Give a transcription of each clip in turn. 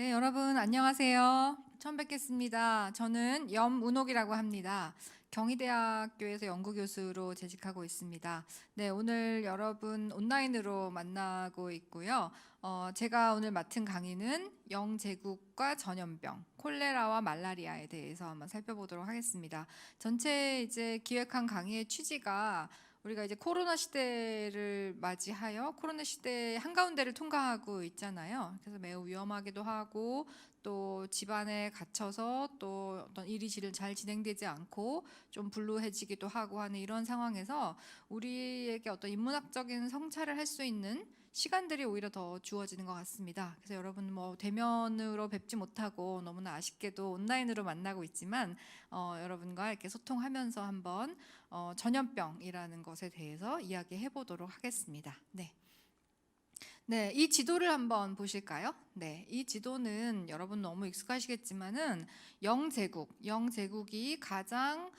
네, 여러분 안녕하세요. 처음 뵙겠습니다. 저는 염운옥이라고 합니다. 경희대학교에서 연구교수로 재직하고 있습니다. 네, 오늘 여러분 온라인으로 만나고 있고요. 제가 오늘 맡은 강의는 영제국과 전염병, 콜레라와 말라리아에 대해서 한번 살펴보도록 하겠습니다. 전체 이제 기획한 강의의 취지가 우리가 이제 코로나 시대를 맞이하여 코로나 시대 한가운데를 통과하고 있잖아요. 그래서 매우 위험하기도 하고 또 집안에 갇혀서 또 어떤 일이 잘 진행되지 않고 좀 불루해지기도 하고 하는 이런 상황에서 우리에게 어떤 인문학적인 성찰을 할 수 있는 시간들이 오히려 더 주어지는 것 같습니다. 그래서 여러분 뭐 대면으로 뵙지 못하고 너무나 아쉽게도 온라인으로 만나고 있지만 여러분과 이렇게 소통하면서 한번 전염병이라는 것에 대해서 이야기해 보도록 하겠습니다. 네. 네, 이 지도를 한번 보실까요? 네, 이 지도는 여러분 너무 익숙하시겠지만은 영제국이 가장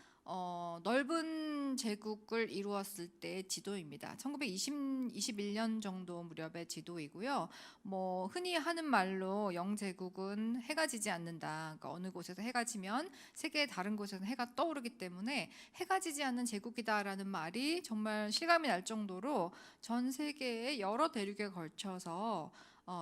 넓은 제국을 이루었을 때 지도입니다. 1921년 정도 무렵의 지도이고요. 뭐 흔히 하는 말로 영제국은 해가 지지 않는다. 그러니까 어느 곳에서 해가 지면 세계의 다른 곳에서는 해가 떠오르기 때문에 해가 지지 않는 제국이다라는 말이 정말 실감이 날 정도로 전 세계의 여러 대륙에 걸쳐서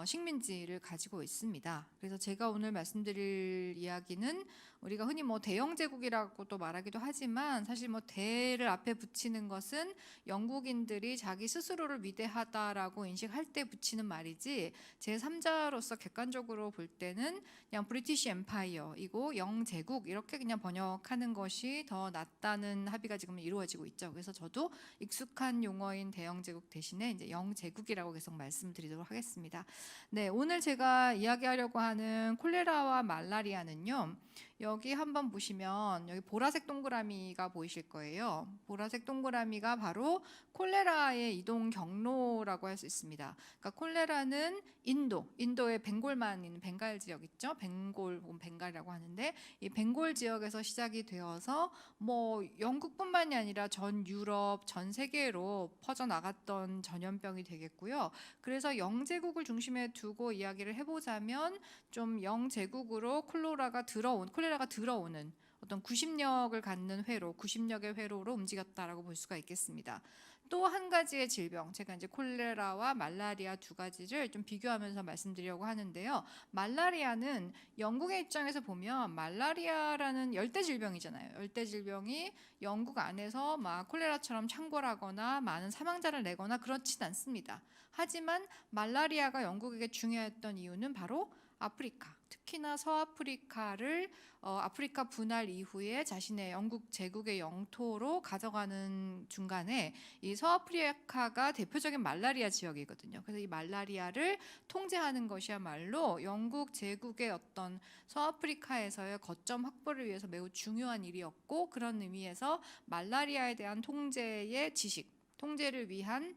식민지를 가지고 있습니다. 그래서 제가 오늘 말씀드릴 이야기는 우리가 흔히 뭐 대영 제국이라고도 말하기도 하지만 사실 뭐 대를 앞에 붙이는 것은 영국인들이 자기 스스로를 위대하다라고 인식할 때 붙이는 말이지 제3자로서 객관적으로 볼 때는 그냥 브리티시 엠파이어이고 영제국 이렇게 그냥 번역하는 것이 더 낫다는 합의가 지금 이루어지고 있죠. 그래서 저도 익숙한 용어인 대영 제국 대신에 이제 영제국이라고 계속 말씀드리도록 하겠습니다. 네, 오늘 제가 이야기하려고 하는 콜레라와 말라리아는요. 여기 한번 보시면 여기 보라색 동그라미가 보이실 거예요. 보라색 동그라미가 바로 콜레라의 이동 경로라고 할 수 있습니다. 그러니까 콜레라는 인도의 벵골만 있는 벵갈 지역 있죠? 벵골 혹은 벵갈이라고 하는데 이 벵골 지역에서 시작이 되어서 뭐 영국뿐만이 아니라 전 유럽, 전 세계로 퍼져 나갔던 전염병이 되겠고요. 그래서 영제국을 중심에 두고 이야기를 해보자면 좀 영제국으로 콜레라가 들어오는 어떤 구심력을 갖는 회로, 구심력의 회로로 움직였다라고 볼 수가 있겠습니다. 또 한 가지의 질병, 제가 이제 콜레라와 말라리아 두 가지를 좀 비교하면서 말씀드리려고 하는데요. 말라리아는 영국의 입장에서 보면 말라리아라는 열대 질병이잖아요. 열대 질병이 영국 안에서 막 콜레라처럼 창궐하거나 많은 사망자를 내거나 그렇진 않습니다. 하지만 말라리아가 영국에게 중요했던 이유는 바로 아프리카, 특히나 서아프리카를 아프리카 분할 이후에 자신의 영국 제국의 영토로 가져가는 중간에 이 서아프리카가 대표적인 말라리아 지역이거든요. 그래서 이 말라리아를 통제하는 것이야말로 영국 제국의 어떤 서아프리카에서의 거점 확보를 위해서 매우 중요한 일이었고 그런 의미에서 말라리아에 대한 통제를 위한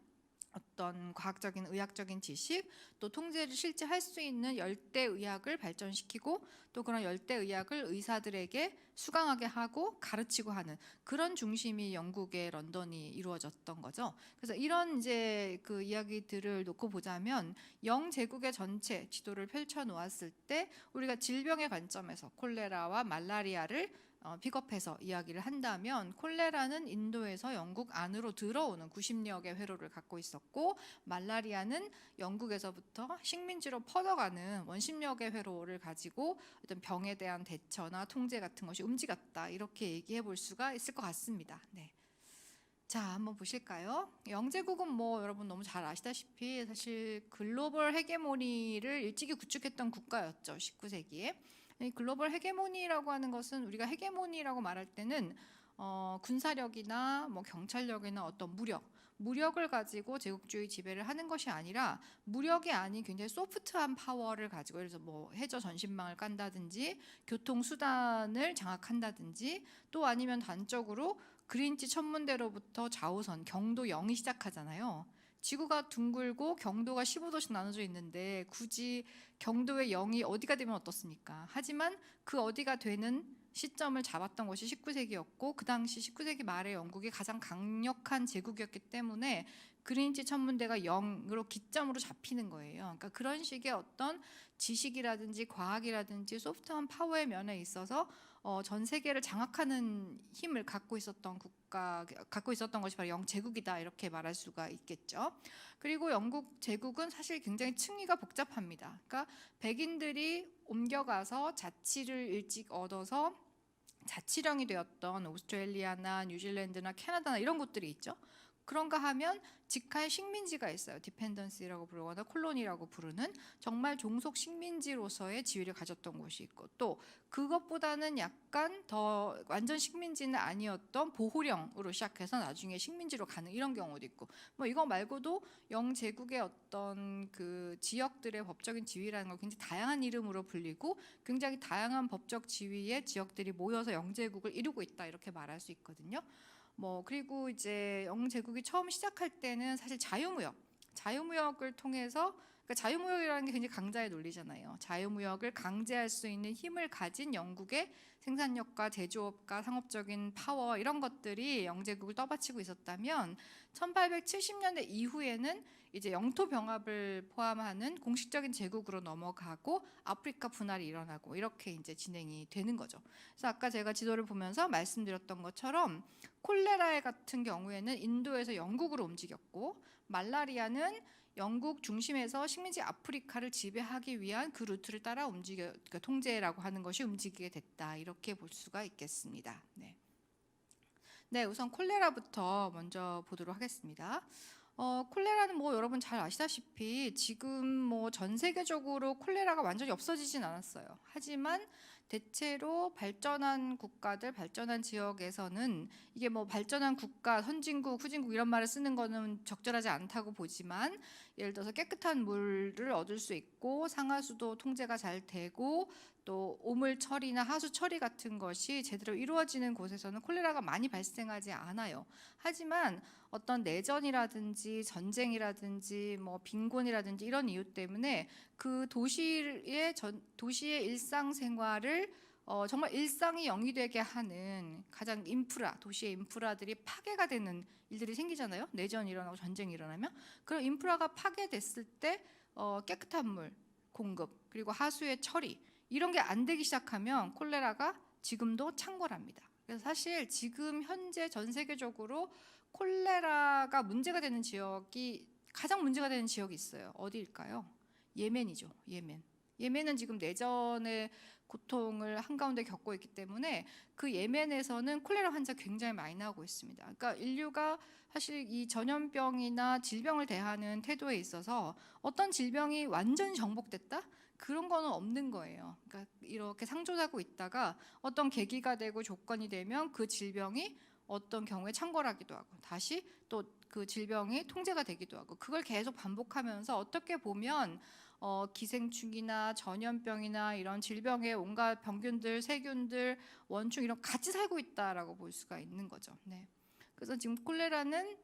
어떤 과학적인 의학적인 지식 또 통제를 실제 할 수 있는 열대의학을 발전시키고 또 그런 열대의학을 의사들에게 수강하게 하고 가르치고 하는 그런 중심이 영국의 런던이 이루어졌던 거죠. 그래서 이런 이제 그 이야기들을 놓고 보자면 영제국의 전체 지도를 펼쳐 놓았을 때 우리가 질병의 관점에서 콜레라와 말라리아를 픽업해서 이야기를 한다면 콜레라는 인도에서 영국 안으로 들어오는 구심력의 회로를 갖고 있었고 말라리아는 영국에서부터 식민지로 퍼져가는 원심력의 회로를 가지고 어떤 병에 대한 대처나 통제 같은 것이 움직였다 이렇게 얘기해 볼 수가 있을 것 같습니다. 네. 자, 한번 보실까요? 영제국은 뭐 여러분 너무 잘 아시다시피 사실 글로벌 헤게모니를 일찍이 구축했던 국가였죠. 19세기에. 이 글로벌 헤게모니라고 하는 것은 우리가 헤게모니라고 말할 때는 군사력이나 뭐 경찰력이나 어떤 무력을 가지고 제국주의 지배를 하는 것이 아니라 무력이 아닌 굉장히 소프트한 파워를 가지고 예를 들어서 뭐 해저 전신망을 깐다든지 교통수단을 장악한다든지 또 아니면 단적으로 그린치 천문대로부터 좌우선 경도 0이 시작하잖아요. 지구가 둥글고 경도가 15도씩 나눠져 있는데 굳이 경도의 0이 어디가 되면 어떻습니까? 하지만 그 어디가 되는 시점을 잡았던 것이 19세기였고 그 당시 19세기 말에 영국이 가장 강력한 제국이었기 때문에 그린위치 천문대가 0으로 기점으로 잡히는 거예요. 그러니까 그런 식의 어떤 지식이라든지 과학이라든지 소프트한 파워의 면에 있어서 전 세계를 장악하는 힘을 갖고 있었던 것이 바로 영제국이다 이렇게 말할 수가 있겠죠. 그리고 영국 제국은 사실 굉장히 층위가 복잡합니다. 그러니까 백인들이 옮겨가서 자치를 일찍 얻어서 자치령이 되었던 오스트레일리아나 뉴질랜드나 캐나다나 이런 곳들이 있죠. 그런가 하면 직할 식민지가 있어요. 디펜던시라고 부르거나 콜로니라고 부르는 정말 종속 식민지로서의 지위를 가졌던 곳이 있고, 또 그것보다는 약간 더 완전 식민지는 아니었던 보호령으로 시작해서 나중에 식민지로 가는 이런 경우도 있고, 뭐 이거 말고도 영제국의 어떤 그 지역들의 법적인 지위라는 걸 굉장히 다양한 이름으로 불리고 굉장히 다양한 법적 지위의 지역들이 모여서 영제국을 이루고 있다 이렇게 말할 수 있거든요. 뭐 그리고 이제 영제국이 처음 시작할 때는 사실 자유무역을 통해서, 그러니까 자유무역이라는 게 굉장히 강자의 논리잖아요. 자유무역을 강제할 수 있는 힘을 가진 영국의 생산력과 제조업과 상업적인 파워 이런 것들이 영제국을 떠받치고 있었다면 1870년대 이후에는 이제 영토 병합을 포함하는 공식적인 제국으로 넘어가고 아프리카 분할이 일어나고 이렇게 이제 진행이 되는 거죠. 그래서 아까 제가 지도를 보면서 말씀드렸던 것처럼 콜레라 같은 경우에는 인도에서 영국으로 움직였고, 말라리아는 영국 중심에서 식민지 아프리카를 지배하기 위한 그 루트를 따라 그러니까 통제라고 하는 것이 움직이게 됐다 이렇게 볼 수가 있겠습니다. 네, 우선 콜레라부터 먼저 보도록 하겠습니다. 콜레라는 뭐 여러분 잘 아시다시피 지금 뭐 전 세계적으로 콜레라가 완전히 없어지진 않았어요. 하지만 대체로 발전한 국가들, 발전한 지역에서는 이게 뭐 발전한 국가, 선진국, 후진국 이런 말을 쓰는 거는 적절하지 않다고 보지만, 예를 들어서 깨끗한 물을 얻을 수 있고 상하수도 통제가 잘 되고 또 오물 처리나 하수 처리 같은 것이 제대로 이루어지는 곳에서는 콜레라가 많이 발생하지 않아요. 하지만 어떤 내전이라든지 전쟁이라든지 뭐 빈곤이라든지 이런 이유 때문에 그 도시의 일상생활을 정말 일상이 영위되게 하는 가장 도시의 인프라들이 파괴가 되는 일들이 생기잖아요. 내전이 일어나고 전쟁이 일어나면. 그런 인프라가 파괴됐을 때 깨끗한 물 공급, 그리고 하수의 처리 이런 게 안 되기 시작하면 콜레라가 지금도 창궐합니다. 그래서 사실 지금 현재 전 세계적으로 콜레라가 문제가 되는 지역이, 가장 문제가 되는 지역이 있어요. 어디일까요? 예멘이죠. 예멘은 지금 내전의 고통을 한가운데 겪고 있기 때문에 그 예멘에서는 콜레라 환자 굉장히 많이 나오고 있습니다. 그러니까 인류가 사실 이 전염병이나 질병을 대하는 태도에 있어서 어떤 질병이 완전히 정복됐다? 그런 거는 없는 거예요. 그러니까 이렇게 상존하고 있다가 어떤 계기가 되고 조건이 되면 그 질병이 어떤 경우에 창궐하기도 하고 다시 또 그 질병이 통제가 되기도 하고, 그걸 계속 반복하면서 어떻게 보면 기생충이나 전염병이나 이런 질병의 온갖 병균들, 세균들, 원충 이런 같이 살고 있다라고 볼 수가 있는 거죠. 네. 그래서 지금 콜레라는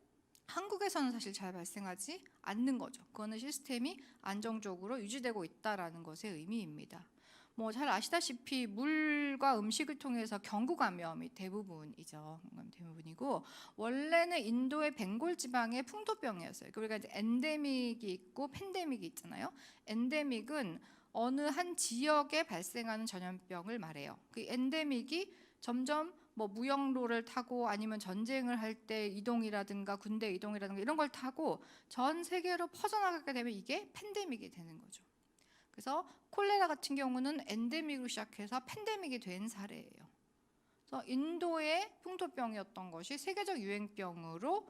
한국에서는 사실 잘 발생하지 않는 거죠. 그거는 시스템이 안정적으로 유지되고 있다라는 것의 의미입니다. 뭐 잘 아시다시피 물과 음식을 통해서 경구 감염이 대부분이고, 원래는 인도의 벵골 지방의 풍토병이었어요. 그러니까 이제 엔데믹이 있고 팬데믹이 있잖아요. 엔데믹은 어느 한 지역에 발생하는 전염병을 말해요. 그 엔데믹이 점점 뭐 무역로를 타고 아니면 전쟁을 할 때 이동이라든가 군대 이동이라든가 이런 걸 타고 전 세계로 퍼져나가게 되면 이게 팬데믹이 되는 거죠. 그래서 콜레라 같은 경우는 엔데믹으로 시작해서 팬데믹이 된 사례예요. 그래서 인도의 풍토병이었던 것이 세계적 유행병으로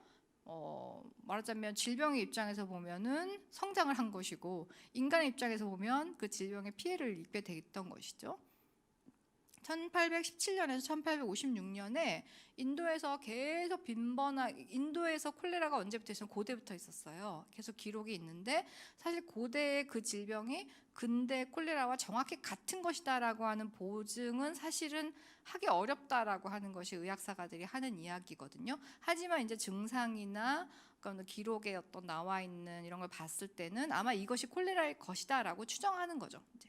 말하자면 질병의 입장에서 보면은 성장을 한 것이고, 인간의 입장에서 보면 그 질병의 피해를 입게 됐던 것이죠. 1817년에서 1856년에 인도에서 계속 인도에서 콜레라가 언제부터 있었어요? 고대부터 있었어요. 계속 기록이 있는데, 사실 고대의 그 질병이 근대 콜레라와 정확히 같은 것이다라고 하는 보증은 사실은 하기 어렵다라고 하는 것이 의학사가들이 하는 이야기거든요. 하지만 이제 증상이나 기록에 어떤 나와 있는 이런 걸 봤을 때는 아마 이것이 콜레라일 것이다라고 추정하는 거죠. 이제.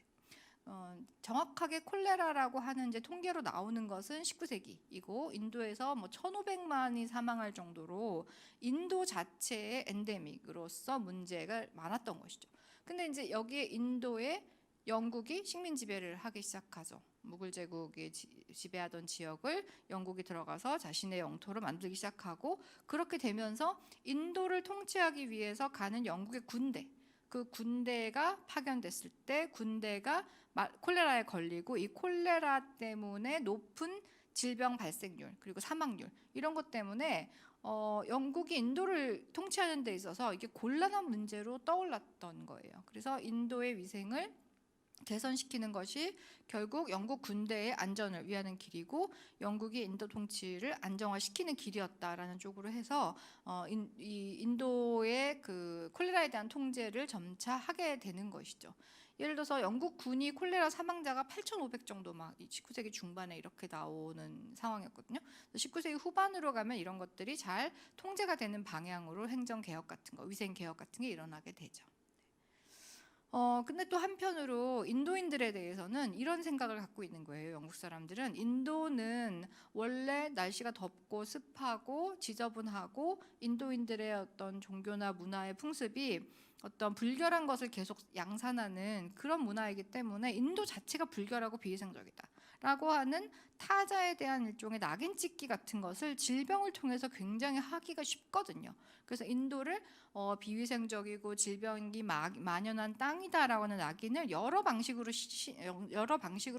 정확하게 콜레라라고 하는 이제 통계로 나오는 것은 19세기이고 인도에서 뭐 1,500만이 사망할 정도로 인도 자체의 엔데믹으로서 문제가 많았던 것이죠. 근데 이제 여기에 인도에 영국이 식민 지배를 하기 시작하죠. 무굴 제국이 지배하던 지역을 영국이 들어가서 자신의 영토로 만들기 시작하고 그렇게 되면서 인도를 통치하기 위해서 가는 영국의 군대, 그 군대가 파견됐을 때 군대가 콜레라에 걸리고 이 콜레라 때문에 높은 질병 발생률 그리고 사망률 이런 것 때문에 영국이 인도를 통치하는 데 있어서 이게 곤란한 문제로 떠올랐던 거예요. 그래서 인도의 위생을 개선시키는 것이 결국 영국 군대의 안전을 위하는 길이고 영국이 인도 통치를 안정화시키는 길이었다라는 쪽으로 해서 이 인도의 그 콜레라에 대한 통제를 점차 하게 되는 것이죠. 예를 들어서 영국 군이 콜레라 사망자가 8,500 정도 막 19세기 중반에 이렇게 나오는 상황이었거든요. 19세기 후반으로 가면 이런 것들이 잘 통제가 되는 방향으로 행정 개혁 같은 거, 위생 개혁 같은 게 일어나게 되죠. 근데 또 한편으로 인도인들에 대해서는 이런 생각을 갖고 있는 거예요. 영국 사람들은 인도는 원래 날씨가 덥고 습하고 지저분하고 인도인들의 어떤 종교나 문화의 풍습이 어떤 불결한 것을 계속 양산하는 그런 문화이기 때문에 인도 자체가 불결하고 비위생적이다 라고 하는 타자에 대한 일종의 낙인 찍기 같은 것을 질병을 통해서 굉장히 하기가 쉽거든요. 그래서 인도를 비위생적이고 질병이 만연한 땅이다라고 하는 낙인을 여러 방식으로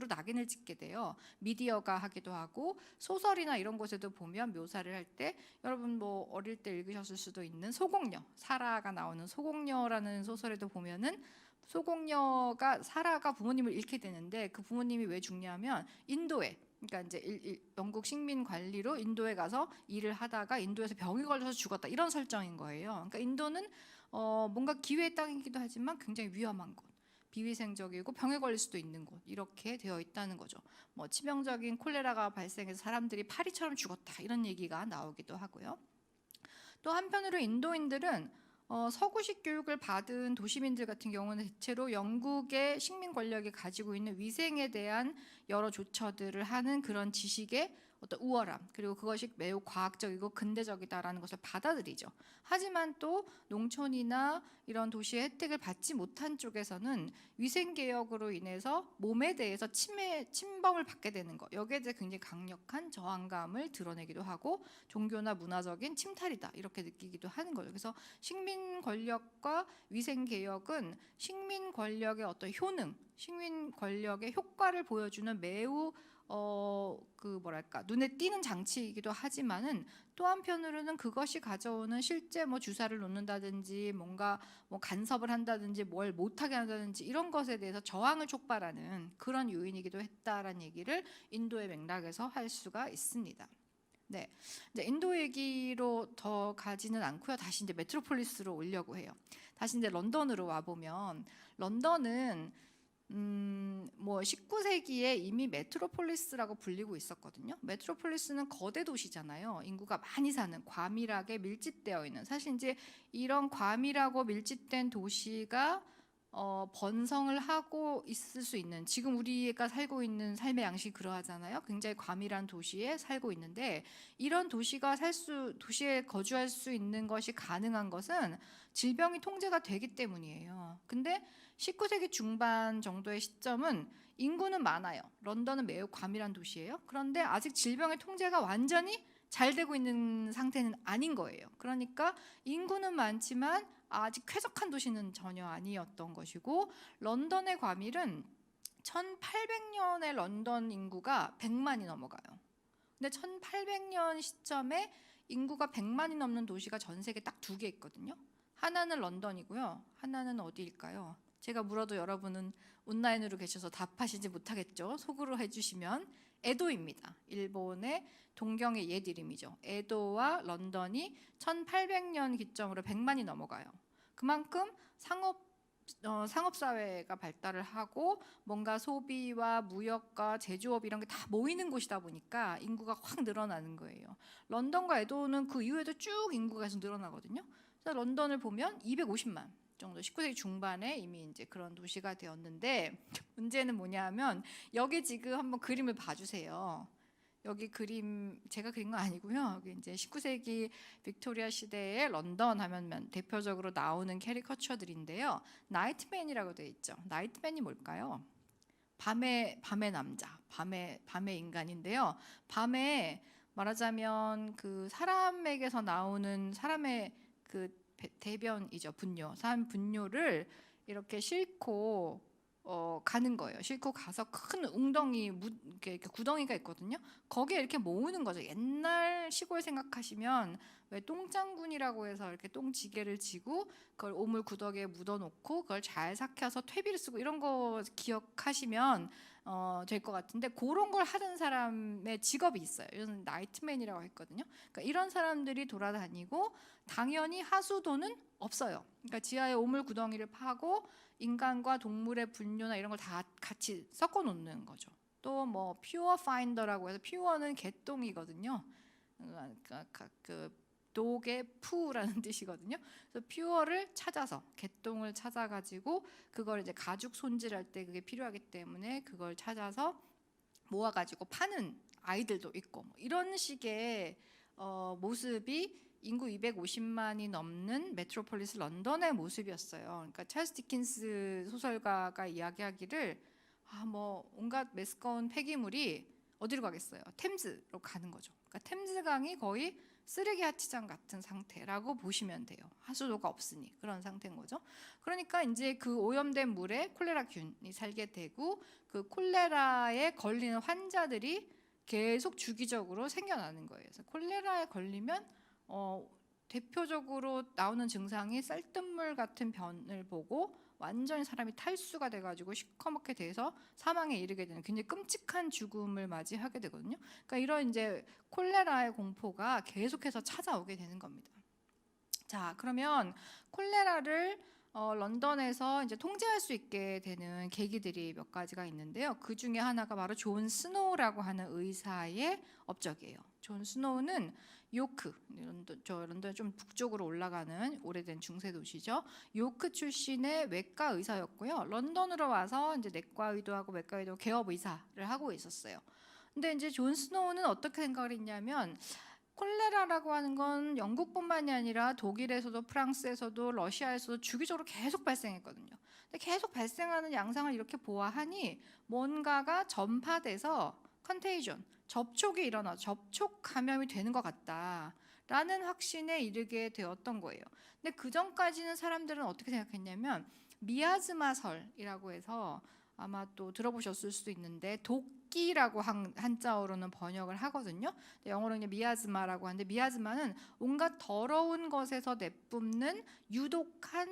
낙인을 찍게 돼요. 미디어가 하기도 하고 소설이나 이런 곳에도 보면 묘사를 할 때 여러분 뭐 어릴 때 읽으셨을 수도 있는 소공녀, 사라가 나오는 소공녀라는 소설에도 보면은 소공녀가 사라가 부모님을 잃게 되는데 그 부모님이 왜 죽냐면 인도에 그러니까 이제 영국 식민 관리로 인도에 가서 일을 하다가 인도에서 병이 걸려서 죽었다 이런 설정인 거예요. 그러니까 인도는 뭔가 기회의 땅이기도 하지만 굉장히 위험한 곳, 비위생적이고 병에 걸릴 수도 있는 곳 이렇게 되어 있다는 거죠. 뭐 치명적인 콜레라가 발생해서 사람들이 파리처럼 죽었다 이런 얘기가 나오기도 하고요. 또 한편으로 인도인들은 서구식 교육을 받은 도시민들 같은 경우는 대체로 영국의 식민 권력이 가지고 있는 위생에 대한 여러 조처들을 하는 그런 지식의 어떤 우월함 그리고 그것이 매우 과학적이고 근대적이다라는 것을 받아들이죠. 하지만 또 농촌이나 이런 도시의 혜택을 받지 못한 쪽에서는 위생개혁으로 인해서 몸에 대해서 침범을 받게 되는 것 여기에 대해 굉장히 강력한 저항감을 드러내기도 하고 종교나 문화적인 침탈이다 이렇게 느끼기도 하는 거죠. 그래서 식민 권력과 위생 개혁은 식민 권력의 어떤 효능, 식민 권력의 효과를 보여주는 매우 눈에 띄는 장치이기도 하지만은 또 한편으로는 그것이 가져오는 실제 뭐 주사를 놓는다든지 뭔가 뭐 간섭을 한다든지 뭘 못하게 한다든지 이런 것에 대해서 저항을 촉발하는 그런 요인이기도 했다라는 얘기를 인도의 맥락에서 할 수가 있습니다. 네, 이제 인도 얘기로 더 가지는 않고요. 다시 이제 메트로폴리스로 오려고 해요. 다시 이제 런던으로 와 보면 런던은 뭐 19세기에 이미 메트로폴리스라고 불리고 있었거든요. 메트로폴리스는 거대 도시잖아요. 인구가 많이 사는 과밀하게 밀집되어 있는 사실 이제 이런 과밀하고 밀집된 도시가 번성을 하고 있을 수 있는 지금 우리가 살고 있는 삶의 양식이 그러하잖아요. 굉장히 과밀한 도시에 살고 있는데 이런 도시에 거주할 수 있는 것이 가능한 것은 질병이 통제가 되기 때문이에요. 근데 19세기 중반 정도의 시점은 인구는 많아요. 런던은 매우 과밀한 도시예요. 그런데 아직 질병의 통제가 완전히 잘 되고 있는 상태는 아닌 거예요. 그러니까 인구는 많지만 아직 쾌적한 도시는 전혀 아니었던 것이고 런던의 과밀은 1800년에 런던 인구가 100만이 넘어가요. 근데 1800년 시점에 인구가 100만이 넘는 도시가 전 세계에 딱 두 개 있거든요. 하나는 런던이고요. 하나는 어디일까요? 제가 물어도 여러분은 온라인으로 계셔서 답하시지 못하겠죠. 속으로 해주시면 에도입니다. 일본의 동경의 옛 이름이죠. 에도와 런던이 1800년 기점으로 100만이 넘어가요. 그만큼 상업사회가 발달을 하고 뭔가 소비와 무역과 제조업 이런 게 다 모이는 곳이다 보니까 인구가 확 늘어나는 거예요. 런던과 에도는 그 이후에도 쭉 인구가 계속 늘어나거든요. 그래서 런던을 보면 250만, 정도 19세기 중반에 이미 이제 그런 도시가 되었는데 문제는 뭐냐면 여기 지금 한번 그림을 봐주세요. 여기 그림 제가 그린 거 아니고요. 여기 이제 19세기 빅토리아 시대의 런던 하면 대표적으로 나오는 캐리커처들인데요. 나이트맨이라고 되어 있죠. 나이트맨이 뭘까요? 밤의 남자, 밤의 인간인데요. 밤에 말하자면 그 사람에게서 나오는 사람의 그 대변이죠. 분뇨. 사람 분뇨를 이렇게 싣고 가는 거예요. 싣고 가서 큰 웅덩이 이렇게 구덩이가 있거든요. 거기에 이렇게 모으는 거죠. 옛날 시골 생각하시면 왜 똥장군이라고 해서 이렇게 똥지게를 지고 그걸 오물 구덩이에 묻어놓고 그걸 잘 삭혀서 퇴비를 쓰고 이런 거 기억하시면 될 것 같은데 그런 걸 하는 사람의 직업이 있어요. 이런 나이트맨이라고 했거든요. 그러니까 이런 사람들이 돌아다니고 당연히 하수도는 없어요. 그러니까 지하에 오물 구덩이를 파고 인간과 동물의 분뇨나 이런 걸 다 같이 섞어 놓는 거죠. 또 뭐 퓨어 파인더라고 해서 퓨어는 개똥이거든요. 그러니까 그 독의 푸라는 뜻이거든요. 그래서 퓨어를 찾아서 개똥을 찾아가지고 그걸 이제 가죽 손질할 때 그게 필요하기 때문에 그걸 찾아서 모아가지고 파는 아이들도 있고 뭐 이런 식의 모습이 인구 250만이 넘는 메트로폴리스 런던의 모습이었어요. 그러니까 찰스 디킨스 소설가가 이야기하기를 뭐 온갖 메스꺼운 폐기물이 어디로 가겠어요? 템즈로 가는 거죠. 그러니까 템즈강이 거의 쓰레기 하치장 같은 상태라고 보시면 돼요. 하수도가 없으니 그런 상태인 거죠. 그러니까 이제 그 오염된 물에 콜레라균이 살게 되고 그 콜레라에 걸리는 환자들이 계속 주기적으로 생겨나는 거예요. 그래서 콜레라에 걸리면 대표적으로 나오는 증상이 쌀뜨물 같은 변을 보고 완전히 사람이 탈수가 돼가지고 시커멓게 돼서 사망에 이르게 되는 굉장히 끔찍한 죽음을 맞이하게 되거든요. 그러니까 이런 이제 콜레라의 공포가 계속해서 찾아오게 되는 겁니다. 자, 그러면 콜레라를 런던에서 이제 통제할 수 있게 되는 계기들이 몇 가지가 있는데요. 그 중에 하나가 바로 존 스노우라고 하는 의사의 업적이에요. 존 스노우는 요크, 런던 좀 북쪽으로 올라가는 오래된 중세 도시죠. 요크 출신의 외과 의사였고요. 런던으로 와서 이제 내과 의도하고 외과 의도 개업 의사를 하고 있었어요. 근데 이제 존 스노우는 어떻게 생각을 했냐면 콜레라라고 하는 건 영국뿐만이 아니라 독일에서도 프랑스에서도 러시아에서도 주기적으로 계속 발생했거든요. 근데 계속 발생하는 양상을 이렇게 보아하니 뭔가가 전파돼서 컨테이션, 접촉이 일어나 접촉 감염이 되는 것 같다라는 확신에 이르게 되었던 거예요. 근데 그 전까지는 사람들은 어떻게 생각했냐면 미아즈마설이라고 해서 아마 또 들어보셨을 수도 있는데 도끼라고 한자어로는 번역을 하거든요. 영어로는 미아즈마라고 하는데 미아즈마는 온갖 더러운 것에서 내뿜는 유독한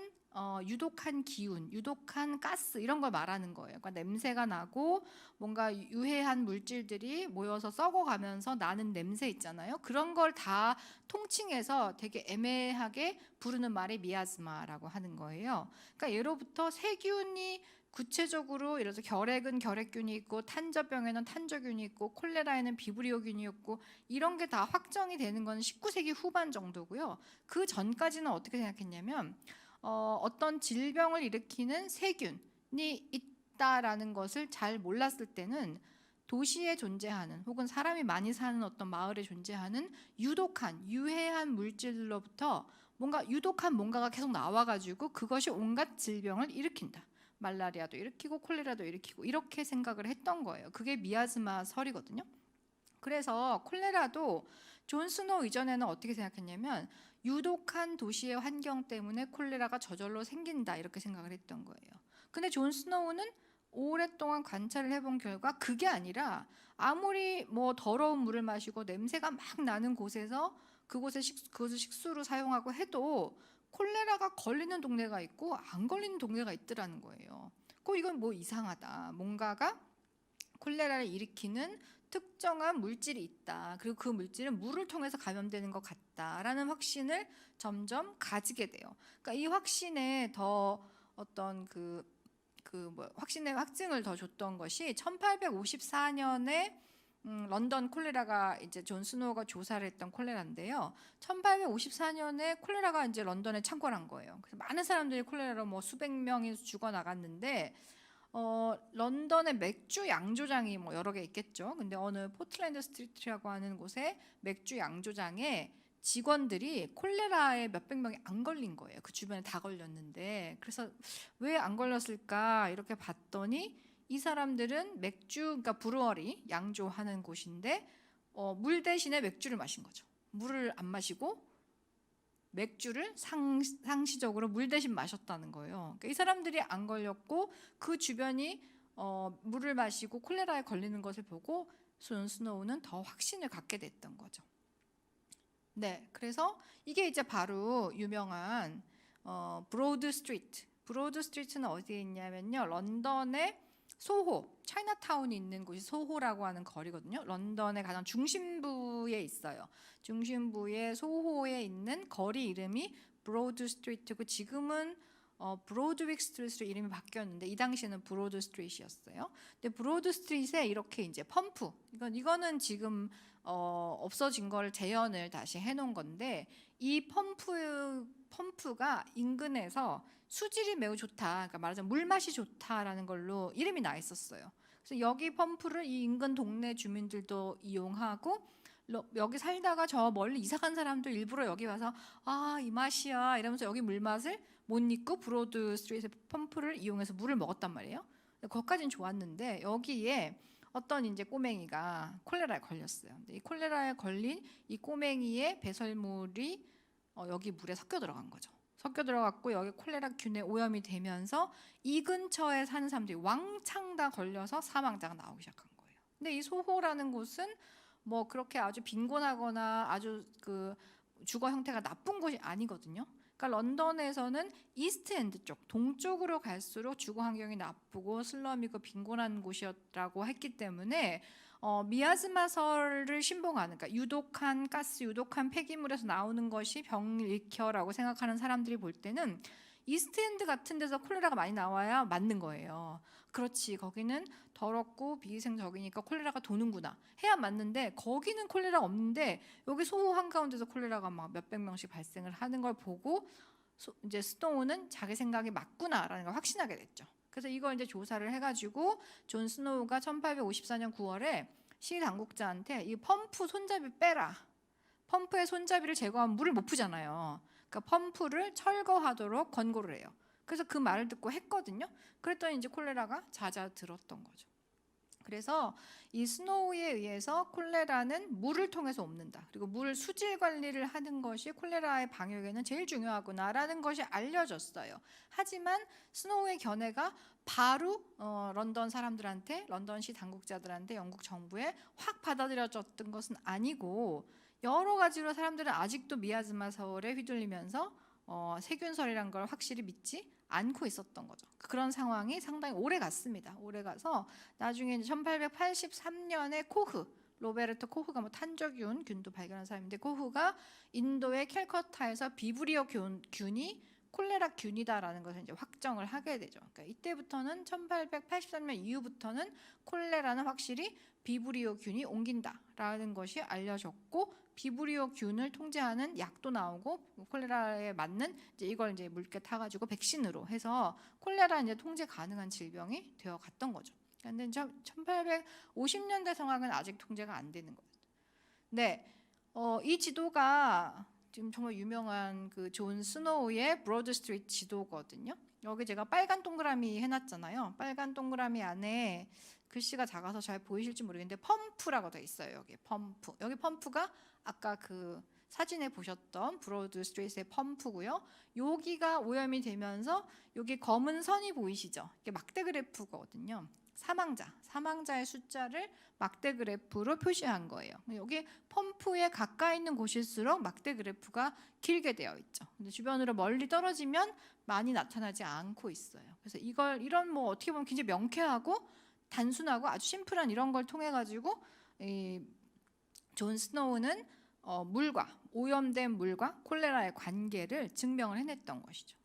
기운, 유독한 가스 이런 걸 말하는 거예요. 그러니까 냄새가 나고 뭔가 유해한 물질들이 모여서 썩어가면서 나는 냄새 있잖아요. 그런 걸 다 통칭해서 되게 애매하게 부르는 말이 미아즈마라고 하는 거예요. 그러니까 예로부터 세균이 구체적으로 예를 들어서 결핵은 결핵균이 있고 탄저병에는 탄저균이 있고 콜레라에는 비브리오균이 있고 이런 게 다 확정이 되는 건 19세기 후반 정도고요. 그 전까지는 어떻게 생각했냐면 어떤 질병을 일으키는 세균이 있다라는 것을 잘 몰랐을 때는 도시에 존재하는 혹은 사람이 많이 사는 어떤 마을에 존재하는 유해한 물질로부터 뭔가 유독한 뭔가가 계속 나와가지고 그것이 온갖 질병을 일으킨다. 말라리아도 일으키고 콜레라도 일으키고 이렇게 생각을 했던 거예요. 그게 미아즈마 설이거든요. 그래서 콜레라도 존 스노우 이전에는 어떻게 생각했냐면 유독한 도시의 환경 때문에 콜레라가 저절로 생긴다 이렇게 생각을 했던 거예요. 근데 존 스노우는 오랫동안 관찰을 해본 결과 그게 아니라 아무리 뭐 더러운 물을 마시고 냄새가 막 나는 곳에서 그것을 식수로 사용하고 해도 콜레라가 걸리는 동네가 있고 안 걸리는 동네가 있더라는 거예요. 이건 뭐 이상하다. 뭔가가 콜레라를 일으키는 특정한 물질이 있다. 그리고 그 물질은 물을 통해서 감염되는 것 같다라는 확신을 점점 가지게 돼요. 그러니까 이 확신에 더 어떤 확신의 확증을 더 줬던 것이 1854년에 런던 콜레라가 이제 존 스노우가 조사를 했던 콜레라인데요. 1854년에 콜레라가 이제 런던에 창궐한 거예요. 그래서 많은 사람들이 콜레라로 뭐 수백 명이 죽어 나갔는데 런던에 맥주 양조장이 뭐 여러 개 있겠죠. 근데 어느 포틀랜드 스트리트라고 하는 곳에 맥주 양조장에 직원들이 콜레라에 몇백 명이 안 걸린 거예요. 그 주변에 다 걸렸는데. 그래서 왜 안 걸렸을까 이렇게 봤더니 이 사람들은 맥주, 그러니까 브루어리, 양조하는 곳인데 물 대신에 맥주를 마신 거죠. 물을 안 마시고 맥주를 상시적으로 물 대신 마셨다는 거예요. 그러니까 이 사람들이 안 걸렸고 그 주변이 물을 마시고 콜레라에 걸리는 것을 보고 존 스노우는 더 확신을 갖게 됐던 거죠. 네, 그래서 이게 이제 바로 유명한 브로드 스트리트. 브로드 스트리트는 어디에 있냐면요, 런던의 소호, 차이나타운이 있는 곳이 소호라고 하는 거리거든요. 런던의 가장 중심부에 있어요. 중심부의 소호에 있는 거리 이름이 브로드 스트리트고 지금은 브로드윅 스트리트로 이름이 바뀌었는데 이 당시에는 브로드 스트리트였어요. 근데 브로드 스트리트에 이렇게 이제 펌프, 이거는 지금 없어진 걸 재현을 다시 해놓은 건데 이 펌프가 인근에서 수질이 매우 좋다, 그러니까 말하자면 물맛이 좋다라는 걸로 이름이 나 있었어요. 그래서 여기 펌프를 이 인근 동네 주민들도 이용하고 여기 살다가 저 멀리 이사 간 사람도 일부러 여기 와서 이 맛이야 이러면서 여기 물맛을 못 잊고 브로드 스트리트의 펌프를 이용해서 물을 먹었단 말이에요. 거기까지는 좋았는데 여기에 어떤 이제 꼬맹이가 콜레라에 걸렸어요. 근데 이 콜레라에 걸린 이 꼬맹이의 배설물이 여기 물에 섞여 들어간 거죠. 섞여 들어갔고 여기 콜레라균에 오염이 되면서 이 근처에 사는 사람들이 왕창 다 걸려서 사망자가 나오기 시작한 거예요. 근데 이 소호라는 곳은 뭐 그렇게 아주 빈곤하거나 아주 그 주거 형태가 나쁜 곳이 아니거든요. 그러니까 런던에서는 이스트엔드 쪽, 동쪽으로 갈수록 주거 환경이 나쁘고 슬럼이고 빈곤한 곳이었다고 했기 때문에 미아즈마설을 신봉하는, 그러니까 유독한 가스, 유독한 폐기물에서 나오는 것이 병일켜라고 생각하는 사람들이 볼 때는 이스트엔드 같은 데서 콜레라가 많이 나와야 맞는 거예요. 그렇지, 거기는 더럽고 비위생적이니까 콜레라가 도는구나 해야 맞는데 거기는 콜레라 없는데 여기 소호 한가운데서 콜레라가 막 몇백 명씩 발생을 하는 걸 보고 이제 스노우는 자기 생각이 맞구나라는 걸 확신하게 됐죠. 그래서 이걸 이제 조사를 해가지고 존 스노우가 1854년 9월에 시 당국자한테 이 펌프 손잡이 빼라. 펌프의 손잡이를 제거하면 물을 못 푸잖아요. 그러니까 펌프를 철거하도록 권고를 해요. 그래서 그 말을 듣고 했거든요. 그랬더니 이제 콜레라가 잦아들었던 거죠. 그래서 이 스노우에 의해서 콜레라는 물을 통해서 옮는다. 그리고 물 수질 관리를 하는 것이 콜레라의 방역에는 제일 중요하구나라는 것이 알려졌어요. 하지만 스노우의 견해가 바로 런던 사람들한테, 런던시 당국자들한테, 영국 정부에 확 받아들여졌던 것은 아니고 여러 가지로 사람들은 아직도 미아즈마 서울에 휘둘리면서 세균설이란 걸 확실히 믿지 않고 있었던 거죠. 그런 상황이 상당히 오래 갔습니다. 오래 가서 나중에 1883년에 로베르토 코흐가 뭐 탄저균도 발견한 사람인데 코흐가 인도의 캘커타에서 비브리오 균이 콜레라 균이다라는 것을 이제 확정을 하게 되죠. 그러니까 이때부터는 1883년 이후부터는 콜레라는 확실히 비브리오 균이 옮긴다라는 것이 알려졌고 비브리오 균을 통제하는 약도 나오고 콜레라에 맞는 이제 이걸 이제 물개 타가지고 백신으로 해서 콜레라 이제 통제 가능한 질병이 되어 갔던 거죠. 근데 1850년대 상황은 아직 통제가 안 되는 거예요. 네, 이 지도가 지금 정말 유명한 그 존 스노우의 브로드 스트리트 지도거든요. 여기 제가 빨간 동그라미 해놨잖아요. 빨간 동그라미 안에 글씨가 작아서 잘 보이실지 모르겠는데 펌프라고 되어 있어요. 여기 펌프. 여기 펌프가 아까 그 사진에 보셨던 브로드 스트리트의 펌프고요. 여기가 오염이 되면서 여기 검은 선이 보이시죠? 이게 막대 그래프거든요. 사망자의 숫자를 막대 그래프로 표시한 거예요. 여기 펌프에 가까이 있는 곳일수록 막대 그래프가 길게 되어 있죠. 근데 주변으로 멀리 떨어지면 많이 나타나지 않고 있어요. 그래서 이런 뭐 어떻게 보면 굉장히 명쾌하고 단순하고 아주 심플한 이런 걸 통해 가지고 존 스노우는 오염된 물과 콜레라의 관계를 증명을 해냈던 것이죠.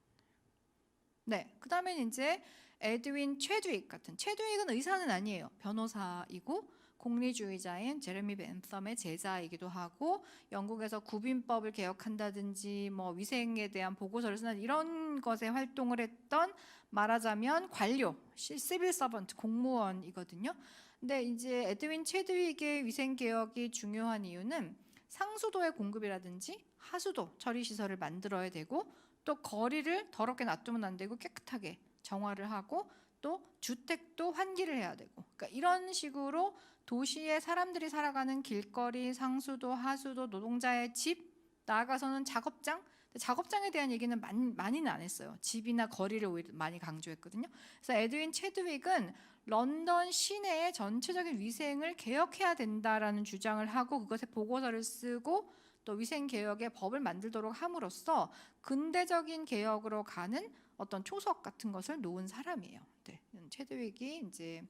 네, 그다음에 이제 에드윈 체드윅 같은, 체드윅은 의사는 아니에요. 변호사이고 공리주의자인 제레미 벤섬의 제자이기도 하고, 영국에서 구빈법을 개혁한다든지 뭐 위생에 대한 보고서를 쓰는 이런 것에 활동을 했던, 말하자면 관료, 시빌 서번트, 공무원이거든요. 근데 이제 에드윈 체드윅의 위생 개혁이 중요한 이유는 상수도의 공급이라든지 하수도 처리 시설을 만들어야 되고, 또 거리를 더럽게 놔두면 안 되고 깨끗하게 정화를 하고, 또 주택도 환기를 해야 되고, 그러니까 이런 식으로 도시에 사람들이 살아가는 길거리, 상수도, 하수도, 노동자의 집, 나아가서는 작업장. 작업장에 대한 얘기는 많이는 안 했어요. 집이나 거리를 오히려 많이 강조했거든요. 그래서 에드윈 체드윅은 런던 시내의 전체적인 위생을 개혁해야 된다라는 주장을 하고, 그것에 보고서를 쓰고 또 위생 개혁의 법을 만들도록 함으로써 근대적인 개혁으로 가는 어떤 초석 같은 것을 놓은 사람이에요. 네, 체드윅이 이제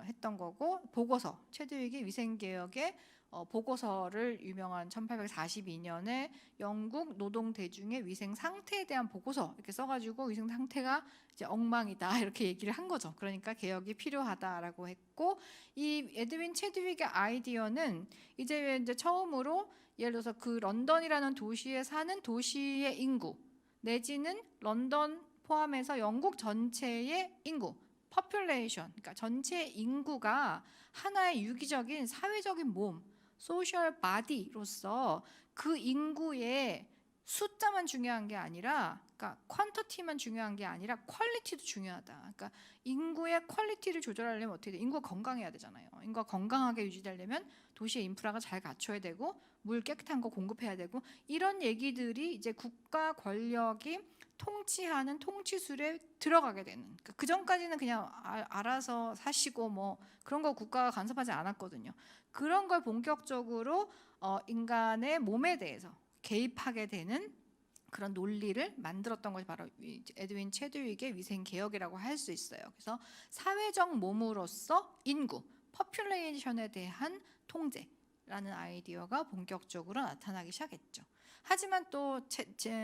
했던 거고, 보고서, 체드윅이 위생 개혁의 보고서를 유명한 1842년에 영국 노동 대중의 위생 상태에 대한 보고서 이렇게 써가지고 위생 상태가 이제 엉망이다 이렇게 얘기를 한 거죠. 그러니까 개혁이 필요하다라고 했고, 이 에드윈 체드윅의 아이디어는 이제 처음으로 예를 들어서 그 런던이라는 도시에 사는 도시의 인구, 내지는 런던 포함해서 영국 전체의 인구, population, 그러니까 전체 인구가 하나의 유기적인 사회적인 몸, 소셜 바디로서 그 인구의 숫자만 중요한 게 아니라, 그러니까 퀀터티만 중요한 게 아니라 퀄리티도 중요하다. 그러니까 인구의 퀄리티를 조절하려면 어떻게 돼? 인구가 건강해야 되잖아요. 인구가 건강하게 유지되려면 도시의 인프라가 잘 갖춰야 되고, 물 깨끗한 거 공급해야 되고, 이런 얘기들이 이제 국가 권력이 통치하는 통치술에 들어가게 되는. 그러니까 그 전까지는 그냥 알아서 사시고 뭐 그런 거 국가가 간섭하지 않았거든요. 그런 걸 본격적으로 인간의 몸에 대해서 개입하게 되는 그런 논리를 만들었던 것이 바로 에드윈 체드윅의 위생 개혁이라고 할 수 있어요. 그래서 사회적 몸으로서 인구, 퍼퓰레이션에 대한 통제라는 아이디어가 본격적으로 나타나기 시작했죠. 하지만 또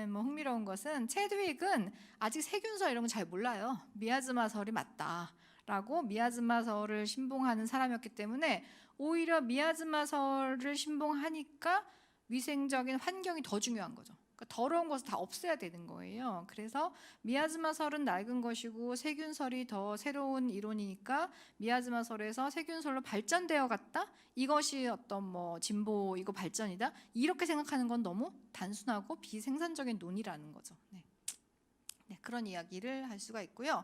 뭐 흥미로운 것은 체드윅은 아직 세균설 이런 거 잘 몰라요. 미아즈마설이 맞다라고 미아즈마설을 신봉하는 사람이었기 때문에 오히려 미아즈마설을 신봉하니까 위생적인 환경이 더 중요한 거죠. 그러니까 더러운 것을 다 없애야 되는 거예요. 그래서 미아즈마설은 낡은 것이고 세균설이 더 새로운 이론이니까 미아즈마설에서 세균설로 발전되어 갔다? 이것이 어떤 뭐 진보이고 발전이다? 이렇게 생각하는 건 너무 단순하고 비생산적인 논의라는 거죠. 네. 네, 그런 이야기를 할 수가 있고요.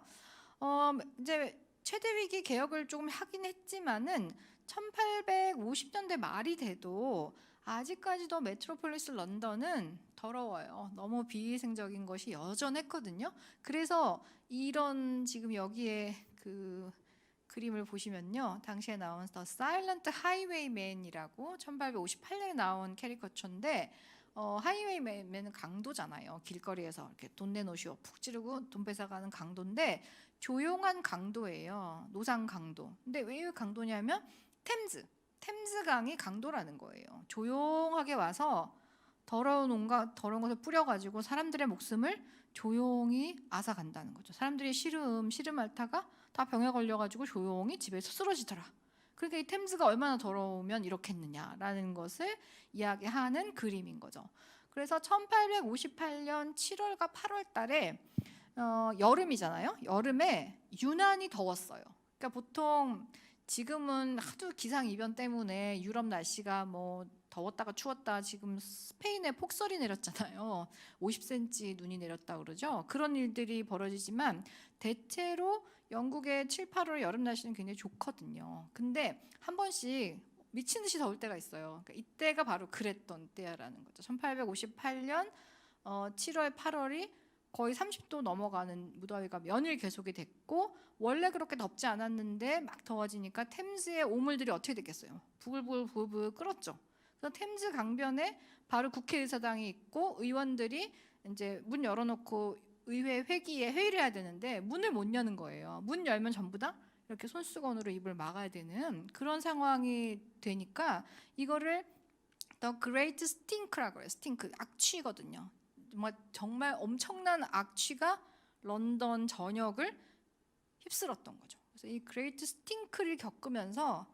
이제 체드윅이 개혁을 조금 하긴 했지만은 1850년대 말이 돼도 아직까지도 메트로폴리스 런던은 더러워요. 너무 비위생적인 것이 여전했거든요. 그래서 이런 지금 여기에 그 그림을 보시면요, 당시에 나온 The Silent Highwayman이라고 1858년에 나온 캐리커처인데, 하이웨이맨은 강도잖아요. 길거리에서 이렇게 돈 내놓으시오 푹 찌르고 돈 뺏어가는 강도인데, 조용한 강도예요. 노상 강도. 근데 왜 강도냐면 템즈강이 강도라는 거예요. 조용하게 와서 더러운 것을 뿌려가지고 사람들의 목숨을 조용히 앗아간다는 거죠. 사람들이 시름 앓다가 다 병에 걸려가지고 조용히 집에서 쓰러지더라. 그러니까 이 템즈가 얼마나 더러우면 이렇겠느냐라는 것을 이야기하는 그림인 거죠. 그래서 1858년 7월과 8월 달에 여름이잖아요. 여름에 유난히 더웠어요. 그러니까 보통 지금은 하도 기상이변 때문에 유럽 날씨가 뭐 더웠다가 추웠다, 지금 스페인에 폭설이 내렸잖아요. 50cm 눈이 내렸다 그러죠. 그런 일들이 벌어지지만 대체로 영국의 7, 8월 여름 날씨는 굉장히 좋거든요. 근데 한 번씩 미친 듯이 더울 때가 있어요. 그러니까 이때가 바로 그랬던 때라는 거죠. 1858년 7월, 8월이 거의 30도 넘어가는 무더위가 연일 계속이 됐고, 원래 그렇게 덥지 않았는데 막 더워지니까 템즈의 오물들이 어떻게 됐겠어요? 부글부글 끓었죠. 그래서 템즈 강변에 바로 국회의사당이 있고, 의원들이 이제 문 열어놓고 의회 회기에 회의를 해야 되는데 문을 못 여는 거예요. 문 열면 전부 다 이렇게 손수건으로 입을 막아야 되는 그런 상황이 되니까 이거를 The Great Stink라고 해요. 스팅크, 악취거든요. 정말 엄청난 악취가 런던 전역을 휩쓸었던 거죠. 그래서 이 그레이트 스팅크를 겪으면서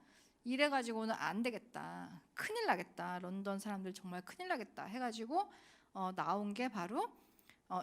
이래가지고는 안 되겠다, 큰일 나겠다, 런던 사람들 정말 큰일 나겠다 해가지고 나온 게 바로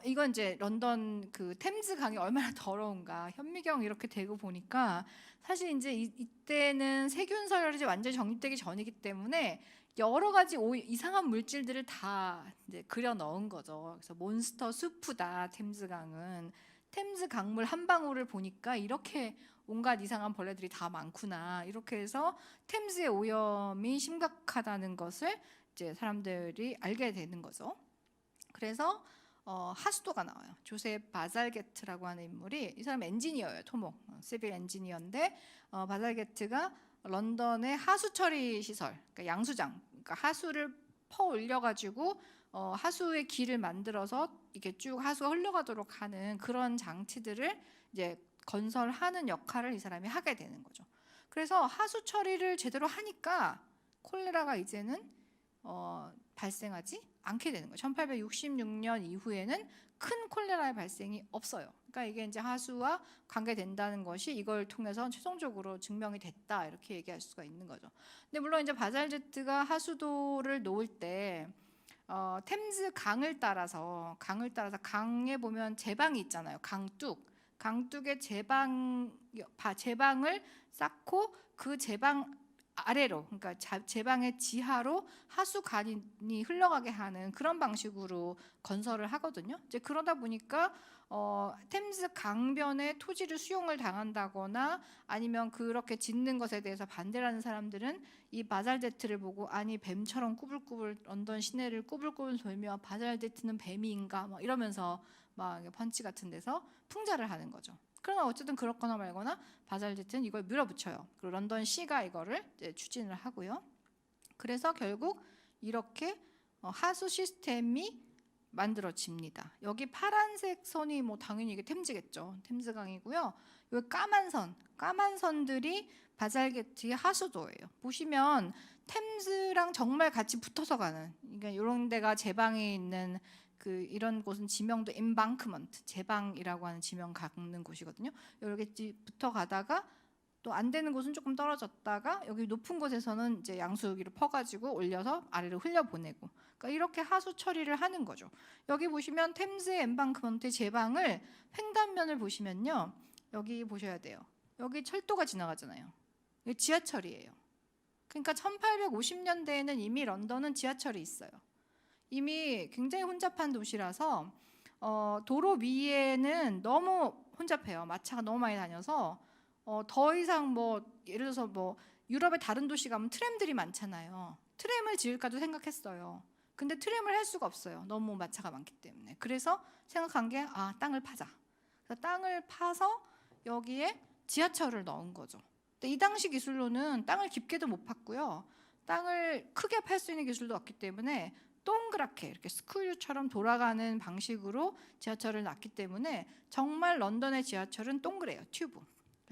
이건 이제 런던 그 템즈 강이 얼마나 더러운가, 현미경 이렇게 되고 보니까 사실 이제 이때는 세균 서열이 완전히 정립되기 전이기 때문에 여러 가지 이상한 물질들을 다 이제 그려 넣은 거죠. 그래서 몬스터 수프다 템즈 강은. 템즈 강물 한 방울을 보니까 이렇게 온갖 이상한 벌레들이 다 많구나, 이렇게 해서 템즈의 오염이 심각하다는 것을 이제 사람들이 알게 되는 거죠. 그래서 하수도가 나와요. 조셉 바잘게트라고 하는 인물이, 이 사람 엔지니어예요. 토목 시빌 엔지니어인데 바잘게트가 런던의 하수 처리 시설, 그러니까 양수장, 그러니까 하수를 퍼 올려가지고 하수의 길을 만들어서 이렇게 쭉 하수가 흘러가도록 하는 그런 장치들을 이제 건설하는 역할을 이 사람이 하게 되는 거죠. 그래서 하수 처리를 제대로 하니까 콜레라가 이제는 발생하지 않게 되는 거예요. 1866년 이후에는 큰 콜레라의 발생이 없어요. 그러니까 이게 이제 하수와 관계된다는 것이 이걸 통해서 최종적으로 증명이 됐다, 이렇게 얘기할 수가 있는 거죠. 근데 물론 이제 바잘제트가 하수도를 놓을 때 템즈 강을 따라서 강에 보면 제방이 있잖아요. 강둑에 제방을 쌓고 그 제방 아래로, 그러니까 제방의 지하로 하수관이 흘러가게 하는 그런 방식으로 건설을 하거든요. 이제 그러다 보니까 템즈 강변의 토지를 수용을 당한다거나 아니면 그렇게 짓는 것에 대해서 반대를 하는 사람들은 이 바잘제트를 보고, 아니 뱀처럼 꾸불꾸불 런던 시내를 꾸불꾸불 돌며 바잘제트는 뱀인가 막 이러면서 막 펀치 같은 데서 풍자를 하는 거죠. 그러나 어쨌든 그렇거나 말거나 바잘제트는 이걸 밀어붙여요. 그리고 런던 시가 이거를 이제 추진을 하고요. 그래서 결국 이렇게 하수 시스템이 만들어집니다. 여기 파란색 선이 뭐 당연히 이게 템즈겠죠. 템즈강이고요. 여기 까만 선들이 바잘게트의 하수도예요. 보시면 템즈랑 정말 같이 붙어서 가는, 그러니까 이런 데가 제방에 있는 이런 곳은 지명도 embankment, 제방이라고 하는 지명 갖는 곳이거든요. 이렇게 붙어 가다가 또 안 되는 곳은 조금 떨어졌다가 여기 높은 곳에서는 이제 양수기를 퍼가지고 올려서 아래로 흘려보내고, 그러니까 이렇게 하수 처리를 하는 거죠. 여기 보시면 템즈의 embankment의 제방을 횡단면을 보시면요, 여기 보셔야 돼요. 여기 철도가 지나가잖아요. 이게 지하철이에요. 그러니까 1850년대에는 이미 런던은 지하철이 있어요. 이미 굉장히 혼잡한 도시라서 도로 위에는 너무 혼잡해요. 마차가 너무 많이 다녀서 더 이상 뭐 예를 들어서 뭐 유럽의 다른 도시 가면 트램들이 많잖아요. 트램을 지을까도 생각했어요. 근데 트램을 할 수가 없어요. 너무 마차가 많기 때문에. 그래서 생각한 게 땅을 파자. 그래서 땅을 파서 여기에 지하철을 넣은 거죠. 근데 이 당시 기술로는 땅을 깊게도 못 팠고요. 땅을 크게 팔 수 있는 기술도 없기 때문에 동그랗게 이렇게 스크류처럼 돌아가는 방식으로 지하철을 놨기 때문에 정말 런던의 지하철은 동그래요.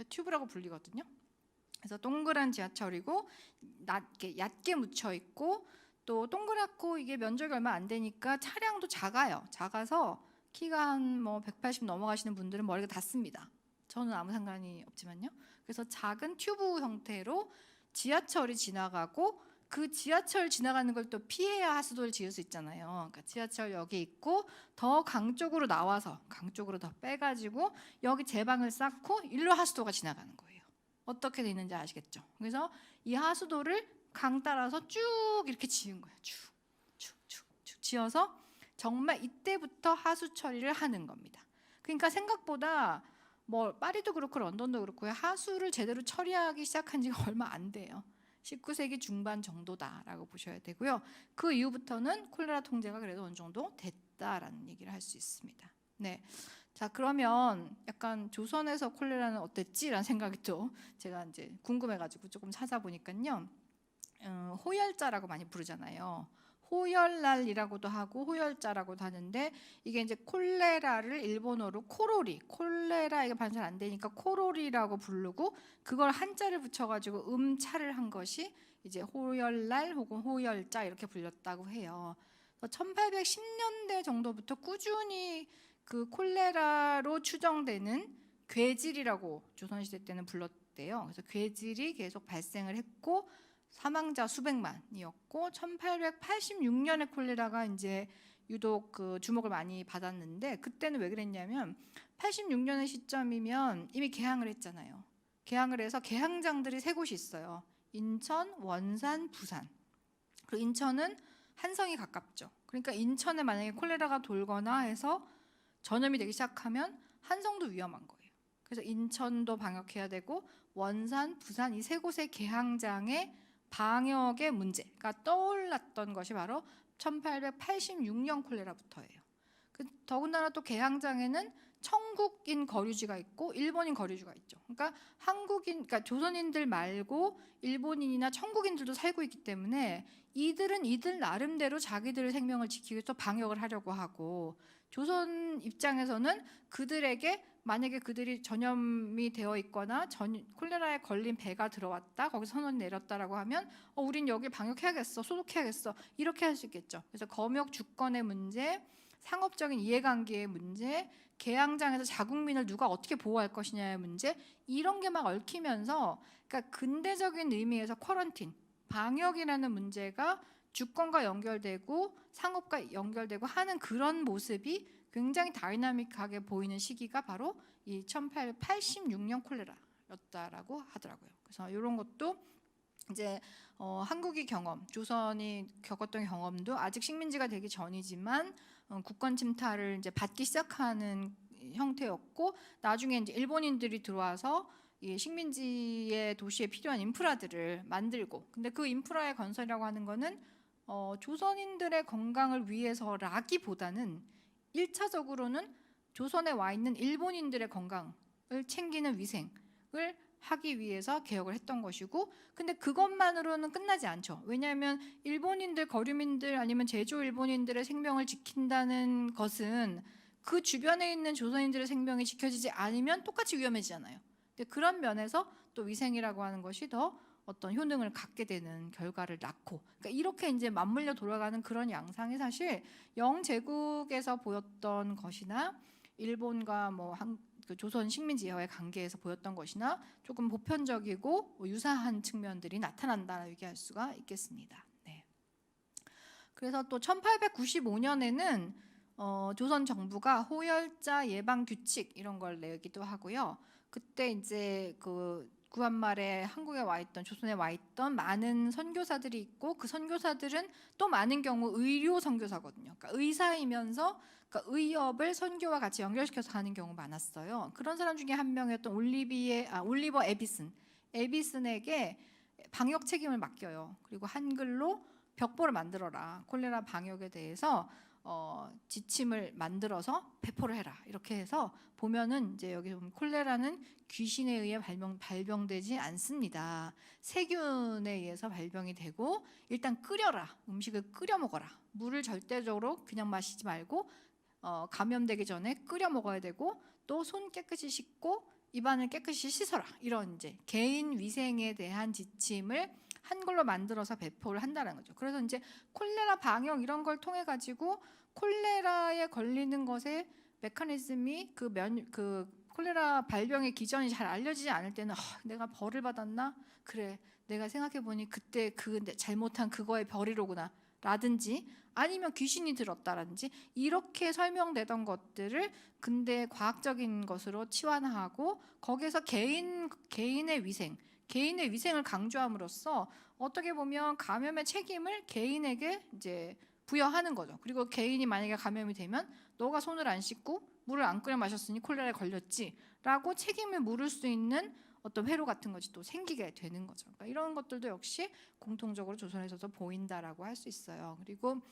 튜브라고 불리거든요. 그래서 동그란 지하철이고 얕게 묻혀 있고, 또 동그랗고 이게 면적이 얼마 안 되니까 차량도 작아서 키가 한 뭐 180 넘어가시는 분들은 머리가 닿습니다. 저는 아무 상관이 없지만요. 그래서 작은 튜브 형태로 지하철이 지나가고, 그 지하철 지나가는 걸 또 피해야 하수도를 지을 수 있잖아요. 그러니까 지하철 여기 있고 더 강 쪽으로 나와서 강 쪽으로 더 빼가지고 여기 제방을 쌓고 일로 하수도가 지나가는 거예요. 어떻게 돼 있는지 아시겠죠? 그래서 이 하수도를 강 따라서 쭉 이렇게 지은 거예요. 쭉 지어서 정말 이때부터 하수 처리를 하는 겁니다. 그러니까 생각보다 뭐 파리도 그렇고 런던도 그렇고 하수를 제대로 처리하기 시작한 지가 얼마 안 돼요. 19세기 중반 정도다라고 보셔야 되고요. 그 이후부터는 콜레라 통제가 그래도 어느 정도 됐다라는 얘기를 할 수 있습니다. 네, 자 그러면 약간 조선에서 콜레라는 어땠지라는 생각이 또 제가 이제 궁금해가지고 조금 찾아보니까요. 호열자라고 많이 부르잖아요. 호열날이라고도 하고 호열자라고도 하는데, 이게 이제 콜레라를 일본어로 콜레라 이게 발음 잘 안 되니까 코로리라고 부르고, 그걸 한자를 붙여가지고 음차를 한 것이 이제 호열날 혹은 호열자 이렇게 불렸다고 해요. 1810년대 정도부터 꾸준히 그 콜레라로 추정되는 괴질이라고 조선시대 때는 불렀대요. 그래서 괴질이 계속 발생을 했고 사망자 수백만이었고 1886년에 콜레라가 이제 유독 그 주목을 많이 받았는데 그때는 왜 그랬냐면 86년의 시점이면 이미 개항을 했잖아요. 개항을 해서 개항장들이 세 곳이 있어요. 인천, 원산, 부산. 그리고 인천은 한성이 가깝죠. 그러니까 인천에 만약에 콜레라가 돌거나 해서 전염이 되기 시작하면 한성도 위험한 거예요. 그래서 인천도 방역해야 되고 원산, 부산 이 세 곳의 개항장의 방역의 문제가 떠올랐던 것이 바로 1886년 콜레라부터예요. 더군다나 또 개항장에는 청국인 거류지가 있고 일본인 거류지가 있죠. 그러니까 그러니까 조선인들 말고 일본인이나 청국인들도 살고 있기 때문에 이들은 이들 나름대로 자기들의 생명을 지키기 위해서 방역을 하려고 하고 조선 입장에서는 그들에게 만약에 그들이 전염이 되어 있거나 콜레라에 걸린 배가 들어왔다 거기서 선원이 내렸다라고 하면 우린 여기 방역해야겠어 소독해야겠어 이렇게 할 수 있겠죠. 그래서 검역 주권의 문제 상업적인 이해관계의 문제 개항장에서 자국민을 누가 어떻게 보호할 것이냐의 문제 이런 게 막 얽히면서 그러니까 근대적인 의미에서 쿼런틴 방역이라는 문제가 주권과 연결되고 상업과 연결되고 하는 그런 모습이 굉장히 다이나믹하게 보이는 시기가 바로 이 1886년 콜레라였다라고 하더라고요. 그래서 이런 것도 이제 한국이 조선이 겪었던 경험도 아직 식민지가 되기 전이지만 국권 침탈을 이제 받기 시작하는 형태였고 나중에 이제 일본인들이 들어와서 이 식민지의 도시에 필요한 인프라들을 만들고 근데 그 인프라의 건설이라고 하는 거는 조선인들의 건강을 위해서라기보다는 1차적으로는 조선에 와 있는 일본인들의 건강을 챙기는 위생을 하기 위해서 개혁을 했던 것이고 근데 그것만으로는 끝나지 않죠. 왜냐하면 일본인들, 거류민들 아니면 제조 일본인들의 생명을 지킨다는 것은 그 주변에 있는 조선인들의 생명이 지켜지지 않으면 똑같이 위험해지잖아요. 근데 그런 면에서 또 위생이라고 하는 것이 더 어떤 효능을 갖게 되는 결과를 낳고 그러니까 이렇게 이제 맞물려 돌아가는 그런 양상이 사실 영제국에서 보였던 것이나 일본과 그 조선 식민지와의 관계에서 보였던 것이나 조금 보편적이고 유사한 측면들이 나타난다라고 얘기할 수가 있겠습니다. 네. 그래서 또 1895년에는 조선 정부가 호열자 예방 규칙 이런 걸 내기도 하고요. 그때 이제 그 구한말에 한국에 와 있던 조선에 와 있던 많은 선교사들이 있고 그 선교사들은 또 많은 경우 의료 선교사거든요. 그러니까 의사이면서 그러니까 의업을 선교와 같이 연결시켜서 가는 경우 많았어요. 그런 사람 중에 한 명이었던 올리버 에비슨에게 방역 책임을 맡겨요. 그리고 한글로 벽보를 만들어라. 콜레라 방역에 대해서 지침을 만들어서 배포를 해라. 이렇게 해서 보면은 이제 여기 보면 콜레라는 귀신에 의해 발병되지 않습니다. 세균에 의해서 발병이 되고 일단 끓여라. 음식을 끓여 먹어라. 물을 절대적으로 그냥 마시지 말고 감염되기 전에 끓여 먹어야 되고 또 손 깨끗이 씻고 입안을 깨끗이 씻어라. 이런 이제 개인 위생에 대한 지침을 한글로 만들어서 배포를 한다는 거죠. 그래서 이제 콜레라 방역 이런 걸 통해 가지고 콜레라에 걸리는 것의 메커니즘이 그 콜레라 발병의 기전이 잘 알려지지 않을 때는 내가 벌을 받았나? 그래, 내가 생각해 보니 그때 잘못한 그거의 벌이로구나. 라든지 아니면 귀신이 들었다라든지 이렇게 설명되던 것들을 근대 과학적인 것으로 치환하고 거기에서 개인의 위생을 강조함으로써 어떻게 보면 감염의 책임을 개인에게 이제 부여하는 거죠. 그리고 개인이 만약에 감염이 되면 너가 손을 안 씻고 물을 안 끓여 마셨으니 콜레라에 걸렸지라고 책임을 물을 수 있는 어떤 회로 같은 것이 또 생기게 되는 거죠. 그러니까 이런 것들도 역시 공통적으로 조선에서도 보인다라고 할 수 있어요. 그리고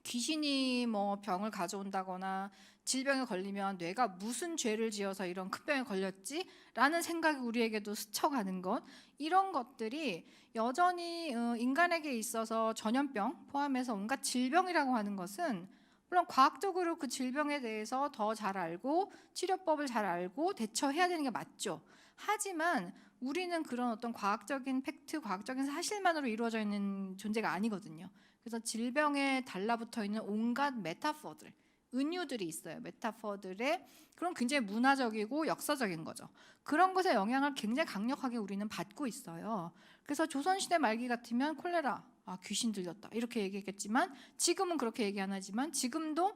귀신이 병을 가져온다거나 질병에 걸리면 뇌가 무슨 죄를 지어서 이런 큰 병에 걸렸지라는 생각이 우리에게도 스쳐가는 것 이런 것들이 여전히 인간에게 있어서 전염병 포함해서 온갖 질병이라고 하는 것은 물론 과학적으로 그 질병에 대해서 더 잘 알고 치료법을 잘 알고 대처해야 되는 게 맞죠. 하지만 우리는 그런 어떤 과학적인 팩트, 과학적인 사실만으로 이루어져 있는 존재가 아니거든요. 그래서 질병에 달라붙어 있는 온갖 메타포들, 은유들이 있어요. 메타포들의 그런 굉장히 문화적이고 역사적인 거죠. 그런 것의 영향을 굉장히 강력하게 우리는 받고 있어요. 그래서 조선시대 말기 같으면 콜레라, 귀신 들렸다 이렇게 얘기했겠지만 지금은 그렇게 얘기 안 하지만 지금도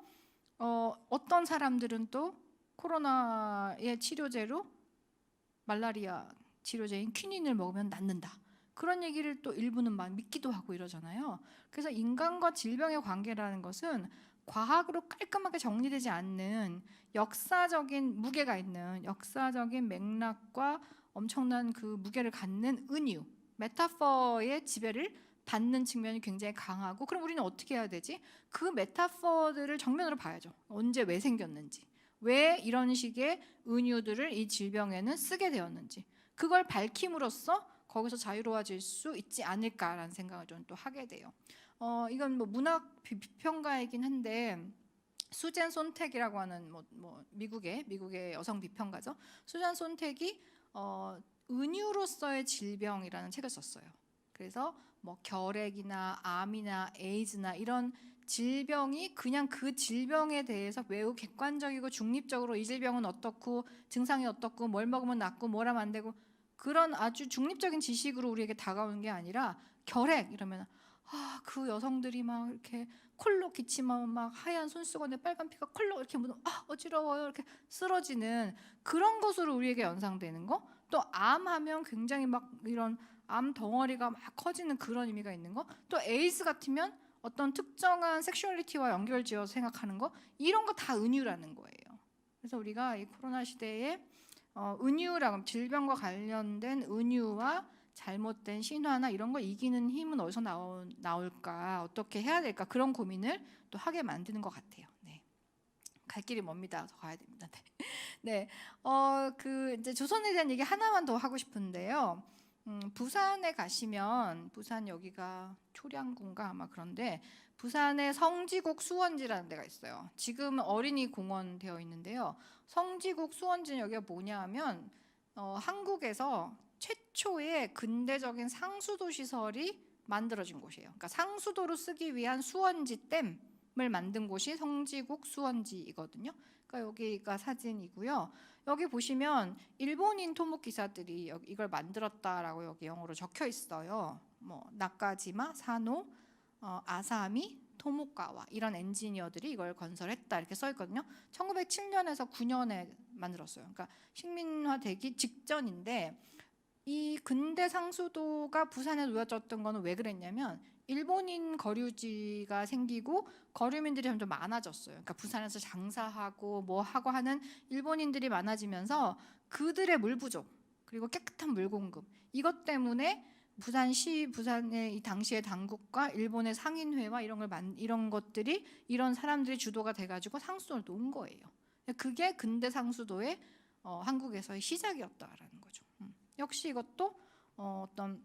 어떤 사람들은 또 코로나의 치료제로 말라리아 치료제인 퀴닌을 먹으면 낫는다. 그런 얘기를 또 일부는 막 믿기도 하고 이러잖아요. 그래서 인간과 질병의 관계라는 것은 과학으로 깔끔하게 정리되지 않는 역사적인 무게가 있는 역사적인 맥락과 엄청난 그 무게를 갖는 은유, 메타포의 지배를 받는 측면이 굉장히 강하고 그럼 우리는 어떻게 해야 되지? 그 메타포들을 정면으로 봐야죠. 언제 왜 생겼는지. 왜 이런 식의 은유들을 이 질병에는 쓰게 되었는지 그걸 밝힘으로써 거기서 자유로워질 수 있지 않을까라는 생각을 좀 또 하게 돼요. 이건 뭐 문학 비평가이긴 한데 수잔 손택이라고 하는 미국의 여성 비평가죠. 수잔 손택이 은유로서의 질병이라는 책을 썼어요. 그래서 뭐 결핵이나 암이나 에이즈나 이런 질병이 그냥 그 질병에 대해서 매우 객관적이고 중립적으로 이 질병은 어떻고 증상이 어떻고 뭘 먹으면 낫고 뭘 하면 안 되고 그런 아주 중립적인 지식으로 우리에게 다가오는 게 아니라 결핵 이러면 그 여성들이 막 이렇게 콜로 기침하면 막 하얀 손수건에 빨간 피가 콜로 이렇게 묻으면 어지러워요 이렇게 쓰러지는 그런 것으로 우리에게 연상되는 거 또 암하면 굉장히 막 이런 암 덩어리가 막 커지는 그런 의미가 있는 거 또 에이즈 같으면 어떤 특정한 섹슈얼리티와 연결지어서 생각하는 거 이런 거 다 은유라는 거예요. 그래서 우리가 이 코로나 시대에 은유라고 질병과 관련된 은유와 잘못된 신화나 이런 거 이기는 힘은 어디서 나올까 어떻게 해야 될까 그런 고민을 또 하게 만드는 것 같아요. 네. 갈 길이 멉니다. 더 가야 됩니다. 네. 그 이제 조선에 대한 얘기 하나만 더 하고 싶은데요. 부산에 가시면 부산 여기가 초량군가 아마 그런데 부산에 성지국 수원지라는 데가 있어요. 지금 어린이 공원 되어 있는데요. 성지국 수원지는 여기가 뭐냐 하면 한국에서 최초의 근대적인 상수도 시설이 만들어진 곳이에요. 그러니까 상수도로 쓰기 위한 수원지 댐을 만든 곳이 성지국 수원지이거든요. 그러니까 여기가 사진이고요. 여기 보시면 일본인 토목 기사들이 이걸 만들었다라고 여기 영어로 적혀 있어요. 뭐 나카지마, 사노, 아사미, 토모카와 이런 엔지니어들이 이걸 건설했다 이렇게 써 있거든요. 1907년에서 9년에 만들었어요. 그러니까 식민화되기 직전인데 이 근대 상수도가 부산에 놓여졌던 거는 왜 그랬냐면 일본인 거류지가 생기고 거류민들이 점점 많아졌어요. 그러니까 부산에서 장사하고 뭐 하고 하는 일본인들이 많아지면서 그들의 물 부족 그리고 깨끗한 물 공급 이것 때문에 부산시 부산의 이 당시의 당국과 일본의 상인회와 이런 것들이 이런 사람들이 주도가 돼가지고 상수도를 놓은 거예요. 그게 근대 상수도의 한국에서의 시작이었다라는 거죠. 역시 이것도 어떤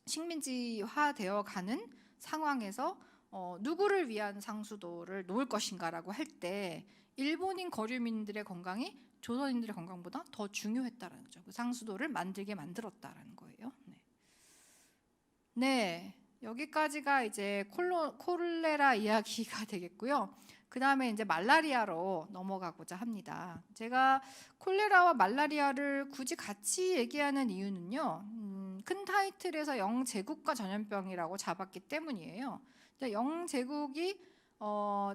식민지화되어 가는 상황에서 누구를 위한 상수도를 놓을 것인가라고 할 때 일본인 거류민들의 건강이 조선인들의 건강보다 더 중요했다라는 거죠. 그 상수도를 만들게 만들었다라는 거예요. 네, 여기까지가 이제 콜레라 이야기가 되겠고요. 그 다음에 이제 말라리아로 넘어가고자 합니다. 제가 콜레라와 말라리아를 굳이 같이 얘기하는 이유는요. 큰 타이틀에서 영제국과 전염병이라고 잡았기 때문이에요. 영제국이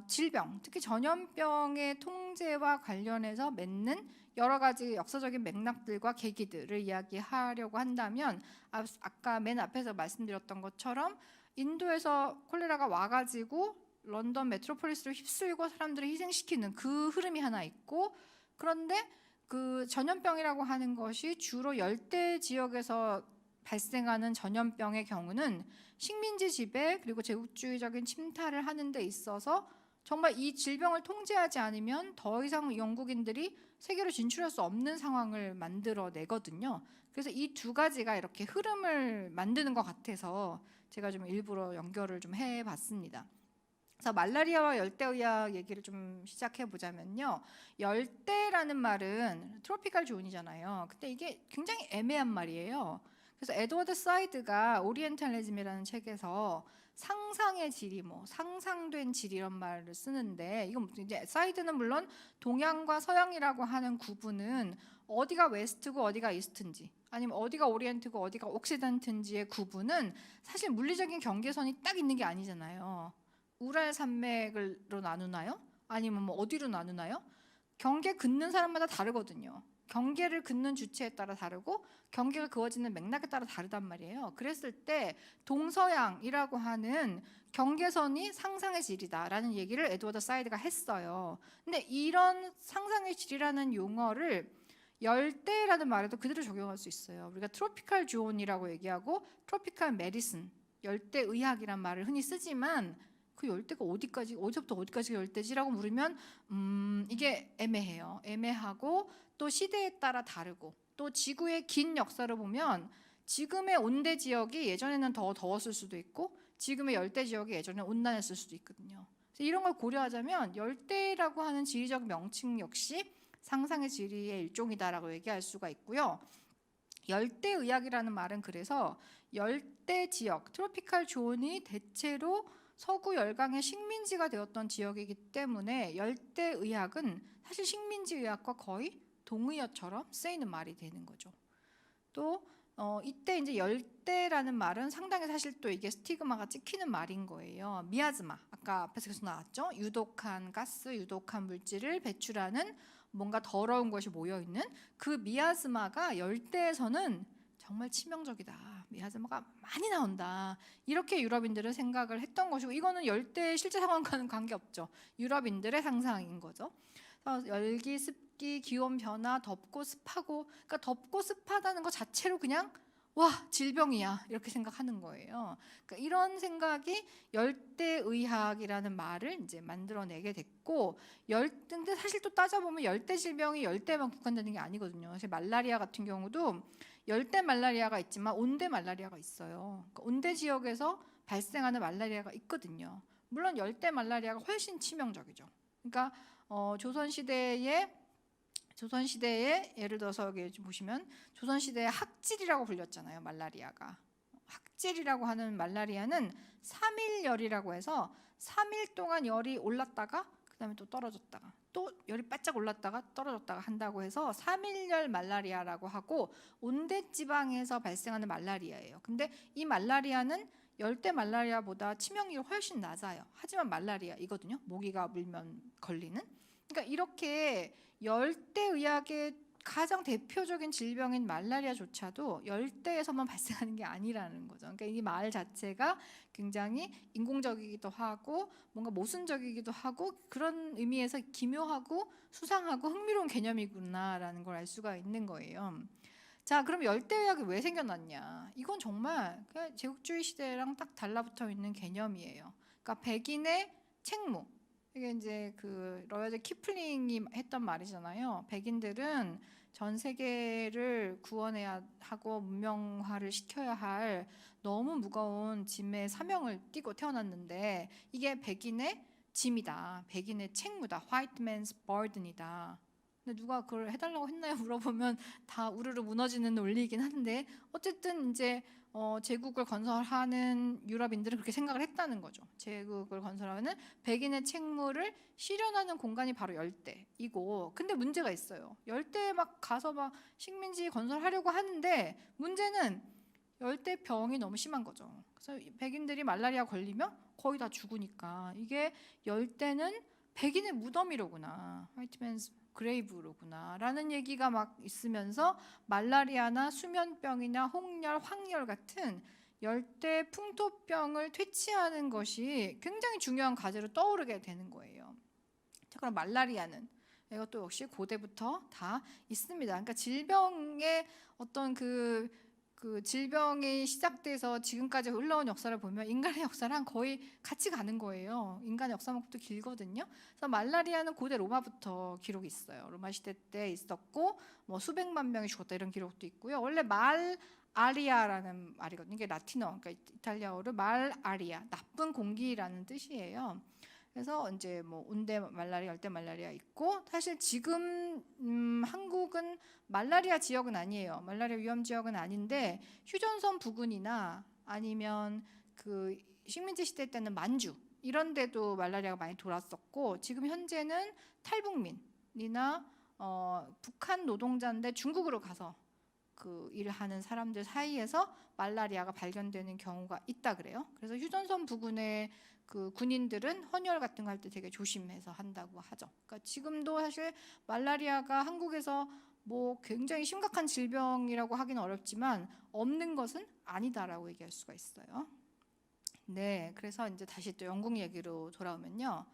질병, 특히 전염병의 통제와 관련해서 맺는 여러 가지 역사적인 맥락들과 계기들을 이야기하려고 한다면 아까 맨 앞에서 말씀드렸던 것처럼 인도에서 콜레라가 와가지고 런던 메트로폴리스를 휩쓸고 사람들을 희생시키는 그 흐름이 하나 있고 그런데 그 전염병이라고 하는 것이 주로 열대 지역에서 발생하는 전염병의 경우는 식민지 지배 그리고 제국주의적인 침탈을 하는 데 있어서 정말 이 질병을 통제하지 않으면 더 이상 영국인들이 세계로 진출할 수 없는 상황을 만들어내거든요. 그래서 이 두 가지가 이렇게 흐름을 만드는 것 같아서 제가 좀 일부러 연결을 좀 해봤습니다. 그래서 말라리아와 열대의학 얘기를 좀 시작해 보자면요. 열대라는 말은 트로피칼 존이잖아요. 근데 이게 굉장히 애매한 말이에요. 그래서 에드워드 사이드가 오리엔탈리즘이라는 책에서 상상의 질이 상상된 질 이런 말을 쓰는데, 이건 이제 사이드는 물론 동양과 서양이라고 하는 구분은 어디가 웨스트고 어디가 이스트인지, 아니면 어디가 오리엔트고 어디가 옥시던트인지의 구분은 사실 물리적인 경계선이 딱 있는 게 아니잖아요. 우랄 산맥으로 나누나요? 아니면 뭐 어디로 나누나요? 경계 긋는 사람마다 다르거든요. 경계를 긋는 주체에 따라 다르고 경계가 그어지는 맥락에 따라 다르단 말이에요. 그랬을 때 동서양이라고 하는 경계선이 상상의 질이다라는 얘기를 에드워드 사이드가 했어요. 근데 이런 상상의 질이라는 용어를 열대라는 말에도 그대로 적용할 수 있어요. 우리가 트로피칼 존이라고 얘기하고 트로피칼 메디슨, 열대의학이란 말을 흔히 쓰지만 그 열대가 어디서부터 어디까지가 열대지라고 물으면 이게 애매해요. 애매하고 또 시대에 따라 다르고, 또 지구의 긴 역사를 보면 지금의 온대 지역이 예전에는 더 더웠을 수도 있고 지금의 열대 지역이 예전에 온난했을 수도 있거든요. 그래서 이런 걸 고려하자면 열대라고 하는 지리적 명칭 역시 상상의 지리의 일종이다라고 얘기할 수가 있고요. 열대의학이라는 말은 그래서 열대 지역, 트로피칼 존이 대체로 서구 열강의 식민지가 되었던 지역이기 때문에 열대의학은 사실 식민지의학과 거의 동의어처럼 쓰이는 말이 되는 거죠. 또 이때 이제 열대라는 말은 상당히 사실 또 이게 스티그마가 찍히는 말인 거예요. 미아즈마, 아까 앞에서 계속 나왔죠. 유독한 가스, 유독한 물질을 배출하는 뭔가 더러운 것이 모여있는 그 미아즈마가 열대에서는 정말 치명적이다. 미아즈마가 많이 나온다. 이렇게 유럽인들은 생각을 했던 것이고, 이거는 열대의 실제 상황과는 관계없죠. 유럽인들의 상상인 거죠. 열기, 습기, 기온 변화, 덥고 습하고, 그러니까 덥고 습하다는 것 자체로 그냥 와, 질병이야 이렇게 생각하는 거예요. 그러니까 이런 생각이 열대의학이라는 말을 이제 만들어내게 됐고, 근데 사실 또 따져보면 열대 질병이 열대만 국한되는 게 아니거든요. 사실 말라리아 같은 경우도 열대 말라리아가 있지만 온대 말라리아가 있어요. 그러니까 온대 지역에서 발생하는 말라리아가 있거든요. 물론 열대 말라리아가 훨씬 치명적이죠. 그러니까 조선시대에 예를 들어서 여기 보시면 조선시대의 학질이라고 불렸잖아요. 말라리아가. 학질이라고 하는 말라리아는 3일열이라고 해서 3일 동안 열이 올랐다가 그 다음에 또 떨어졌다가 또 열이 바짝 올랐다가 떨어졌다가 한다고 해서 3일열 말라리아라고 하고, 온대지방에서 발생하는 말라리아예요. 근데 이 말라리아는 열대 말라리아보다 치명률이 훨씬 낮아요. 하지만 말라리아이거든요. 모기가 물면 걸리는. 그러니까 이렇게 열대의학의 가장 대표적인 질병인 말라리아조차도 열대에서만 발생하는 게 아니라는 거죠. 그러니까 이 말 자체가 굉장히 인공적이기도 하고 뭔가 모순적이기도 하고 그런 의미에서 기묘하고 수상하고 흥미로운 개념이구나라는 걸 알 수가 있는 거예요. 자, 그럼 열대의학이 왜 생겨났냐? 이건 정말 제국주의 시대랑 딱 달라붙어 있는 개념이에요. 그러니까 백인의 책무. 이게 이제 그 러야드 키플링이 했던 말이잖아요. 백인들은 전 세계를 구원해야 하고 문명화를 시켜야 할 너무 무거운 짐의 사명을 띠고 태어났는데 이게 백인의 짐이다. 백인의 책무다. White man's burden이다. 근데 누가 그걸 해달라고 했나요? 물어보면 다 우르르 무너지는 논리이긴 한데, 어쨌든 이제 제국을 건설하는 유럽인들은 그렇게 생각을 했다는 거죠. 제국을 건설하는 백인의 책무를 실현하는 공간이 바로 열대이고, 근데 문제가 있어요. 열대에 막 가서 막 식민지 건설하려고 하는데 문제는 열대병이 너무 심한 거죠. 그래서 백인들이 말라리아 걸리면 거의 다 죽으니까 이게 열대는 백인의 무덤이로구나. 화이트맨스 그레이브로구나 라는 얘기가 막 있으면서 말라리아나 수면병이나 홍열, 황열 같은 열대 풍토병을 퇴치하는 것이 굉장히 중요한 과제로 떠오르게 되는 거예요. 자, 그럼 말라리아는 이것도 역시 고대부터 다 있습니다. 그러니까 질병의 어떤 그 질병이 시작돼서 지금까지 흘러온 역사를 보면 인간의 역사랑 거의 같이 가는 거예요. 인간의 역사만큼도 길거든요. 그래서 말라리아는 고대 로마부터 기록이 있어요. 로마 시대 때 있었고 뭐 수백만 명이 죽었다 이런 기록도 있고요. 원래 말아리아라는 말이거든요. 이게 라틴어, 그러니까 이탈리아어로 말아리아, 나쁜 공기라는 뜻이에요. 그래서 이제 뭐 온대 말라리아, 열대 말라리아 있고, 사실 지금 한국은 말라리아 지역은 아니에요. 말라리아 위험 지역은 아닌데 휴전선 부근이나 아니면 그 식민지 시대 때는 만주 이런 데도 말라리아가 많이 돌았었고, 지금 현재는 탈북민이나 북한 노동자인데 중국으로 가서 그 일을 하는 사람들 사이에서 말라리아가 발견되는 경우가 있다 그래요. 그래서 휴전선 부근에 그 군인들은 헌혈 같은 거 할 때 되게 조심해서 한다고 하죠. 그러니까 지금도 사실 말라리아가 한국에서 뭐 굉장히 심각한 질병이라고 하기는 어렵지만 없는 것은 아니다라고 얘기할 수가 있어요. 네, 그래서 이제 다시 또 영국 얘기로 돌아오면요.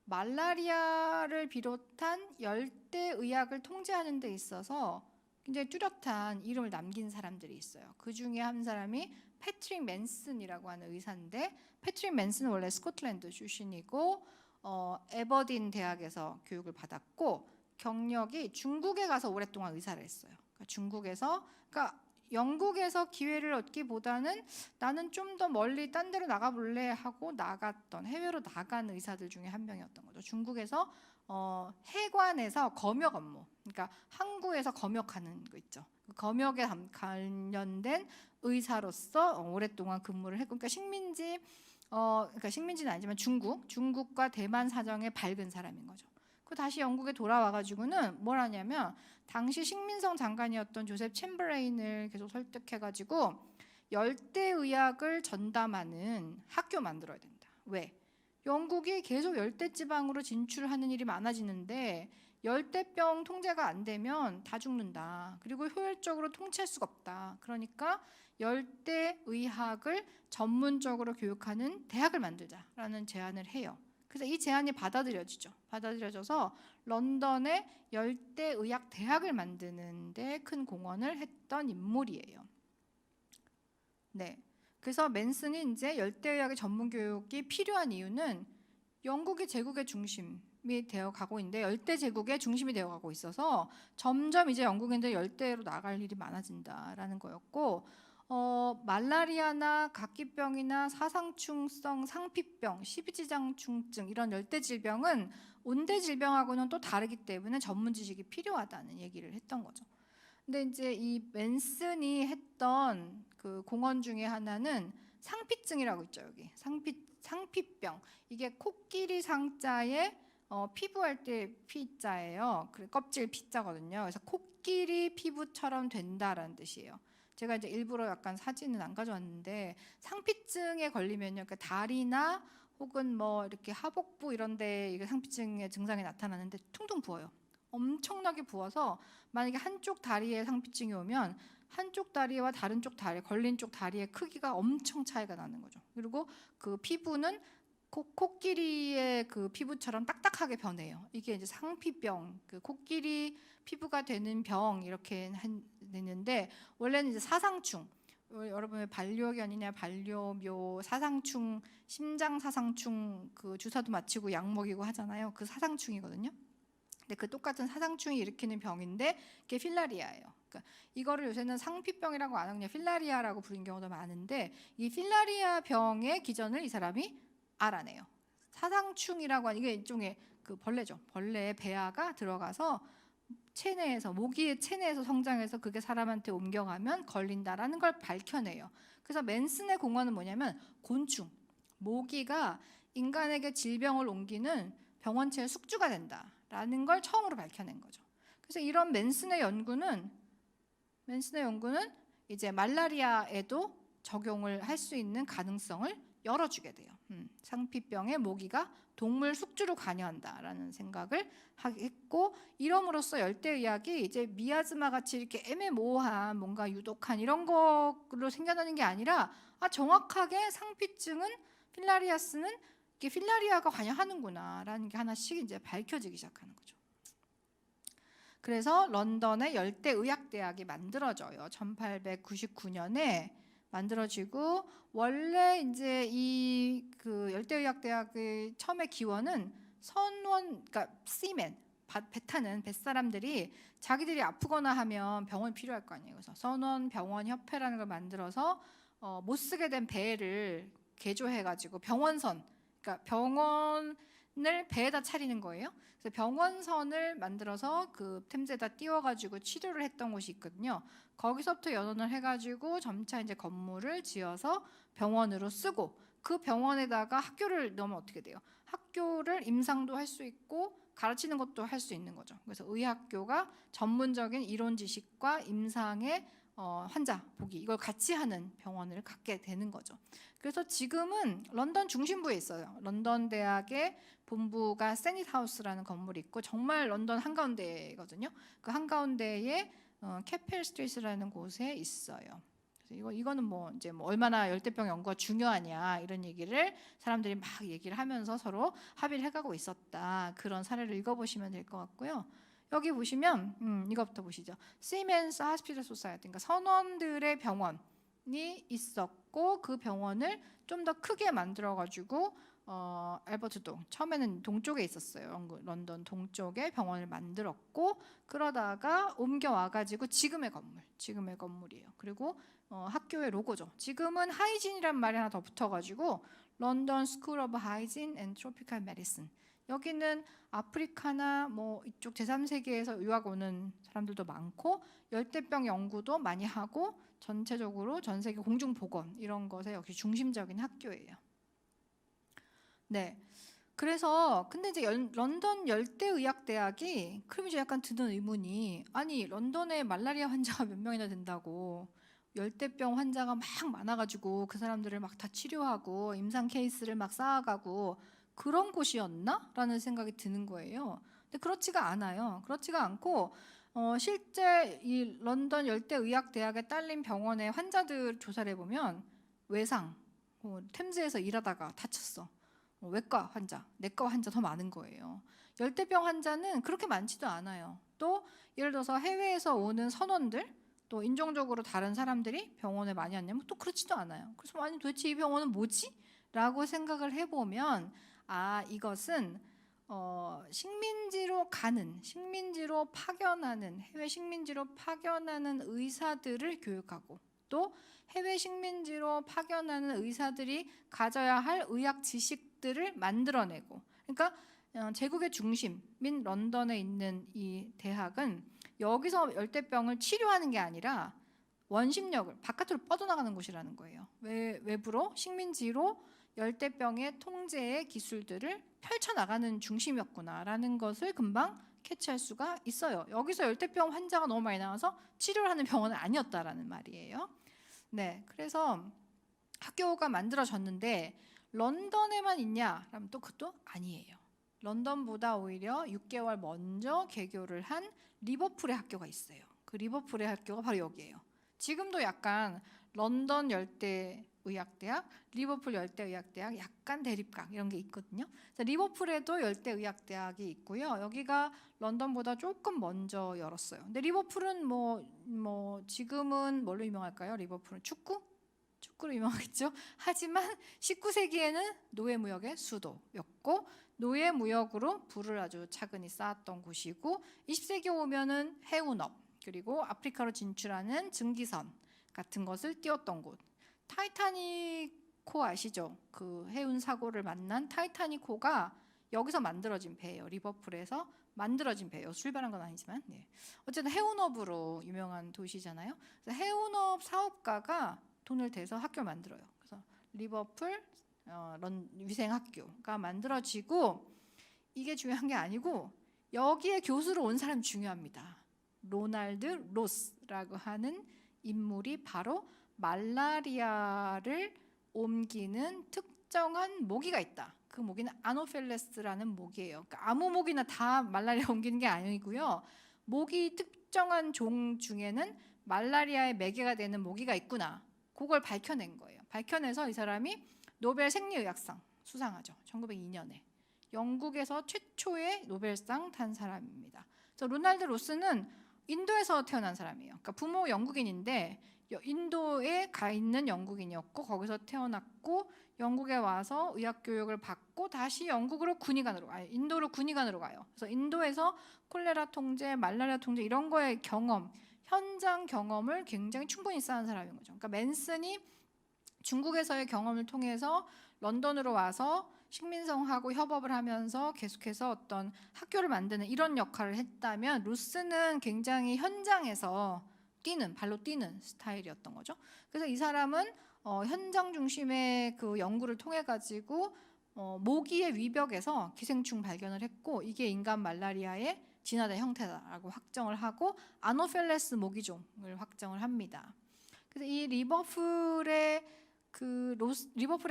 말라리아를 비롯한 열대의학을 통제하는 데 있어서 굉장히 뚜렷한 이름을 남긴 사람들이 있어요. 그 중에 한 사람이 패트릭 맨슨이라고 하는 의사인데, 패트릭 맨슨은 원래 스코틀랜드 출신이고 에버딘 대학에서 교육을 받았고 경력이 중국에 가서 오랫동안 의사를 했어요. 그러니까 중국에서, 그러니까 영국에서 기회를 얻기보다는 나는 좀 더 멀리 딴 데로 나가볼래 하고 나갔던, 해외로 나간 의사들 중에 한 명이었던 거죠. 중국에서 해관에서 검역 업무, 그러니까 항구에서 검역하는 거 있죠. 검역에 관련된 의사로서 오랫동안 근무를 했고, 그러니까 그러니까 식민지는 아니지만 중국과 대만 사정에 밝은 사람인 거죠. 그 다시 영국에 돌아와가지고는 뭘 하냐면 당시 식민성 장관이었던 조셉 챔버레인을 계속 설득해가지고 열대의학을 전담하는 학교 만들어야 된다. 왜? 영국이 계속 열대지방으로 진출하는 일이 많아지는데 열대병 통제가 안 되면 다 죽는다. 그리고 효율적으로 통치할 수가 없다. 그러니까 열대의학을 전문적으로 교육하는 대학을 만들자라는 제안을 해요. 그래서 이 제안이 받아들여져서 런던에 열대의학 대학을 만드는 데 큰 공헌을 했던 인물이에요. 네. 그래서 맨슨이 이제 열대의학의 전문 교육이 필요한 이유는 영국이 제국의 중심이 되어 가고 있는데, 열대 제국의 중심이 되어 가고 있어서 점점 이제 영국인들 열대로 나갈 일이 많아진다라는 거였고, 말라리아나 각기병이나 사상충성 상피병, 십이지장충증 이런 열대 질병은 온대 질병하고는 또 다르기 때문에 전문 지식이 필요하다는 얘기를 했던 거죠. 근데 이제 이 맨슨이 했던 그 공헌 중에 하나는 상피증이라고 있죠. 여기 상피병, 이게 코끼리 상자에 피부할 때 피자예요. 그 껍질 피자거든요. 그래서 코끼리 피부처럼 된다라는 뜻이에요. 제가 이제 일부러 약간 사진은 안 가져왔는데, 상피증에 걸리면요, 그러니까 다리나 혹은 뭐 이렇게 하복부 이런데 이게 상피증의 증상이 나타나는데 퉁퉁 부어요. 엄청나게 부어서 만약에 한쪽 다리에 상피증이 오면 한쪽 다리와 다른 쪽 다리, 걸린 쪽 다리의 크기가 엄청 차이가 나는 거죠. 그리고 그 피부는 코끼리의 그 피부처럼 딱딱하게 변해요. 이게 이제 상피병, 그 코끼리 피부가 되는 병 이렇게 되는데, 원래는 이제 사상충, 여러분의 반려견이냐 반려묘 사상충, 심장 사상충 그 주사도 맞히고 약 먹이고 하잖아요. 그 사상충이거든요. 근데 그 똑같은 사상충이 일으키는 병인데 그게 필라리아예요. 그러니까 이거를 요새는 상피병이라고 안 하고 그냥 필라리아라고 부르는 경우도 많은데, 이 필라리아 병의 기전을 이 사람이 알아내요. 사상충이라고 하는 이게 일종의 그 벌레죠. 벌레의 배아가 들어가서 체내에서, 모기의 체내에서 성장해서 그게 사람한테 옮겨가면 걸린다라는 걸 밝혀내요. 그래서 맨슨의 공헌은 뭐냐면 곤충, 모기가 인간에게 질병을 옮기는 병원체의 숙주가 된다라는 걸 처음으로 밝혀낸 거죠. 그래서 이런 맨슨의 연구는 이제 말라리아에도 적용을 할 수 있는 가능성을 열어주게 돼요. 상피병에 모기가 동물 숙주로 관여한다라는 생각을 했고, 이럼으로써 열대의학이 이제 미아즈마 같이 이렇게 애매모호한 뭔가 유독한 이런 걸로 생겨나는 게 아니라, 정확하게 상피증은 필라리아스는 이게 필라리아가 관여하는구나라는 게 하나씩 이제 밝혀지기 시작하는 거죠. 그래서 런던의 열대의학대학이 만들어져요. 1899년에 만들어지고, 원래 이제 이 그 열대의학대학의 처음에 기원은 그러니까 시맨, 배 타는 뱃사람들이 자기들이 아프거나 하면 병원이 필요할 거 아니에요. 그래서 선원 병원 협회라는 걸 만들어서 못 쓰게 된 배를 개조해가지고 병원선, 그러니까 병원을 배에다 차리는 거예요. 그래서 병원선을 만들어서 그 템즈에다 띄워가지고 치료를 했던 곳이 있거든요. 거기서부터 연원을 해가지고 점차 이제 건물을 지어서 병원으로 쓰고, 그 병원에다가 학교를 넣으면 어떻게 돼요? 학교를 임상도 할 수 있고 가르치는 것도 할 수 있는 거죠. 그래서 의학교가 전문적인 이론 지식과 임상의 환자 보기 이걸 같이 하는 병원을 갖게 되는 거죠. 그래서 지금은 런던 중심부에 있어요. 런던 대학의 본부가 세닛하우스라는 건물이 있고, 정말 런던 한가운데거든요. 그 한가운데에 캐펠 스트리트라는 곳에 있어요. 그래서 이거는 뭐 이제 뭐 얼마나 열대병 연구가 중요하냐 이런 얘기를 사람들이 막 얘기를 하면서 서로 합의를 해가고 있었다. 그런 사례를 읽어보시면 될 것 같고요. 여기 보시면 이것부터 보시죠. 시멘스 하스피털 소사이어티, 그러니까 선원들의 병원이 있었고, 그 병원을 좀 더 크게 만들어가지고 알버트동, 처음에는 동쪽에 있었어요. 런던 동쪽에 병원을 만들었고, 그러다가 옮겨와가지고 지금의 건물이에요. 그리고 학교의 로고죠. 지금은 하이진이란 말이 하나 더 붙어가지고 런던 스쿨 오브 하이진 앤 트로피칼 메디슨. 여기는 아프리카나 뭐 이쪽 제3세계에서 유학 오는 사람들도 많고, 열대병 연구도 많이 하고, 전체적으로 전 세계 공중보건 이런 것에 역시 중심적인 학교예요. 네. 그래서 근데 이제 런던 열대의학대학이, 그럼 이제 약간 드는 의문이, 아니 런던에 말라리아 환자가 몇 명이나 된다고, 열대병 환자가 막 많아가지고 그 사람들을 막 다 치료하고 임상 케이스를 막 쌓아가고 그런 곳이었나? 라는 생각이 드는 거예요. 근데 그렇지가 않아요. 그렇지가 않고 실제 이 런던 열대의학대학에 딸린 병원의 환자들 조사를 해보면 외상, 템즈에서 일하다가 다쳤어, 외과 환자, 내과 환자 더 많은 거예요. 열대병 환자는 그렇게 많지도 않아요. 또 예를 들어서 해외에서 오는 선원들, 또 인종적으로 다른 사람들이 병원에 많이 왔냐면 또 그렇지도 않아요. 그래서 아니 도대체 이 병원은 뭐지? 라고 생각을 해보면, 이것은 식민지로 파견하는, 해외 식민지로 파견하는 의사들을 교육하고, 또 해외 식민지로 파견하는 의사들이 가져야 할 의학 지식들을 만들어내고, 그러니까 제국의 중심인 런던에 있는 이 대학은 여기서 열대병을 치료하는 게 아니라 원심력을 바깥으로 뻗어나가는 곳이라는 거예요. 외부로 식민지로 열대병의 통제의 기술들을 펼쳐나가는 중심이었구나라는 것을 금방 캐치할 수가 있어요. 여기서 열대병 환자가 너무 많이 나와서 치료를 하는 병원은 아니었다라는 말이에요. 네, 그래서 학교가 만들어졌는데 런던에만 있냐? 그럼 또 그것도 아니에요. 런던보다 오히려 6개월 먼저 개교를 한 리버풀의 학교가 있어요. 그 리버풀의 학교가 바로 여기예요. 지금도 약간 런던 열대의학대학, 리버풀 열대의학대학 약간 대립각 이런 게 있거든요. 리버풀에도 열대의학대학이 있고요. 여기가 런던보다 조금 먼저 열었어요. 근데 리버풀은 뭐 지금은 뭘로 유명할까요? 리버풀은 축구로 유명하겠죠. 하지만 19세기에는 노예무역의 수도였고, 노예무역으로 부를 아주 차근히 쌓았던 곳이고, 20세기 오면은 해운업, 그리고 아프리카로 진출하는 증기선 같은 것을 띄웠던 곳. 타이타닉호 아시죠? 그 해운 사고를 만난 타이타닉호가 여기서 만들어진 배예요. 리버풀에서 만들어진 배예요. 출발한 건 아니지만, 네. 어쨌든 해운업으로 유명한 도시잖아요. 그래서 해운업 사업가가 돈을 대서 학교를 만들어요. 그래서 리버풀 위생학교가 만들어지고, 이게 중요한 게 아니고 여기에 교수로 온 사람이 중요합니다. 로날드 로스라고 하는 인물이 바로 말라리아를 옮기는 특정한 모기가 있다. 그 모기는 아노펠레스라는 모기예요. 그러니까 아무 모기나 다 말라리아 옮기는 게 아니고요. 모기 특정한 종 중에는 말라리아의 매개가 되는 모기가 있구나. 그걸 밝혀낸 거예요. 밝혀내서 이 사람이 노벨 생리의학상 수상하죠. 1902년에. 영국에서 최초의 노벨상 탄 사람입니다. 그래서 로날드 로스는 인도에서 태어난 사람이에요. 그러니까 부모 영국인인데 인도에 가 있는 영국인이었고, 거기서 태어났고 영국에 와서 의학 교육을 받고 다시 인도로 군의관으로 가요. 그래서 인도에서 콜레라 통제, 말라리아 통제 이런 거의 현장 경험을 굉장히 충분히 쌓은 사람인 거죠. 그러니까 맨슨이 중국에서의 경험을 통해서 런던으로 와서 식민성하고 협업을 하면서 계속해서 어떤 학교를 만드는 이런 역할을 했다면, 루스는 굉장히 현장에서 발로 뛰는 스타일이었던 거죠. 그래서 이 사람은 현장 중심의 그 연구를 통해 가지고 모기의 위벽에서 기생충 발견을 했고, 이게 인간 말라리아의 진화된 형태다라고 확정을 하고 아노펠레스 모기종을 확정을 합니다. 그래서 이 리버풀에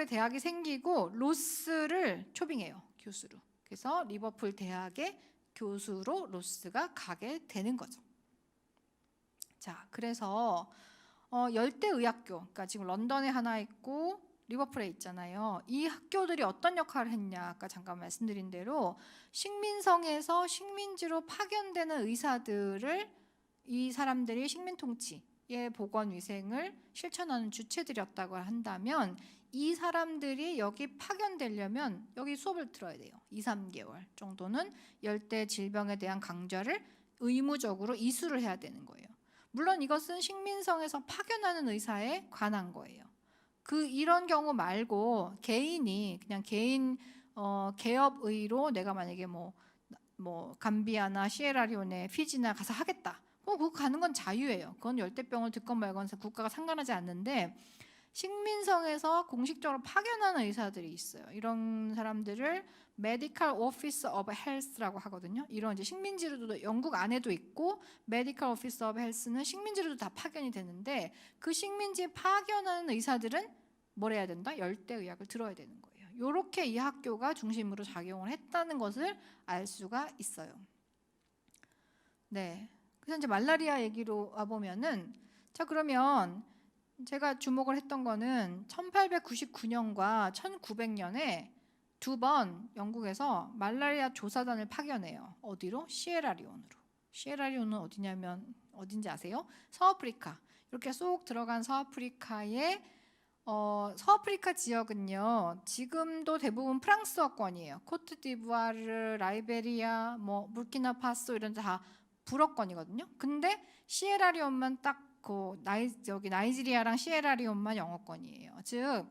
대학이 생기고 로스를 초빙해요, 교수로. 그래서 리버풀 대학의 교수로 로스가 가게 되는 거죠. 자, 그래서 열대의학교, 그러니까 지금 런던에 하나 있고 리버풀에 있잖아요. 이 학교들이 어떤 역할을 했냐, 아까 잠깐 말씀드린 대로 식민성에서 식민지로 파견되는 의사들을, 이 사람들이 식민 통치의 보건 위생을 실천하는 주체들이었다고 한다면, 이 사람들이 여기 파견되려면 여기 수업을 들어야 돼요. 2-3개월 정도는 열대 질병에 대한 강좌를 의무적으로 이수를 해야 되는 거예요. 물론 이것은 식민성에서 파견하는 의사에 관한 거예요. 이런 경우 말고 개인이 그냥 개인 개업의로 내가 만약에 뭐 감비아나 시에라리온에 피지나 가서 하겠다. 그거 가는 건 자유예요. 그건 열대병을 듣건 말건 국가가 상관하지 않는데, 식민성에서 공식적으로 파견하는 의사들이 있어요. 이런 사람들을 Medical Officer of Health라고 하거든요. 이런 이제 식민지로도 영국 안에도 있고, Medical Officer of Health는 식민지로도 다 파견이 되는데, 그 식민지에 파견하는 의사들은 뭘 해야 된다? 열대의학을 들어야 되는 거예요. 이렇게 이 학교가 중심으로 작용을 했다는 것을 알 수가 있어요. 네. 그래서 이제 말라리아 얘기로 와보면은, 자, 그러면 제가 주목을 했던 거는 1899년과 1900년에 두 번 영국에서 말라리아 조사단을 파견해요. 어디로? 시에라리온으로. 시에라리온은 어디냐면 어딘지 아세요? 서아프리카. 이렇게 쏙 들어간 서아프리카의 서아프리카 지역은요, 지금도 대부분 프랑스어권이에요. 코트디부아르, 라이베리아, 부르키나파소 이런 데 다 불어권이거든요. 근데 시에라리온만 딱 여기 나이지리아랑 시에라리온만 영어권이에요. 즉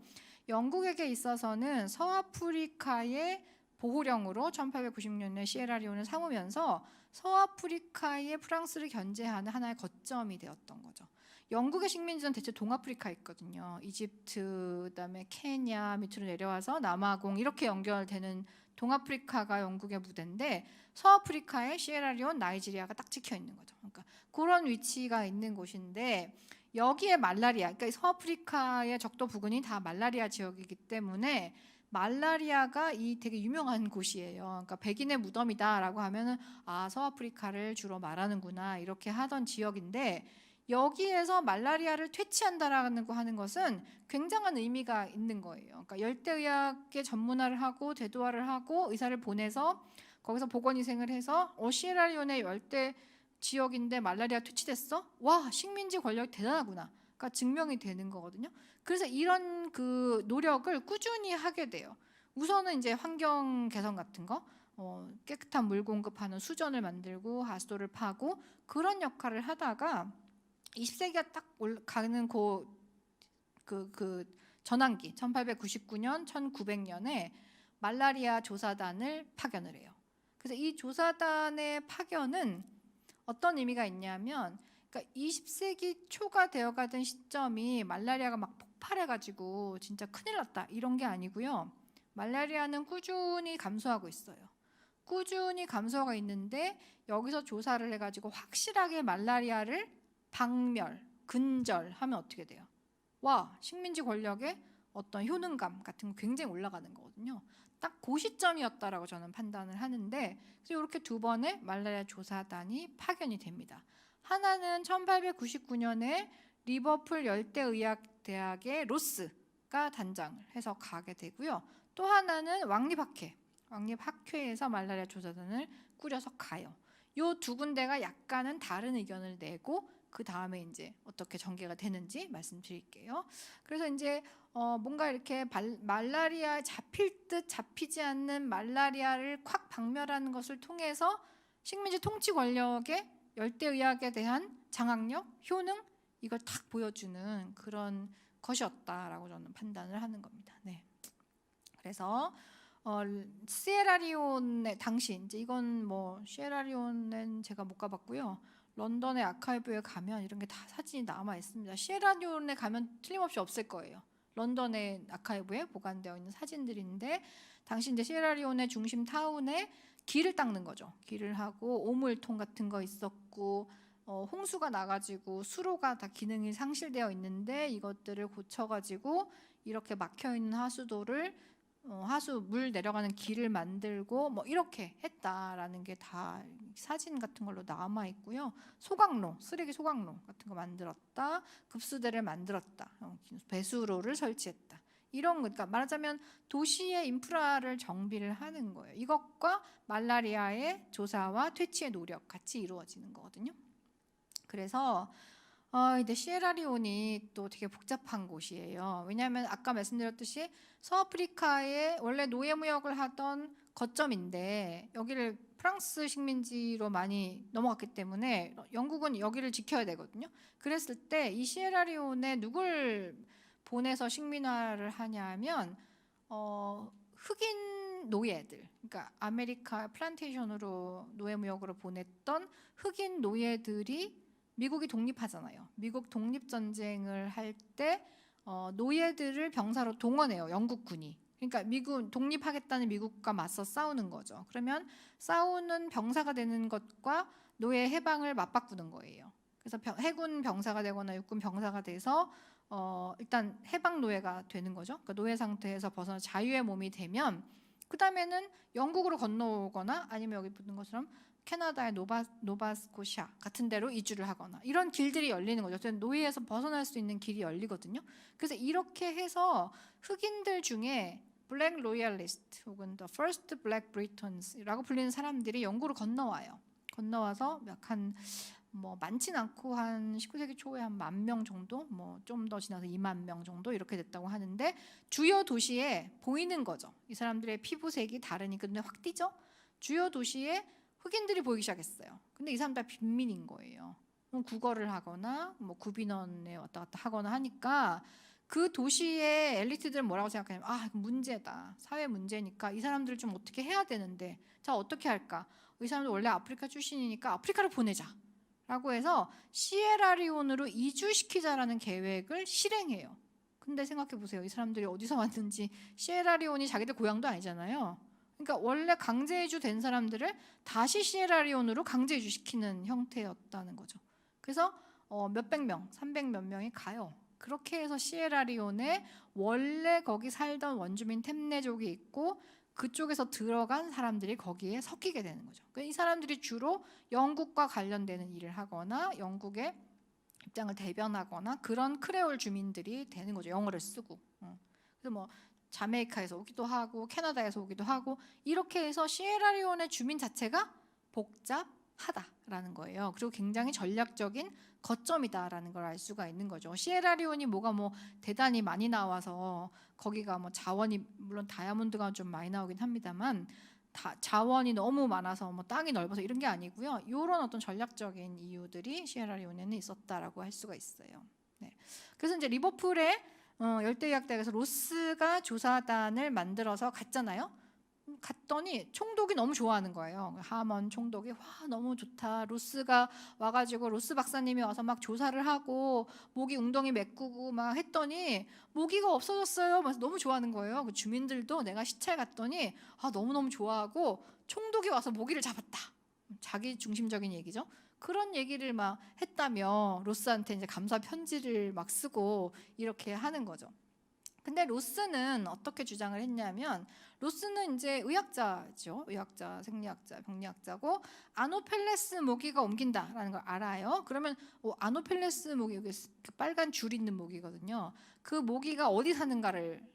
영국에게 있어서는 서아프리카의 보호령으로 1896년에 시에라리온을 삼으면서 서아프리카의 프랑스를 견제하는 하나의 거점이 되었던 거죠. 영국의 식민지는 대체 동아프리카에 있거든요. 이집트, 그다음에 케냐 밑으로 내려와서 남아공 이렇게 연결되는 동아프리카가 영국의 무대인데, 서아프리카에 시에라리온, 나이지리아가 딱 찍혀 있는 거죠. 그러니까 그런 위치가 있는 곳인데, 여기에 말라리아, 그러니까 서아프리카의 적도 부근이 다 말라리아 지역이기 때문에 말라리아가 이 되게 유명한 곳이에요. 그러니까 백인의 무덤이다라고 하면은 서아프리카를 주로 말하는구나 이렇게 하던 지역인데, 여기에서 말라리아를 퇴치한다라는 거 하는 것은 굉장한 의미가 있는 거예요. 그러니까 열대의학에 전문화를 하고 대도화를 하고 의사를 보내서 거기서 보건위생을 해서 시에라리온의 열대 지역인데 말라리아 퇴치됐어? 와, 식민지 권력이 대단하구나. 그러니까 증명이 되는 거거든요. 그래서 이런 그 노력을 꾸준히 하게 돼요. 우선은 이제 환경 개선 같은 거, 깨끗한 물 공급하는 수전을 만들고 하수도를 파고 그런 역할을 하다가 20세기가 딱 가는 그 전환기 1899년, 1900년에 말라리아 조사단을 파견을 해요. 그래서 이 조사단의 파견은 어떤 의미가 있냐면, 그러니까 20세기 초가 되어가던 시점이 말라리아가 막 폭발해가지고 진짜 큰일 났다 이런 게 아니고요. 말라리아는 꾸준히 감소하고 있어요. 꾸준히 감소가 있는데 여기서 조사를 해가지고 확실하게 말라리아를 근절하면 어떻게 돼요? 식민지 권력의 어떤 효능감 같은 거 굉장히 올라가는 거거든요. 딱 그 시점이었다라고 저는 판단을 하는데, 그래서 이렇게 두 번의 말라리아 조사단이 파견이 됩니다. 하나는 1899년에 리버풀 열대의학대학의 로스가 단장을 해서 가게 되고요. 또 하나는 왕립학회에서 말라리아 조사단을 꾸려서 가요. 이 두 군데가 약간은 다른 의견을 내고 그 다음에 이제 어떻게 전개가 되는지 말씀드릴게요. 그래서 이제 뭔가 이렇게 말라리아에 잡힐 듯 잡히지 않는 말라리아를 콱 박멸하는 것을 통해서 식민지 통치 권력의 열대의학에 대한 장악력, 효능 이걸 탁 보여주는 그런 것이었다라고 저는 판단을 하는 겁니다. 네. 그래서 시에라리온의 당시 이제 이건 뭐 시에라리온은 제가 못 가봤고요. 런던의 아카이브에 가면 이런 게 다 사진이 남아 있습니다. 시에라리온에 가면 틀림없이 없을 거예요. 런던의 아카이브에 보관되어 있는 사진들인데 당시 이제 시에라리온의 중심 타운에 길을 닦는 거죠. 길을 하고 오물통 같은 거 있었고 홍수가 나가지고 수로가 다 기능이 상실되어 있는데 이것들을 고쳐가지고 이렇게 막혀 있는 하수도를 하수 물 내려가는 길을 만들고 뭐 이렇게 했다라는 게 다 사진 같은 걸로 남아 있고요. 소각로, 쓰레기 소각로 같은 거 만들었다. 급수대를 만들었다. 배수로를 설치했다. 이런 거, 그러니까 말하자면 도시의 인프라를 정비를 하는 거예요. 이것과 말라리아의 조사와 퇴치의 노력 같이 이루어지는 거거든요. 그래서 근데 시에라리온이 또 되게 복잡한 곳이에요. 왜냐하면 아까 말씀드렸듯이 서아프리카에 원래 노예무역을 하던 거점인데 여기를 프랑스 식민지로 많이 넘어갔기 때문에 영국은 여기를 지켜야 되거든요. 그랬을 때 이 시에라리온에 누굴 보내서 식민화를 하냐면 흑인 노예들, 그러니까 아메리카 플란테이션으로 노예무역으로 보냈던 흑인 노예들이 미국이 독립하잖아요. 미국 독립전쟁을 할 때 노예들을 병사로 동원해요. 영국군이. 그러니까 미국 독립하겠다는 미국과 맞서 싸우는 거죠. 그러면 싸우는 병사가 되는 것과 노예 해방을 맞바꾸는 거예요. 그래서 해군 병사가 되거나 육군 병사가 돼서 일단 해방 노예가 되는 거죠. 그러니까 노예 상태에서 벗어나 자유의 몸이 되면 그 다음에는 영국으로 건너오거나 아니면 여기 붙는 것처럼 캐나다의 노바스코샤 같은 데로 이주를 하거나 이런 길들이 열리는 거죠. 노예에서 벗어날 수 있는 길이 열리거든요. 그래서 이렇게 해서 흑인들 중에 블랙 로얄리스트 혹은 The First Black Britans라고 불리는 사람들이 영국으로 건너와요. 건너와서 약간 뭐 많진 않고 한 19세기 초에 한 10,000명 정도, 뭐 좀 더 지나서 20,000명 정도 이렇게 됐다고 하는데 주요 도시에 보이는 거죠. 이 사람들의 피부색이 다르니까 눈에 확 띄죠. 주요 도시에 흑인들이 보이기 시작했어요. 근데 이 사람 다 빈민인 거예요. 국어를 하거나 뭐 구빈원에 왔다 갔다 하거나 하니까 그 도시의 엘리트들은 뭐라고 생각하냐면 문제다. 사회 문제니까 이 사람들을 좀 어떻게 해야 되는데 자 어떻게 할까? 이 사람들 원래 아프리카 출신이니까 아프리카를 보내자. 라고 해서 시에라리온으로 이주시키자라는 계획을 실행해요. 근데 생각해 보세요. 이 사람들이 어디서 왔는지 시에라리온이 자기들 고향도 아니잖아요. 그러니까 원래 강제 이주된 사람들을 다시 시에라리온으로 강제 이주시키는 형태였다는 거죠. 그래서 몇백 명, 300몇 명이 가요. 그렇게 해서 시에라리온에 원래 거기 살던 원주민 템네족이 있고 그쪽에서 들어간 사람들이 거기에 섞이게 되는 거죠. 이 사람들이 주로 영국과 관련되는 일을 하거나 영국의 입장을 대변하거나 그런 크레올 주민들이 되는 거죠. 영어를 쓰고. 그래서 뭐 자메이카에서 오기도 하고 캐나다에서 오기도 하고 이렇게 해서 시에라리온의 주민 자체가 복잡하다라는 거예요. 그리고 굉장히 전략적인 거점이다라는 걸 알 수가 있는 거죠. 시에라리온이 뭐가 뭐 대단히 많이 나와서 거기가 뭐 자원이 물론 다이아몬드가 좀 많이 나오긴 합니다만 자원이 너무 많아서 뭐 땅이 넓어서 이런 게 아니고요. 이런 어떤 전략적인 이유들이 시에라리온에는 있었다라고 할 수가 있어요. 네. 그래서 이제 리버풀에 열대의학대학에서 로스가 조사단을 만들어서 갔잖아요. 갔더니 총독이 너무 좋아하는 거예요. 하먼 총독이 와 너무 좋다. 로스가 와가지고 로스 박사님이 와서 막 조사를 하고 모기 웅덩이 메꾸고 막 했더니 모기가 없어졌어요. 그래서 너무 좋아하는 거예요. 그 주민들도 내가 시찰 갔더니 너무너무 좋아하고 총독이 와서 모기를 잡았다. 자기 중심적인 얘기죠. 그런 얘기를 막 했다며 로스한테 이제 감사 편지를 막 쓰고 이렇게 하는 거죠. 근데 로스는 어떻게 주장을 했냐면 로스는 이제 의학자죠. 의학자, 생리학자, 병리학자고 아노펠레스 모기가 옮긴다라는 걸 알아요. 그러면 아노펠레스 모기, 그 빨간 줄 있는 모기거든요. 그 모기가 어디 사는가를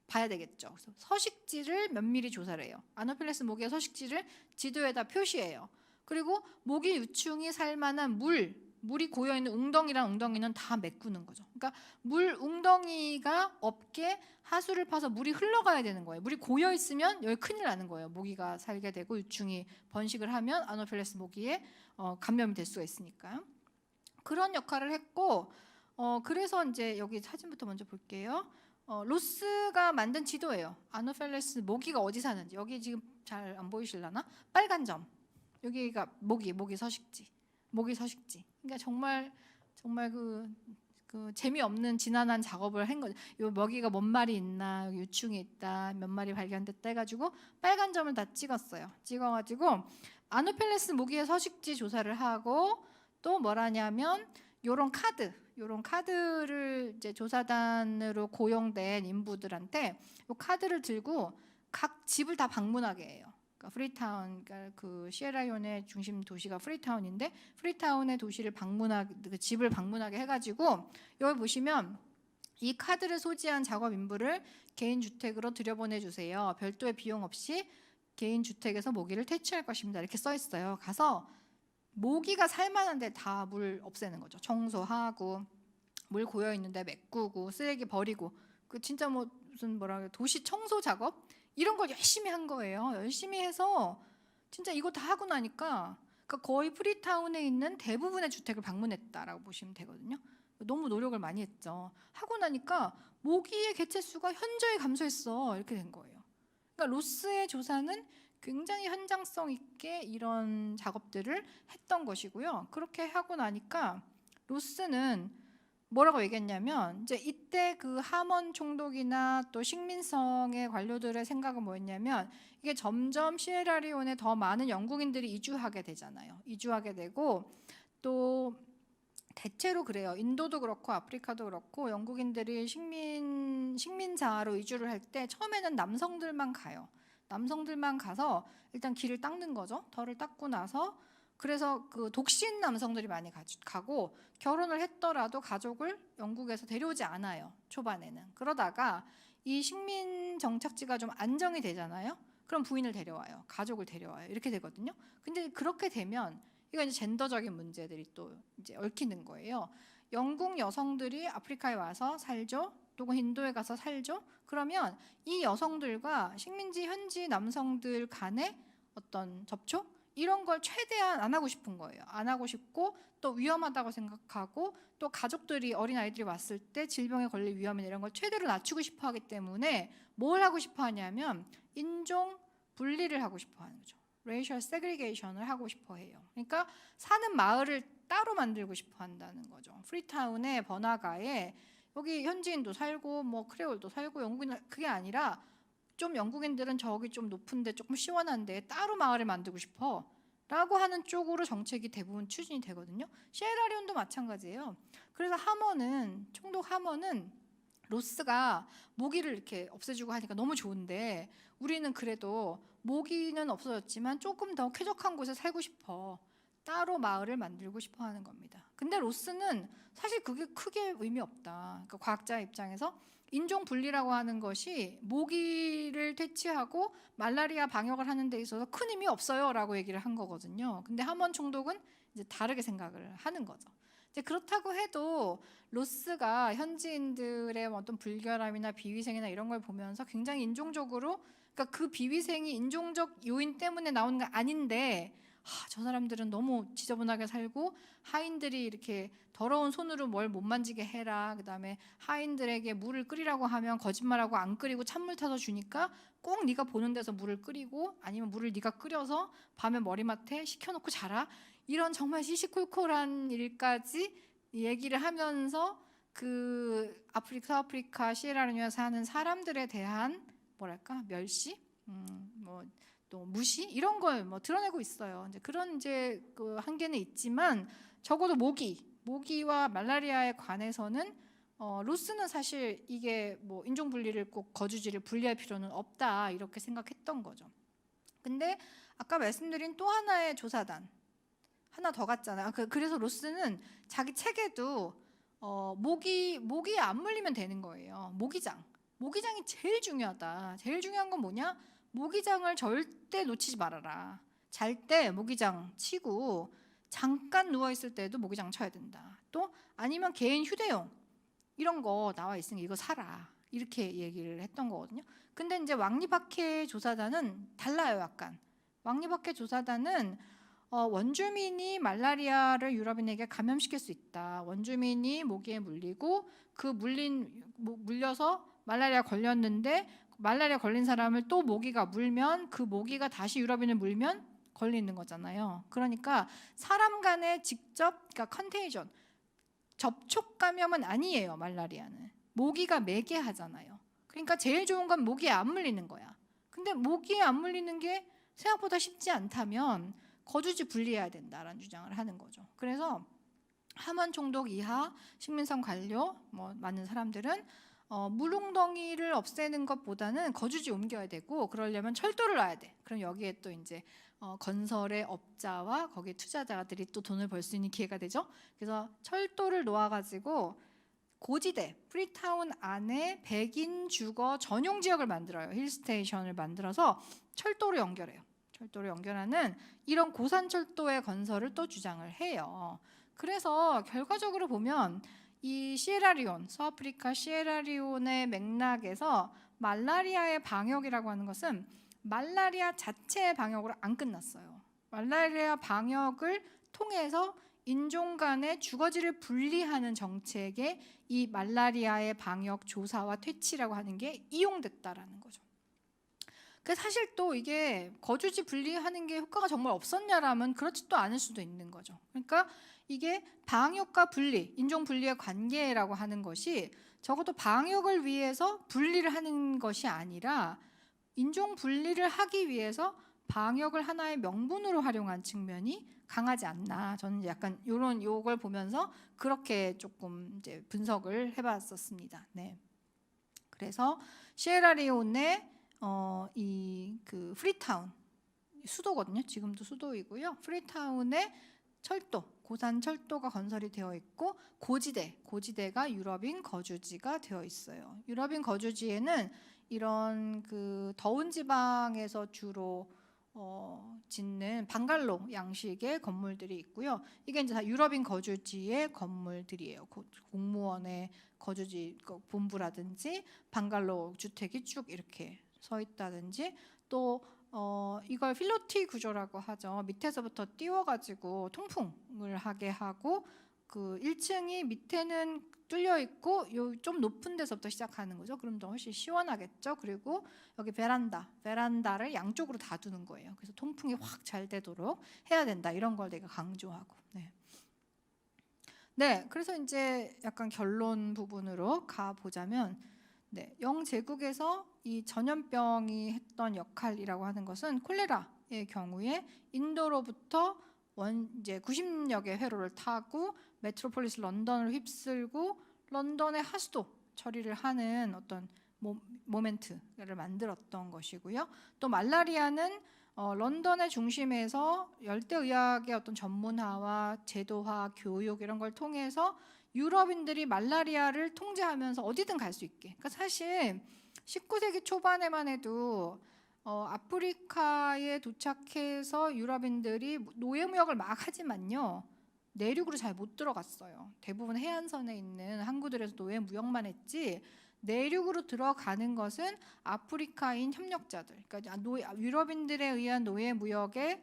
봐야 되겠죠. 그래서 서식지를 면밀히 조사를 해요. 아노펠레스 모기의 서식지를 지도에다 표시해요. 그리고 모기 유충이 살 만한 물이 고여있는 웅덩이랑 웅덩이는 다 메꾸는 거죠. 그러니까 물 웅덩이가 없게 하수를 파서 물이 흘러가야 되는 거예요. 물이 고여있으면 여기 큰일 나는 거예요. 모기가 살게 되고 유충이 번식을 하면 아노펠레스 모기에 감염이 될 수가 있으니까. 그런 역할을 했고 그래서 이제 여기 사진부터 먼저 볼게요. 로스가 만든 지도예요. 아노펠레스 모기가 어디 사는지. 여기 지금 잘 안 보이실라나? 빨간 점. 여기가 모기 서식지. 모기 서식지. 그러니까 정말 그 재미없는 지난한 작업을 한 거죠. 요 먹이가 뭔 마리 있나, 여기 유충이 있다, 몇 마리 발견됐다 해가지고 빨간 점을 다 찍었어요. 찍어가지고 아노펠레스 모기의 서식지 조사를 하고 또 뭐라냐면 요런 카드를 이제 조사단으로 고용된 인부들한테 요 카드를 들고 각 집을 다 방문하게 해요. 그러니까 프리타운, 그러니까 그 시에라리온의 중심 도시가 프리타운인데 프리타운의 도시를 그 집을 방문하게 해가지고 여기 보시면 이 카드를 소지한 작업 인부를 개인 주택으로 들여보내 주세요. 별도의 비용 없이 개인 주택에서 모기를 퇴치할 것입니다. 이렇게 써 있어요. 가서 모기가 살만한데 다 물 없애는 거죠. 청소하고 물 고여 있는데 메꾸고 쓰레기 버리고 그 진짜 뭐 무슨 도시 청소 작업 이런 걸 열심히 한 거예요. 열심히 해서 진짜 이거 다 하고 나니까 그러니까 거의 프리타운에 있는 대부분의 주택을 방문했다라고 보시면 되거든요. 너무 노력을 많이 했죠. 하고 나니까 모기의 개체 수가 현저히 감소했어. 이렇게 된 거예요. 그러니까 로스의 조사는 굉장히 현장성 있게 이런 작업들을 했던 것이고요. 그렇게 하고 나니까 로스는 뭐라고 얘기했냐면 이제 이때 그 하먼 총독이나 또 식민성의 관료들의 생각은 뭐였냐면 이게 점점 시에라리온에 더 많은 영국인들이 이주하게 되잖아요. 이주하게 되고 또 대체로 그래요. 인도도 그렇고 아프리카도 그렇고 영국인들이 식민자로 이주를 할 때 처음에는 남성들만 가요. 남성들만 가서 일단 길을 닦는 거죠. 털을 닦고 나서 그래서 그 독신 남성들이 많이 가고 결혼을 했더라도 가족을 영국에서 데려오지 않아요. 초반에는. 그러다가 이 식민 정착지가 좀 안정이 되잖아요. 그럼 부인을 데려와요. 가족을 데려와요. 이렇게 되거든요. 근데 그렇게 되면 이건 이제 젠더적인 문제들이 또 이제 얽히는 거예요. 영국 여성들이 아프리카에 와서 살죠. 또는 인도에 가서 살죠. 그러면 이 여성들과 식민지 현지 남성들 간의 어떤 접촉 이런 걸 최대한 안 하고 싶은 거예요. 안 하고 싶고 또 위험하다고 생각하고 또 가족들이 어린아이들이 왔을 때 질병에 걸릴 위험이나 이런 걸 최대로 낮추고 싶어 하기 때문에 뭘 하고 싶어 하냐면 인종 분리를 하고 싶어 하는 거죠. racial segregation을 하고 싶어 해요. 그러니까 사는 마을을 따로 만들고 싶어 한다는 거죠. 프리타운의 버나가에 여기 현지인도 살고 뭐 크레올도 살고 영국인 그게 아니라 좀 영국인들은 저기 좀 높은데 조금 시원한데 따로 마을을 만들고 싶어 라고 하는 쪽으로 정책이 대부분 추진이 되거든요. 시에라리온도 마찬가지예요. 그래서 총독 하먼은 로스가 모기를 이렇게 없애주고 하니까 너무 좋은데 우리는 그래도 모기는 없어졌지만 조금 더 쾌적한 곳에 살고 싶어. 따로 마을을 만들고 싶어 하는 겁니다. 근데 로스는 사실 그게 크게 의미 없다. 그러니까 과학자 입장에서 인종 분리라고 하는 것이 모기를 퇴치하고 말라리아 방역을 하는 데 있어서 큰 의미 없어요라고 얘기를 한 거거든요. 근데 하먼 총독은 이제 다르게 생각을 하는 거죠. 이제 그렇다고 해도 로스가 현지인들의 어떤 불결함이나 비위생이나 이런 걸 보면서 굉장히 인종적으로 그러니까 그 비위생이 인종적 요인 때문에 나오는 거 아닌데 저 사람들은 너무 지저분하게 살고 하인들이 이렇게 더러운 손으로 뭘 못 만지게 해라. 그다음에 하인들에게 물을 끓이라고 하면 거짓말하고 안 끓이고 찬물 타서 주니까 꼭 네가 보는 데서 물을 끓이고 아니면 물을 네가 끓여서 밤에 머리맡에 식혀놓고 자라. 이런 정말 시시콜콜한 일까지 얘기를 하면서 그 서아프리카 시에라리온에 사는 사람들에 대한 뭐랄까 멸시, 또 무시 이런 걸 뭐 드러내고 있어요. 이제 그런 이제 그 한계는 있지만 적어도 모기와 말라리아에 관해서는 로스는 사실 이게 뭐 인종 분리를 꼭 거주지를 분리할 필요는 없다 이렇게 생각했던 거죠. 근데 아까 말씀드린 또 하나의 조사단 하나 더 갔잖아요. 그래서 로스는 자기 책에도 모기에 안 물리면 되는 거예요. 모기장이 제일 중요하다. 제일 중요한 건 뭐냐? 모기장을 절대 놓치지 말아라. 잘 때 모기장 치고 잠깐 누워있을 때도 모기장 쳐야 된다. 또 아니면 개인 휴대용 이런 거 나와 있으니 이거 사라. 이렇게 얘기를 했던 거거든요. 근데 이제 왕리바케 조사단은 달라요. 약간 왕리바케 조사단은 원주민이 말라리아를 유럽인에게 감염시킬 수 있다. 원주민이 모기에 물리고 물려서 말라리아 걸렸는데 말라리아 걸린 사람을 또 모기가 물면 그 모기가 다시 유럽인을 물면 걸리는 거잖아요. 그러니까 사람 간의 그러니까 컨테이션, 접촉 감염은 아니에요. 말라리아는 모기가 매개하잖아요. 그러니까 제일 좋은 건 모기에 안 물리는 거야. 근데 모기에 안 물리는 게 생각보다 쉽지 않다면 거주지 분리해야 된다라는 주장을 하는 거죠. 그래서 함원 총독 이하 식민성 관료 많은 사람들은 물웅덩이를 없애는 것보다는 거주지 옮겨야 되고 그러려면 철도를 놔야 돼. 그럼 여기에 또 이제 건설의 업자와 거기에 투자자들이 또 돈을 벌 수 있는 기회가 되죠. 그래서 철도를 놓아가지고 고지대, 프리타운 안에 백인 주거 전용 지역을 만들어요. 힐스테이션을 만들어서 철도로 연결해요. 철도로 연결하는 이런 고산철도의 건설을 또 주장을 해요. 그래서 결과적으로 보면 이 시에라리온, 서아프리카 시에라리온의 맥락에서 말라리아의 방역이라고 하는 것은 말라리아 자체의 방역으로 안 끝났어요. 말라리아 방역을 통해서 인종 간의 주거지를 분리하는 정책에 이 말라리아의 방역 조사와 퇴치라고 하는 게 이용됐다라는 거죠. 사실 또 이게 거주지 분리하는 게 효과가 정말 없었냐라면 그렇지도 않을 수도 있는 거죠. 그러니까 이게 방역과 분리, 인종 분리의 관계라고 하는 것이 적어도 방역을 위해서 분리를 하는 것이 아니라 인종 분리를 하기 위해서 방역을 하나의 명분으로 활용한 측면이 강하지 않나. 저는 약간 요걸 보면서 그렇게 조금 이제 분석을 해봤었습니다. 네. 그래서 시에라리온의 그 프리타운 수도거든요. 지금도 수도이고요. 프리타운에 철도, 고산 철도가 건설이 되어 있고 고지대가 유럽인 거주지가 되어 있어요. 유럽인 거주지에는 이런 그 더운 지방에서 주로 짓는 방갈로 양식의 건물들이 있고요. 이게 이제 다 유럽인 거주지의 건물들이에요. 공무원의 거주지 본부라든지 방갈로 주택이 쭉 이렇게 서 있다든지 또 이걸 필로티 구조라고 하죠. 밑에서부터 띄워가지고 통풍을 하게 하고 그 1층이 밑에는 뚫려 있고 좀 높은 데서부터 시작하는 거죠. 그럼 더 훨씬 시원하겠죠. 그리고 여기 베란다를 양쪽으로 다 두는 거예요. 그래서 통풍이 확 잘 되도록 해야 된다. 이런 걸 내가 강조하고. 네, 그래서 이제 약간 결론 부분으로 가 보자면, 영제국에서 이 전염병이 했던 역할이라고 하는 것은 콜레라의 경우에 인도로부터 이제 90여 개 회로를 타고 메트로폴리스 런던을 휩쓸고 런던의 하수도 처리를 하는 어떤 모멘트를 만들었던 것이고요. 또 말라리아는 런던의 중심에서 열대의학의 어떤 전문화와 제도화, 교육 이런 걸 통해서 유럽인들이 말라리아를 통제하면서 어디든 갈 수 있게. 그러니까 사실 19세기 초반에만 해도 아프리카에 도착해서 유럽인들이 노예무역을 막 하지만요. 내륙으로 잘 못 들어갔어요. 대부분 해안선에 있는 항구들에서 노예무역만 했지 내륙으로 들어가는 것은 아프리카인 협력자들, 그러니까 유럽인들에 의한 노예무역에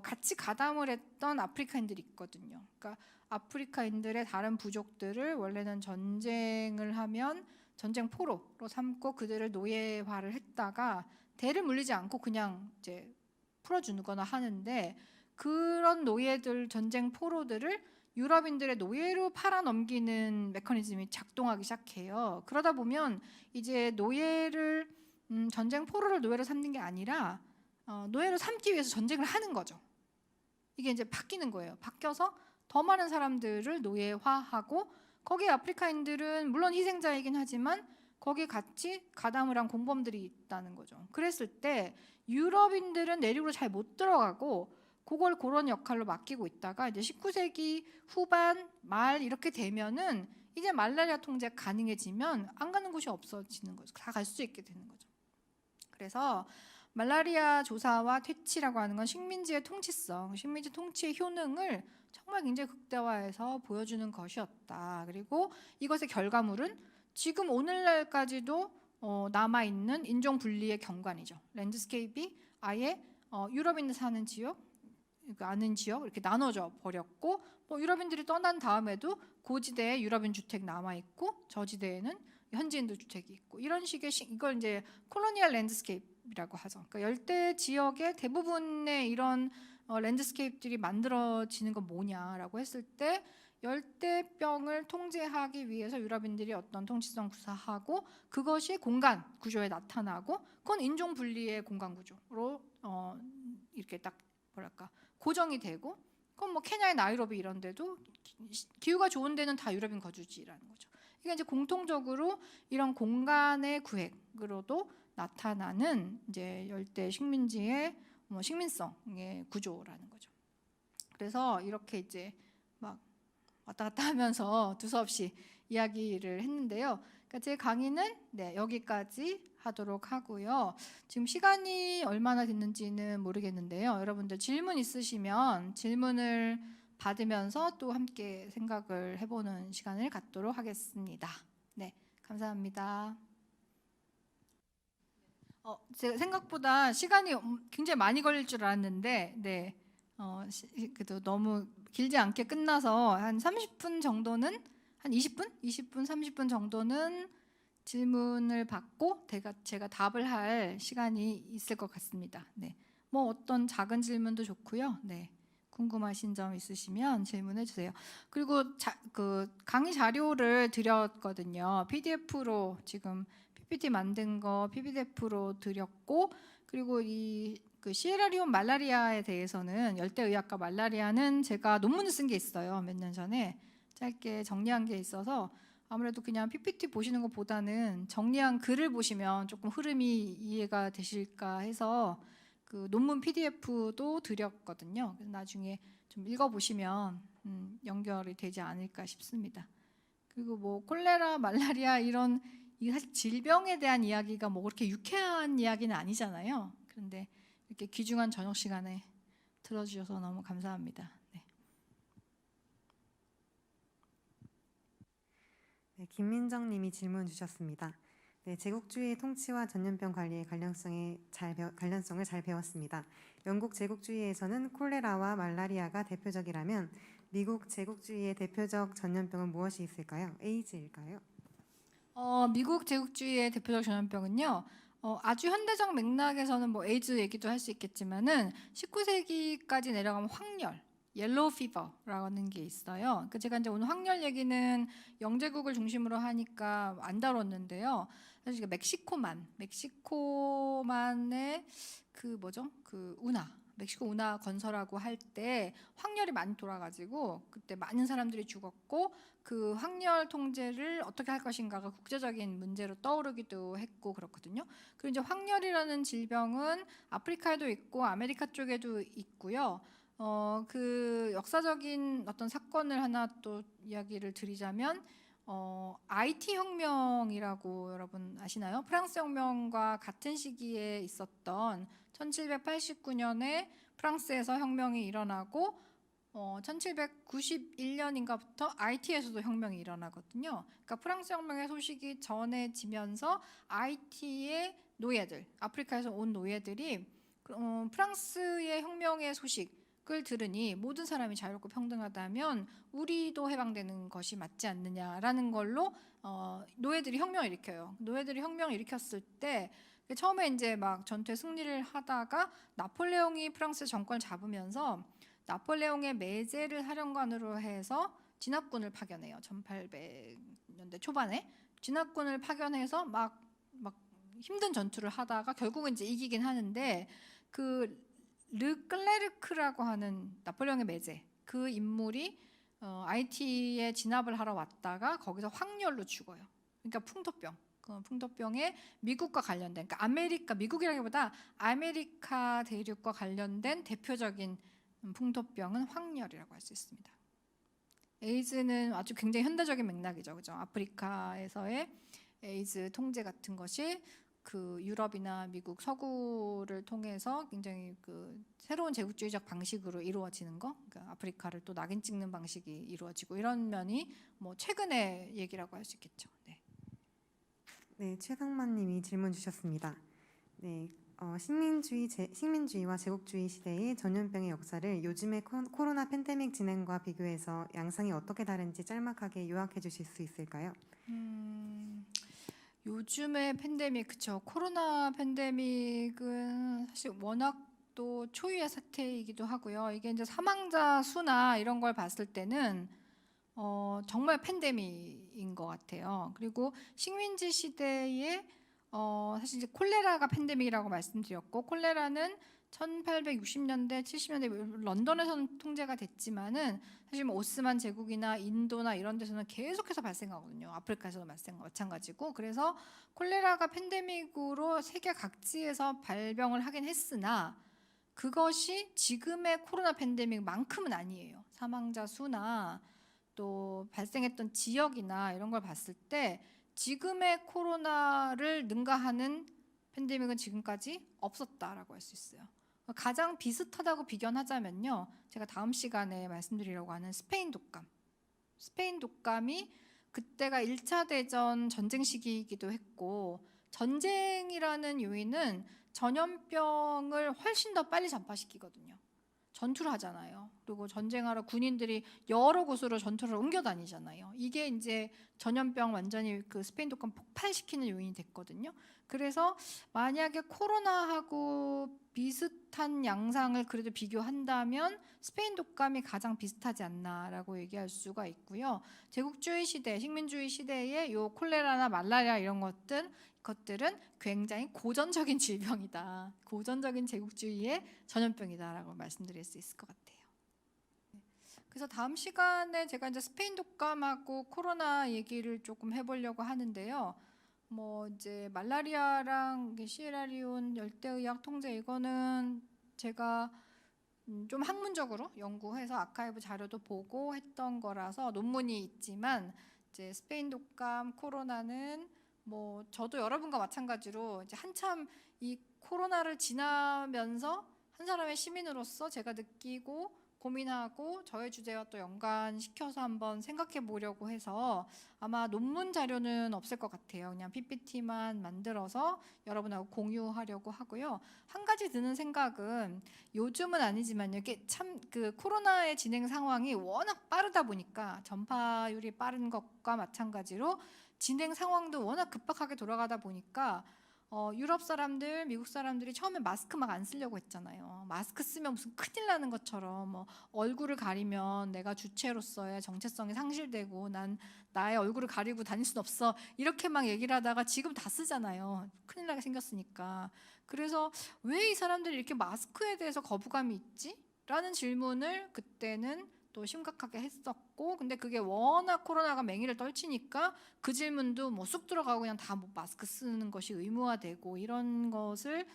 같이 가담을 했던 아프리카인들이 있거든요. 그러니까 아프리카인들의 다른 부족들을 원래는 전쟁을 하면 전쟁 포로로 삼고 그들을 노예화를 했다가 대를 물리지 않고 그냥 이제 풀어주거나 하는데 그런 노예들, 전쟁 포로들을 유럽인들의 노예로 팔아넘기는 메커니즘이 작동하기 시작해요. 그러다 보면 이제 노예를 전쟁 포로를 노예로 삼는 게 아니라 노예로 삼기 위해서 전쟁을 하는 거죠. 이게 이제 바뀌는 거예요. 바뀌어서 더 많은 사람들을 노예화하고 거기에 아프리카인들은 물론 희생자이긴 하지만 거기에 같이 가담을 한 공범들이 있다는 거죠. 그랬을 때 유럽인들은 내륙으로 잘 못 들어가고 그런 역할로 맡기고 있다가 이제 19세기 후반 말 이렇게 되면은 이제 말라리아 통제 가능해지면 안 가는 곳이 없어지는 거죠. 다 갈 수 있게 되는 거죠. 그래서 말라리아 조사와 퇴치라고 하는 건 식민지의 통치성, 식민지 통치의 효능을 정말 굉장히 극대화해서 보여주는 것이었다. 그리고 이것의 결과물은 지금 오늘날까지도 남아있는 인종 분리의 경관이죠. 랜드스케이프이 아예 유럽인들 사는 지역, 아는 지역 이렇게 나눠져 버렸고, 뭐 유럽인들이 떠난 다음에도 고지대에 유럽인 주택 남아 있고 저지대에는 현지인들 주택이 있고, 이런 식의 이걸 이제 콜로니얼 랜드스케이프라고 하죠. 그러니까 열대 지역의 대부분의 이런 랜드스케이프들이 만들어지는 건 뭐냐라고 했을 때, 열대병을 통제하기 위해서 유럽인들이 어떤 통치성 구사하고, 그것이 공간 구조에 나타나고, 그건 인종 분리의 공간 구조로 이렇게 딱 뭐랄까 고정이 되고, 그건 뭐 케냐의 나이로비 이런 데도 기후가 좋은 데는 다 유럽인 거주지라는 거죠. 이게 이제 공통적으로 이런 공간의 구획으로도 나타나는 이제 열대 식민지의 식민성의 구조라는 거죠. 그래서 이렇게 이제 막 왔다 갔다 하면서 두서없이 이야기를 했는데요. 그러니까 제 강의는 여기까지 하도록 하고요. 지금 시간이 얼마나 됐는지는 모르겠는데요. 여러분들 질문 있으시면 질문을 받으면서 또 함께 생각을 해보는 시간을 갖도록 하겠습니다. 네, 감사합니다. 제가 생각보다 시간이 굉장히 많이 걸릴 줄 알았는데, 그래도 너무 길지 않게 끝나서 한 30분 정도는, 한 20분? 20분, 30분 정도는 질문을 받고 제가 답을 할 시간이 있을 것 같습니다. 네, 뭐 어떤 작은 질문도 좋고요. 네, 궁금하신 점 있으시면 질문해 주세요. 그리고 그 강의 자료를 드렸거든요. PDF로 지금 PPT 만든 거 PDF로 드렸고, 그리고 그 시에라리온 말라리아에 대해서는, 열대의학과 말라리아는 제가 논문을 쓴 게 있어요. 몇 년 전에 짧게 정리한 게 있어서, 아무래도 그냥 PPT 보시는 것보다는 정리한 글을 보시면 조금 흐름이 이해가 되실까 해서 그 논문 PDF도 드렸거든요. 그래서 나중에 좀 읽어보시면 연결이 되지 않을까 싶습니다. 그리고 뭐 콜레라, 말라리아 이런 사실 질병에 대한 이야기가 뭐 그렇게 유쾌한 이야기는 아니잖아요. 그런데 이렇게 귀중한 저녁 시간에 들어주셔서 너무 감사합니다. 네, 김민정 님이 질문 주셨습니다. 네, 제국주의 통치와 전염병 관리의 관련성을 잘 배웠습니다. 영국 제국주의에서는 콜레라와 말라리아가 대표적이라면 미국 제국주의의 대표적 전염병은 무엇이 있을까요? 에이즈일까요? 미국 제국주의의 대표적 전염병은요, 아주 현대적 맥락에서는 뭐 에이즈 얘기도 할 수 있겠지만은 19세기까지 내려가면 황열, 옐로우 피버라는 게 있어요. 그 제가 이제 오늘 황열 얘기는 영제국을 중심으로 하니까 안 다뤘는데요. 사실 멕시코만의 그 뭐죠? 그 멕시코 운하 건설하고 할 때 황열이 많이 돌아가지고 그때 많은 사람들이 죽었고, 그 황열 통제를 어떻게 할 것인가가 국제적인 문제로 떠오르기도 했고 그렇거든요. 그리고 이제 황열이라는 질병은 아프리카에도 있고 아메리카 쪽에도 있고요. 그 역사적인 어떤 사건을 하나 또 이야기를 드리자면, IT 혁명이라고 여러분 아시나요? 프랑스 혁명과 같은 시기에 있었던 1789년에 프랑스에서 혁명이 일어나고 1791년인가부터 IT에서도 혁명이 일어나거든요. 그러니까 프랑스 혁명의 소식이 전해지면서 IT의 노예들, 아프리카에서 온 노예들이 프랑스의 혁명의 소식을 들으니 모든 사람이 자유롭고 평등하다면 우리도 해방되는 것이 맞지 않느냐라는 걸로 노예들이 혁명을 일으켜요. 노예들이 혁명을 일으켰을 때 처음에 이제 막 전투에 승리를 하다가 나폴레옹이 프랑스 정권을 잡으면서 나폴레옹의 메제르 사령관으로 해서 진압군을 파견해요. 1800년대 초반에 진압군을 파견해서 막 힘든 전투를 하다가 결국은 이제 이기긴 하는데, 그 르클레르크라고 하는 나폴레옹의 메제, 그 인물이 IT에 진압을 하러 왔다가 거기서 황열로 죽어요. 그러니까 풍토병. 그 풍토병에 미국과 관련된, 그러니까 미국이라기보다 아메리카 대륙과 관련된 대표적인 풍토병은 황열이라고 할 수 있습니다. 에이즈는 아주 굉장히 현대적인 맥락이죠, 그죠? 아프리카에서의 에이즈 통제 같은 것이 그 유럽이나 미국 서구를 통해서 굉장히 그 새로운 제국주의적 방식으로 이루어지는 거, 그러니까 아프리카를 또 낙인 찍는 방식이 이루어지고, 이런 면이 뭐 최근의 얘기라고 할 수 있겠죠. 네. 네, 최상만님이 질문 주셨습니다. 네, 식민주의와 제국주의 시대의 전염병의 역사를 요즘의 코로나 팬데믹 진행과 비교해서 양상이 어떻게 다른지 짤막하게 요약해 주실 수 있을까요? 요즘의 팬데믹, 그쵸. 코로나 팬데믹은 사실 워낙 또 초유의 사태이기도 하고요. 이게 이제 사망자 수나 이런 걸 봤을 때는 정말 팬데믹인 것 같아요. 그리고 식민지 시대에 사실 이제 콜레라가 팬데믹이라고 말씀드렸고, 콜레라는 1860년대, 70년대 런던에서는 통제가 됐지만은 사실 뭐 오스만 제국이나 인도나 이런 데서는 계속해서 발생하거든요. 아프리카에서도 마찬가지고. 그래서 콜레라가 팬데믹으로 세계 각지에서 발병을 하긴 했으나 그것이 지금의 코로나 팬데믹만큼은 아니에요. 사망자 수나 또 발생했던 지역이나 이런 걸 봤을 때 지금의 코로나를 능가하는 팬데믹은 지금까지 없었다라고 할 수 있어요. 가장 비슷하다고 비견하자면요, 제가 다음 시간에 말씀드리려고 하는 스페인 독감. 스페인 독감이 그때가 1차 대전 전쟁 시기이기도 했고, 전쟁이라는 요인은 전염병을 훨씬 더 빨리 전파시키거든요. 전투를 하잖아요. 그리고 전쟁하러 군인들이 여러 곳으로 전투를 옮겨 다니잖아요. 이게 이제 전염병 완전히 그 스페인 독감 폭발시키는 요인이 됐거든요. 그래서 만약에 코로나하고 비슷한 양상을 그래도 비교한다면 스페인 독감이 가장 비슷하지 않나라고 얘기할 수가 있고요. 제국주의 시대, 식민주의 시대에 요 콜레라나 말라리아 이런 것들은 굉장히 고전적인 질병이다. 고전적인 제국주의의 전염병이다라고 말씀드릴 수 있을 것 같아요. 그래서 다음 시간에 제가 이제 스페인 독감하고 코로나 얘기를 조금 해보려고 하는데요. 뭐 이제 말라리아랑 시에라리온 열대의학 통제 이거는 제가 좀 학문적으로 연구해서 아카이브 자료도 보고 했던 거라서 논문이 있지만 이제 스페인 독감, 코로나는 뭐 저도 여러분과 마찬가지로 이제 한참 이 코로나를 지나면서 한 사람의 시민으로서 제가 느끼고 고민하고 저의 주제와 또 연관시켜서 한번 생각해 보려고 해서 아마 논문 자료는 없을 것 같아요. 그냥 PPT만 만들어서 여러분하고 공유하려고 하고요. 한 가지 드는 생각은 요즘은 아니지만요. 이게 참 그 코로나의 진행 상황이 워낙 빠르다 보니까 전파율이 빠른 것과 마찬가지로 진행 상황도 워낙 급박하게 돌아가다 보니까 유럽 사람들, 미국 사람들이 처음에 마스크 막 안 쓰려고 했잖아요. 마스크 쓰면 무슨 큰일 나는 것처럼 뭐 얼굴을 가리면 내가 주체로서의 정체성이 상실되고 난 나의 얼굴을 가리고 다닐 순 없어. 이렇게 막 얘기를 하다가 지금 다 쓰잖아요. 큰일 나게 생겼으니까. 그래서 왜 이 사람들이 이렇게 마스크에 대해서 거부감이 있지? 라는 질문을 그때는 또 심각하게 했었고, 근데 그게 워낙 코로나가 맹위를 떨치니까 그 질문도 뭐 쑥 들어가고 그냥 다 뭐 마스크 쓰는 것이 의무화되고 이런 것을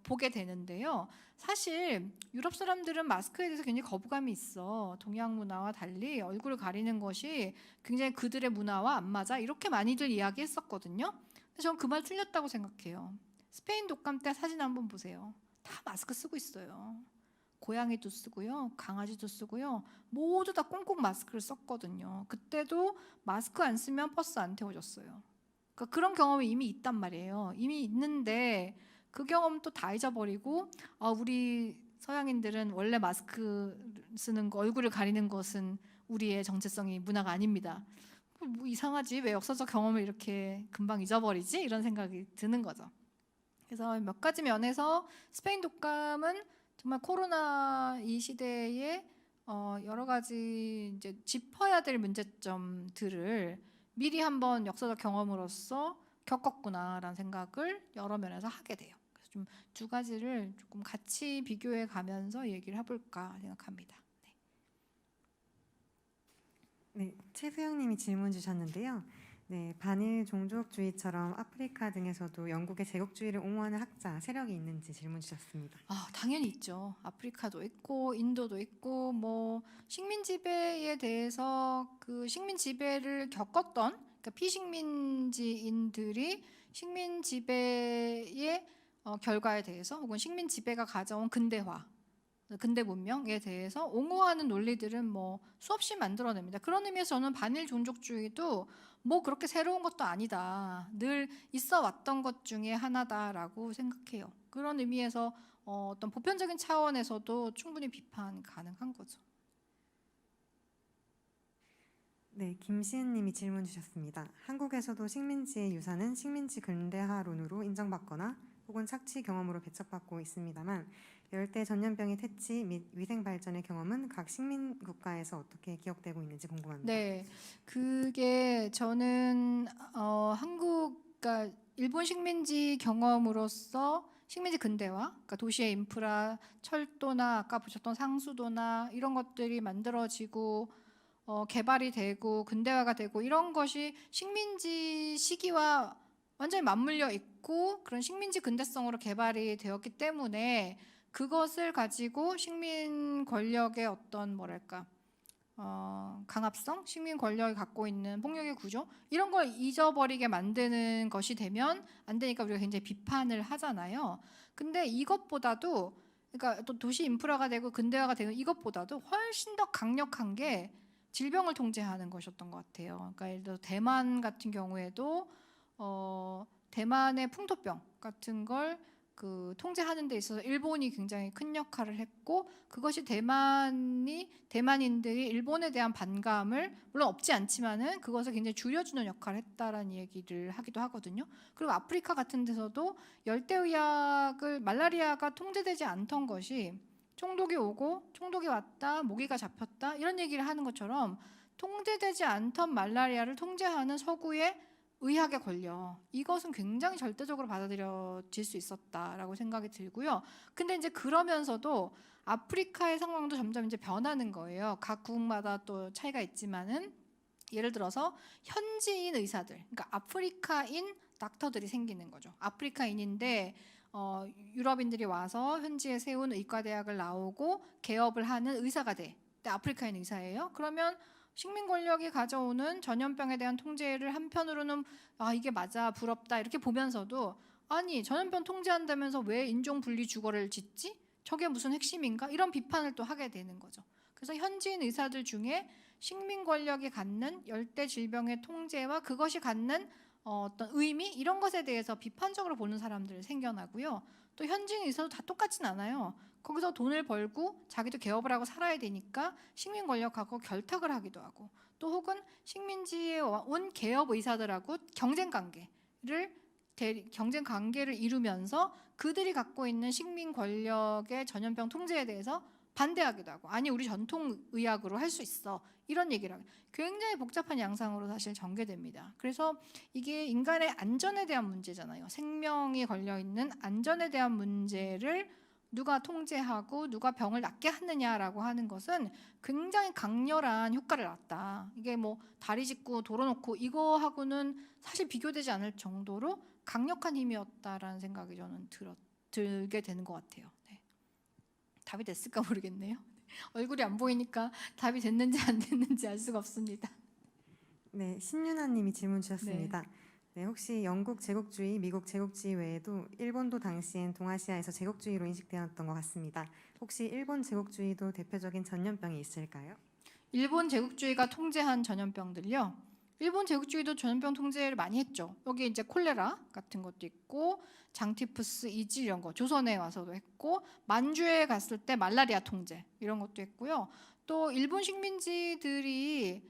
보게 되는데요. 사실 유럽 사람들은 마스크에 대해서 굉장히 거부감이 있어. 동양 문화와 달리 얼굴을 가리는 것이 굉장히 그들의 문화와 안 맞아. 이렇게 많이들 이야기했었거든요. 근데 저는 그 말 틀렸다고 생각해요. 스페인 독감 때 사진 한번 보세요. 다 마스크 쓰고 있어요. 고양이도 쓰고요, 강아지도 쓰고요, 모두 다 꽁꽁 마스크를 썼거든요. 그때도 마스크 안 쓰면 버스 안 태워줬어요. 그러니까 그런 경험이 이미 있단 말이에요. 이미 있는데 그 경험 또 다 잊어버리고 우리 서양인들은 원래 마스크 쓰는 거, 얼굴을 가리는 것은 우리의 정체성이 문화가 아닙니다. 뭐 이상하지? 왜 역사적 경험을 이렇게 금방 잊어버리지? 이런 생각이 드는 거죠. 그래서 몇 가지 면에서 스페인 독감은 정말 코로나 이 시대에 여러 가지 이제 짚어야 될 문제점들을 미리 한번 역사적 경험으로서 겪었구나라는 생각을 여러 면에서 하게 돼요. 그래서 좀 두 가지를 조금 같이 비교해 가면서 얘기를 해볼까 생각합니다. 네, 최수영님이 질문 주셨는데요. 네, 반일 종족주의처럼 아프리카 등에서도 영국의 제국주의를 옹호하는 학자 세력이 있는지 질문 주셨습니다. 당연히 있죠. 아프리카도 있고 인도도 있고 뭐 식민 지배에 대해서 그 식민 지배를 겪었던 그러니까 피식민지인들이 식민 지배의 결과에 대해서 혹은 식민 지배가 가져온 근대화에 근대 문명에 대해서 옹호하는 논리들은 뭐 수없이 만들어냅니다. 그런 의미에서 저는 반일 종족주의도 뭐 그렇게 새로운 것도 아니다. 늘 있어 왔던 것 중에 하나다라고 생각해요. 그런 의미에서 어떤 보편적인 차원에서도 충분히 비판 가능한 거죠. 네, 김시은 님이 질문 주셨습니다. 한국에서도 식민지의 유산은 식민지 근대화론으로 인정받거나 혹은 착취 경험으로 배척받고 있습니다만 열대 전염병의 퇴치 및 위생 발전의 경험은 각 식민 국가에서 어떻게 기억되고 있는지 궁금합니다. 네, 그게 저는 그러니까 일본 식민지 경험으로서 식민지 근대화, 그러니까 도시의 인프라, 철도나 아까 보셨던 상수도나 이런 것들이 만들어지고 개발이 되고 근대화가 되고 이런 것이 식민지 시기와 완전히 맞물려 있고 그런 식민지 근대성으로 개발이 되었기 때문에 그것을 가지고 식민 권력의 어떤 뭐랄까 강압성, 식민 권력이 갖고 있는 폭력의 구조 이런 걸 잊어버리게 만드는 것이 되면 안 되니까 우리가 굉장히 비판을 하잖아요. 근데 이것보다도 그러니까 또 도시 인프라가 되고 근대화가 되는 이것보다도 훨씬 더 강력한 게 질병을 통제하는 것이었던 것 같아요. 그러니까 예를 들어 대만 같은 경우에도 대만의 풍토병 같은 걸 그 통제하는 데 있어서 일본이 굉장히 큰 역할을 했고 그것이 대만인들이 일본에 대한 반감을 물론 없지 않지만은 그것을 굉장히 줄여주는 역할을 했다라는 얘기를 하기도 하거든요. 그리고 아프리카 같은 데서도 열대의학을 말라리아가 통제되지 않던 것이 총독이 오고 총독이 왔다 모기가 잡혔다 이런 얘기를 하는 것처럼 통제되지 않던 말라리아를 통제하는 서구의 의학의 권력 이것은 굉장히 절대적으로 받아들여질 수 있었다라고 생각이 들고요. 근데 이제 그러면서도 아프리카의 상황도 점점 이제 변하는 거예요. 각 국마다 또 차이가 있지만은 예를 들어서 현지인 의사들, 그러니까 아프리카인 닥터들이 생기는 거죠. 아프리카인인데 유럽인들이 와서 현지에 세운 의과대학을 나오고 개업을 하는 의사가 돼. 근데 아프리카인 의사예요. 그러면 식민 권력이 가져오는 전염병에 대한 통제를 한편으로는 이게 맞아 부럽다 이렇게 보면서도 아니 전염병 통제한다면서 왜 인종 분리 주거를 짓지? 저게 무슨 핵심인가? 이런 비판을 또 하게 되는 거죠. 그래서 현지인 의사들 중에 식민 권력이 갖는 열대 질병의 통제와 그것이 갖는 어떤 의미 이런 것에 대해서 비판적으로 보는 사람들 생겨나고요. 또 현지인 의사도 다 똑같진 않아요. 거기서 돈을 벌고 자기도 개업을 하고 살아야 되니까 식민 권력하고 결탁을 하기도 하고 또 혹은 식민지에 온 개업 의사들하고 경쟁 관계를 이루면서 그들이 갖고 있는 식민 권력의 전염병 통제에 대해서 반대하기도 하고 아니 우리 전통 의학으로 할 수 있어 이런 얘기를 하고 굉장히 복잡한 양상으로 사실 전개됩니다. 그래서 이게 인간의 안전에 대한 문제잖아요. 생명이 걸려 있는 안전에 대한 문제를 누가 통제하고 누가 병을 낫게 하느냐라고 하는 것은 굉장히 강렬한 효과를 낳았다. 이게 뭐 다리 짚고 도로 놓고 이거하고는 사실 비교되지 않을 정도로 강력한 힘이었다라는 생각이 저는 들게 되는 것 같아요. 네. 답이 됐을까 모르겠네요. 얼굴이 안 보이니까 답이 됐는지 안 됐는지 알 수가 없습니다. 네, 신윤아님이 질문 주셨습니다. 네, 혹시 영국 제국주의, 미국 제국주의 외에도 일본도 당시엔 동아시아에서 제국주의로 인식되었던 것 같습니다. 혹시 일본 제국주의도 대표적인 전염병이 있을까요? 일본 제국주의가 통제한 전염병들요. 일본 제국주의도 전염병 통제를 많이 했죠. 여기 이제 콜레라 같은 것도 있고 장티푸스, 이지 이런 거 조선에 와서도 했고 만주에 갔을 때 말라리아 통제 이런 것도 했고요. 또 일본 식민지들이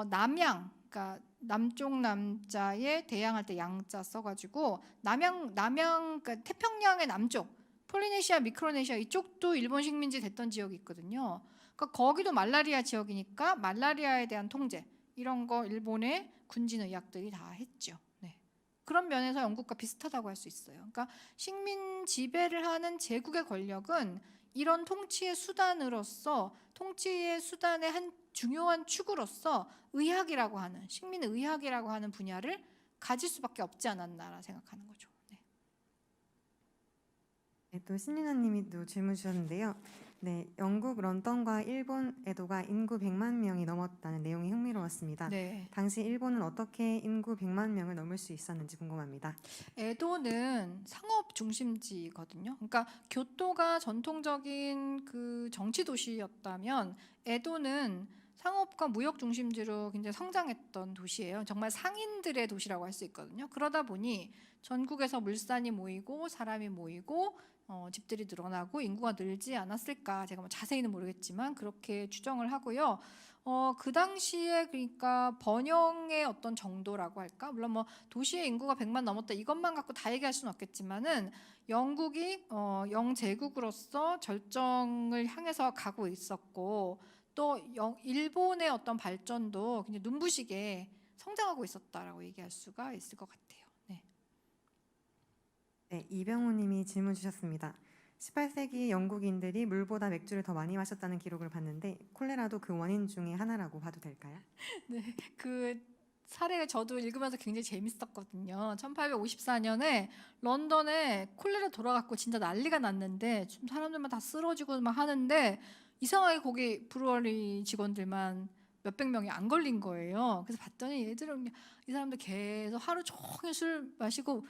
남양, 그러니까 남쪽 남자에 대양할 때 양자 써가지고 남양 그러니까 태평양의 남쪽 폴리네시아, 미크로네시아 이쪽도 일본 식민지 됐던 지역이 있거든요. 그러니까 거기도 말라리아 지역이니까 말라리아에 대한 통제 이런 거 일본의 군진 의학들이 다 했죠. 네. 그런 면에서 영국과 비슷하다고 할 수 있어요. 그러니까 식민 지배를 하는 제국의 권력은 이런 통치의 수단으로서 통치의 수단의 한 중요한 축으로서 의학이라고 하는 식민 의학이라고 하는 분야를 가질 수밖에 없지 않았나라 생각하는 거죠. 네. 네, 또 신윤아님이 또 질문 주셨는데요. 네, 영국 런던과 일본 에도가 인구 100만 명이 넘었다는 내용이 흥미로웠습니다. 네. 당시 일본은 어떻게 인구 100만 명을 넘을 수 있었는지 궁금합니다. 에도는 상업 중심지거든요. 그러니까 교토가 전통적인 그 정치 도시였다면 에도는 상업과 무역 중심지로 굉장히 성장했던 도시예요. 정말 상인들의 도시라고 할 수 있거든요. 그러다 보니 전국에서 물산이 모이고 사람이 모이고 집들이 늘어나고 인구가 늘지 않았을까? 제가 뭐 자세히는 모르겠지만 그렇게 추정을 하고요. 그 당시에 그러니까 번영의 어떤 정도라고 할까? 물론 뭐 도시의 인구가 100만 넘었다 이것만 갖고 다 얘기할 수는 없겠지만은 영국이 영제국으로서 절정을 향해서 가고 있었고 또 일본의 어떤 발전도 굉장히 눈부시게 성장하고 있었다라고 얘기할 수가 있을 것 같아요. 네. 네, 이병우님이 질문 주셨습니다. 18세기 영국인들이 물보다 맥주를 더 많이 마셨다는 기록을 봤는데 콜레라도 그 원인 중에 하나라고 봐도 될까요? 그 사례가 저도 읽으면서 굉장히 재밌었거든요. 1854년에 런던에 콜레라 돌아갔고 진짜 난리가 났는데 좀 사람들만 다 쓰러지고 막 하는데 이상하게 거기 브루어리 직원들만 몇백 명이 안 걸린 거예요. 그래서 봤더니 얘들은 이 사람들 계속 하루 종일 술 마시고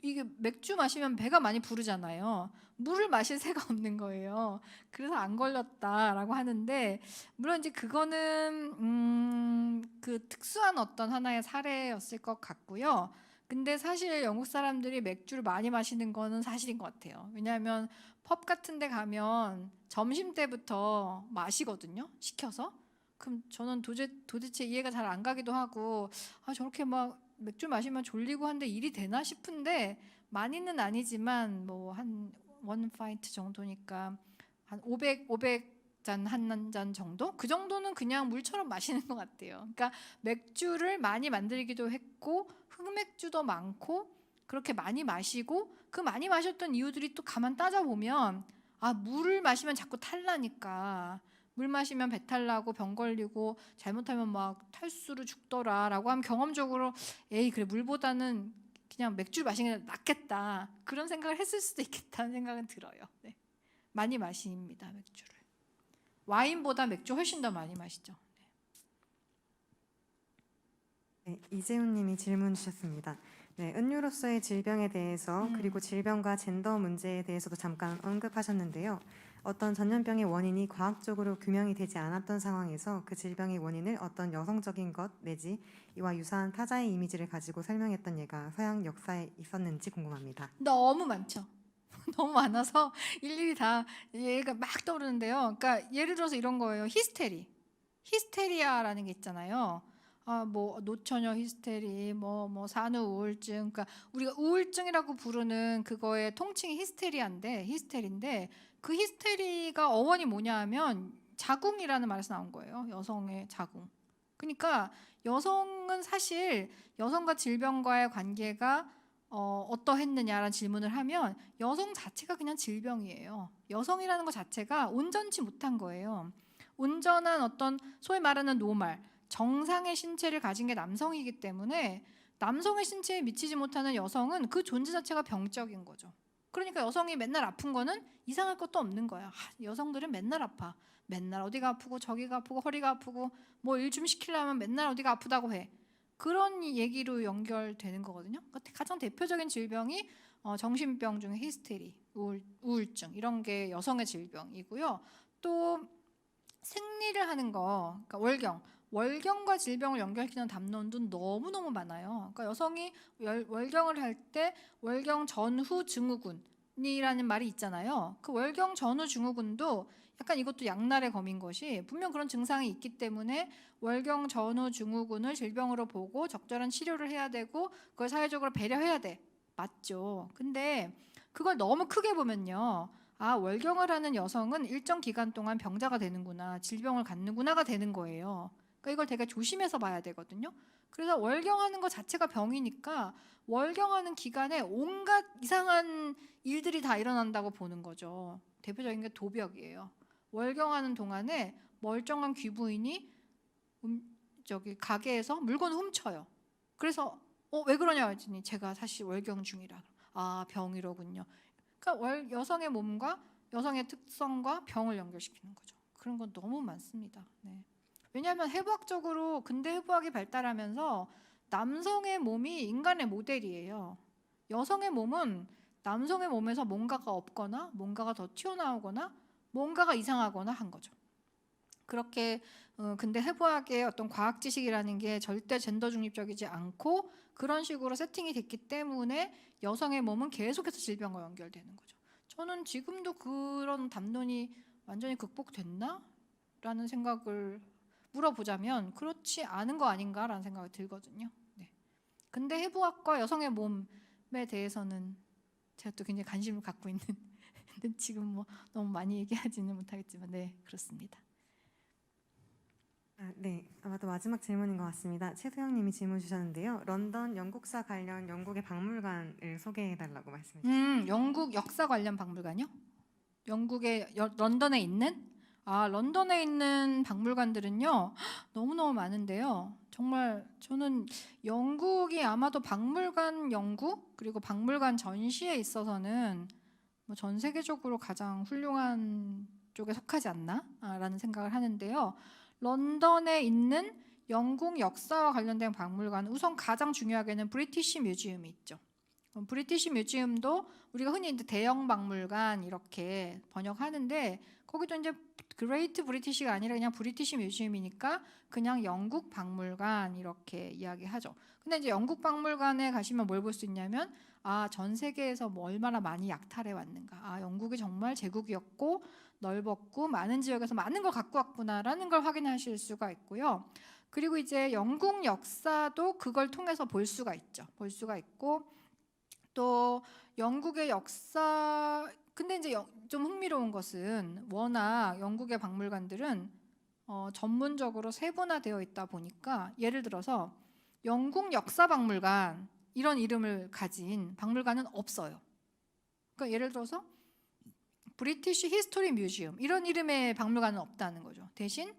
이게 맥주 마시면 배가 많이 부르잖아요. 물을 마실 새가 없는 거예요. 그래서 안 걸렸다라고 하는데 물론 이제 그거는 그 특수한 어떤 하나의 사례였을 것 같고요. 근데 사실 영국 사람들이 맥주를 많이 마시는 거는 사실인 것 같아요. 왜냐하면 펍 같은 데 가면 점심 때부터 마시거든요. 시켜서. 그럼 저는 도대체 이해가 잘 안 가기도 하고 저렇게 막 맥주 마시면 졸리고 한데 일이 되나 싶은데 많이는 아니지만 뭐 한 원 파이트 정도니까 한 500잔 한 잔 정도? 그 정도는 그냥 물처럼 마시는 것 같아요. 그러니까 맥주를 많이 만들기도 했고 흑맥주도 많고 그렇게 많이 마시고 그 많이 마셨던 이유들이 또 가만 따져보면 물을 마시면 자꾸 탈나니까 물 마시면 배탈 나고 병 걸리고 잘못하면 막 탈수로 죽더라라고 하면 경험적으로 에이 그래 물보다는 그냥 맥주를 마시는 게 낫겠다 그런 생각을 했을 수도 있겠다는 생각은 들어요. 네. 많이 마십니다 맥주를. 와인보다 맥주 훨씬 더 많이 마시죠. 네, 이재훈님이 질문 주셨습니다. 네, 은유로서의 질병에 대해서 그리고 질병과 젠더 문제에 대해서도 잠깐 언급하셨는데요. 어떤 전염병의 원인이 과학적으로 규명이 되지 않았던 상황에서 그 질병의 원인을 어떤 여성적인 것 내지 이와 유사한 타자의 이미지를 가지고 설명했던 예가 서양 역사에 있었는지 궁금합니다. 너무 많죠. 너무 많아서 일일이 다 얘가 막 떠오르는데요. 그러니까 예를 들어서 이런 거예요. 히스테리아라는 게 있잖아요. 뭐 노처녀 히스테리, 뭐 산후 우울증. 그러니까 우리가 우울증이라고 부르는 그거의 통칭이 히스테리인데 그 히스테리가 어원이 뭐냐 하면 자궁이라는 말에서 나온 거예요. 여성의 자궁. 그러니까 여성은 사실 여성과 질병과의 관계가 어떠했느냐라는 질문을 하면 여성 자체가 그냥 질병이에요. 여성이라는 것 자체가 온전치 못한 거예요. 온전한 어떤 소위 말하는 노말, 정상의 신체를 가진 게 남성이기 때문에 남성의 신체에 미치지 못하는 여성은 그 존재 자체가 병적인 거죠. 그러니까 여성이 맨날 아픈 거는 이상할 것도 없는 거야. 여성들은 맨날 아파. 맨날 어디가 아프고 저기가 아프고 허리가 아프고 뭐 일 좀 시키려면 맨날 어디가 아프다고 해. 그런 얘기로 연결되는 거거든요. 그러니까 가장 대표적인 질병이 정신병 중에 히스테리, 우울증 이런 게 여성의 질병이고요. 또 생리를 하는 거, 그러니까 월경과 질병을 연결시키는 담론도 너무너무 많아요. 그러니까 여성이 월경을 할 때 월경 전후 증후군이라는 말이 있잖아요. 그 월경 전후 증후군도 약간 이것도 양날의 검인 것이 분명 그런 증상이 있기 때문에 월경 전후 증후군을 질병으로 보고 적절한 치료를 해야 되고 그걸 사회적으로 배려해야 돼. 맞죠. 근데 그걸 너무 크게 보면요. 월경을 하는 여성은 일정 기간 동안 병자가 되는구나, 질병을 갖는구나가 되는 거예요. 그러니까 이걸 되게 조심해서 봐야 되거든요. 그래서 월경하는 것 자체가 병이니까 월경하는 기간에 온갖 이상한 일들이 다 일어난다고 보는 거죠. 대표적인 게 도벽이에요. 월경하는 동안에 멀쩡한 귀부인이 저기 가게에서 물건을 훔쳐요. 그래서 왜 그러냐 했더니 제가 사실 월경 중이라. 병이로군요. 그러니까 여성의 몸과 여성의 특성과 병을 연결시키는 거죠. 그런 건 너무 많습니다. 네. 왜냐하면 해부학적으로 근대 해부학이 발달하면서 남성의 몸이 인간의 모델이에요. 여성의 몸은 남성의 몸에서 뭔가가 없거나 뭔가가 더 튀어나오거나 뭔가가 이상하거나 한 거죠. 그렇게 근대 해부학의 어떤 과학 지식이라는 게 절대 젠더 중립적이지 않고 그런 식으로 세팅이 됐기 때문에 여성의 몸은 계속해서 질병과 연결되는 거죠. 저는 지금도 그런 담론이 완전히 극복됐나? 라는 생각을 물어보자면 그렇지 않은 거 아닌가라는 생각이 들거든요. 네. 근데 해부학과 여성의 몸에 대해서는 제가 또 굉장히 관심을 갖고 있는 지금 뭐 너무 많이 얘기하지는 못하겠지만 네, 그렇습니다. 네, 아마도 마지막 질문인 것 같습니다. 최소영님이 질문 주셨는데요. 런던 영국사 관련 영국의 박물관을 소개해달라고 말씀해 주셨습니다. 영국 역사 관련 박물관이요? 영국의 런던에 있는? 런던에 있는 박물관들은요, 너무너무 많은데요. 정말 저는 영국이 아마도 박물관 연구, 그리고 박물관 전시에 있어서는 뭐 전 세계적으로 가장 훌륭한 쪽에 속하지 않나? 라는 생각을 하는데요. 런던에 있는 영국 역사와 관련된 박물관, 우선 가장 중요하게는 브리티시 뮤지엄이 있죠. 브리티시 뮤지엄도 우리가 흔히 이제 대형 박물관 이렇게 번역하는데 거기도 이제 그레이트 브리티시가 아니라 그냥 브리티시 뮤지엄이니까 그냥 영국 박물관 이렇게 이야기하죠. 근데 이제 영국 박물관에 가시면 뭘 볼 수 있냐면 전 세계에서 뭐 얼마나 많이 약탈해 왔는가. 영국이 정말 제국이었고 넓었고 많은 지역에서 많은 걸 갖고 왔구나라는 걸 확인하실 수가 있고요. 그리고 이제 영국 역사도 그걸 통해서 볼 수가 있죠. 볼 수가 있고 또 영국의 역사, 근데 이제 좀 흥미로운 것은 워낙 영국의 박물관들은 전문적으로 세분화되어 있다 보니까 예를 들어서 영국 역사 박물관 이런 이름을 가진 박물관은 없어요. 그러니까 예를 들어서 브리티시 히스토리 뮤지엄 이런 이름의 박물관은 없다는 거죠. 대신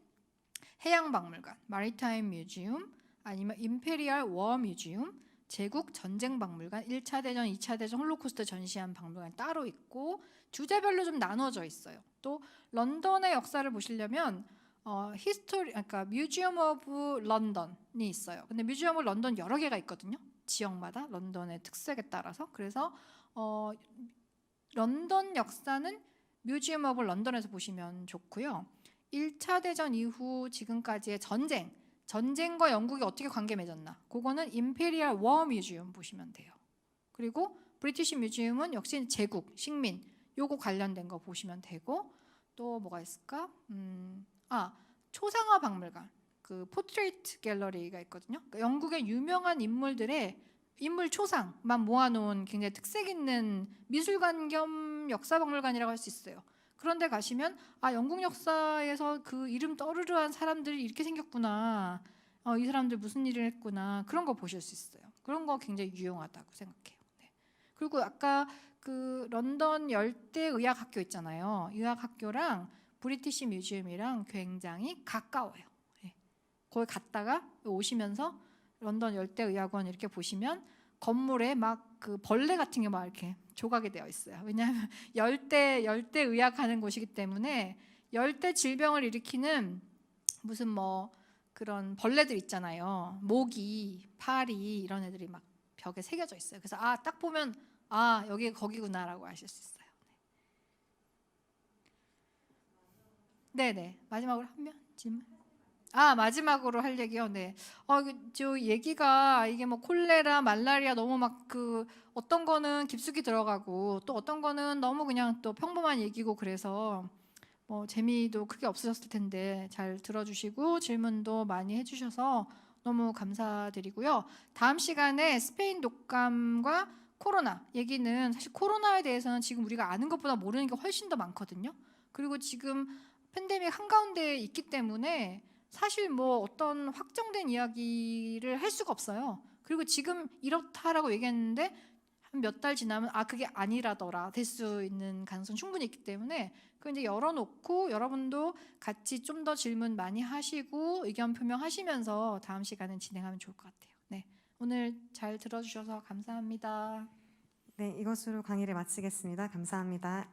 해양 박물관, 마리타임 뮤지엄, 아니면 임페리얼 워 뮤지엄, 제국 전쟁 박물관, 1차 대전, 2차 대전, 홀로코스트 전시한 박물관 따로 있고 주제별로 좀 나눠져 있어요. 또 런던의 역사를 보시려면 그러니까 뮤지엄 오브 런던이 있어요. 근데 뮤지엄 오브 런던 여러 개가 있거든요. 지역마다 런던의 특색에 따라서. 그래서 런던 역사는 뮤지엄 오브 런던에서 보시면 좋고요. 1차 대전 이후 지금까지의 전쟁과 영국이 어떻게 관계 맺었나, 그거는 임페리얼 워 뮤지엄 보시면 돼요. 그리고 브리티시 뮤지엄은 역시 제국, 식민 요거 관련된 거 보시면 되고, 또 뭐가 있을까? 초상화 박물관, 그 포트레이트 갤러리가 있거든요. 그러니까 영국의 유명한 인물들의 인물 초상만 모아놓은 굉장히 특색 있는 미술관 겸 역사박물관이라고 할 수 있어요. 그런데 가시면 영국 역사에서 그 이름 떠르르한 사람들이 이렇게 생겼구나, 이 사람들 무슨 일을 했구나, 그런 거 보실 수 있어요. 그런 거 굉장히 유용하다고 생각해요. 네. 그리고 아까 그 런던 열대의학학교 있잖아요. 의학학교랑 브리티시 뮤지엄이랑 굉장히 가까워요. 네. 거기 갔다가 오시면서 런던 열대의학원 이렇게 보시면 건물에 막 그 벌레 같은 게 막 이렇게 조각이 되어 있어요. 왜냐하면 열대의학 하는 곳이기 때문에 열대 질병을 일으키는 무슨 뭐 그런 벌레들 있잖아요. 모기, 파리 이런 애들이 막 벽에 새겨져 있어요. 그래서 딱 보면 여기 거기구나라고 아실 수 있어요. 네네. 마지막으로 한 명 질문. 마지막으로 할 얘기요. 네. 저 얘기가 이게 뭐 콜레라, 말라리아 너무 막 그 어떤 거는 깊숙이 들어가고 또 어떤 거는 너무 그냥 또 평범한 얘기고 그래서 뭐 재미도 크게 없으셨을 텐데 잘 들어주시고 질문도 많이 해주셔서 너무 감사드리고요. 다음 시간에 스페인 독감과 코로나 얘기는, 사실 코로나에 대해서는 지금 우리가 아는 것보다 모르는 게 훨씬 더 많거든요. 그리고 지금 팬데믹 한가운데에 있기 때문에 사실 뭐 어떤 확정된 이야기를 할 수가 없어요. 그리고 지금 이렇다라고 얘기했는데 한 몇 달 지나면 그게 아니라더라 될 수 있는 가능성이 충분히 있기 때문에 그 이제 열어놓고 여러분도 같이 좀 더 질문 많이 하시고 의견 표명하시면서 다음 시간은 진행하면 좋을 것 같아요. 네, 오늘 잘 들어주셔서 감사합니다. 네, 이것으로 강의를 마치겠습니다. 감사합니다.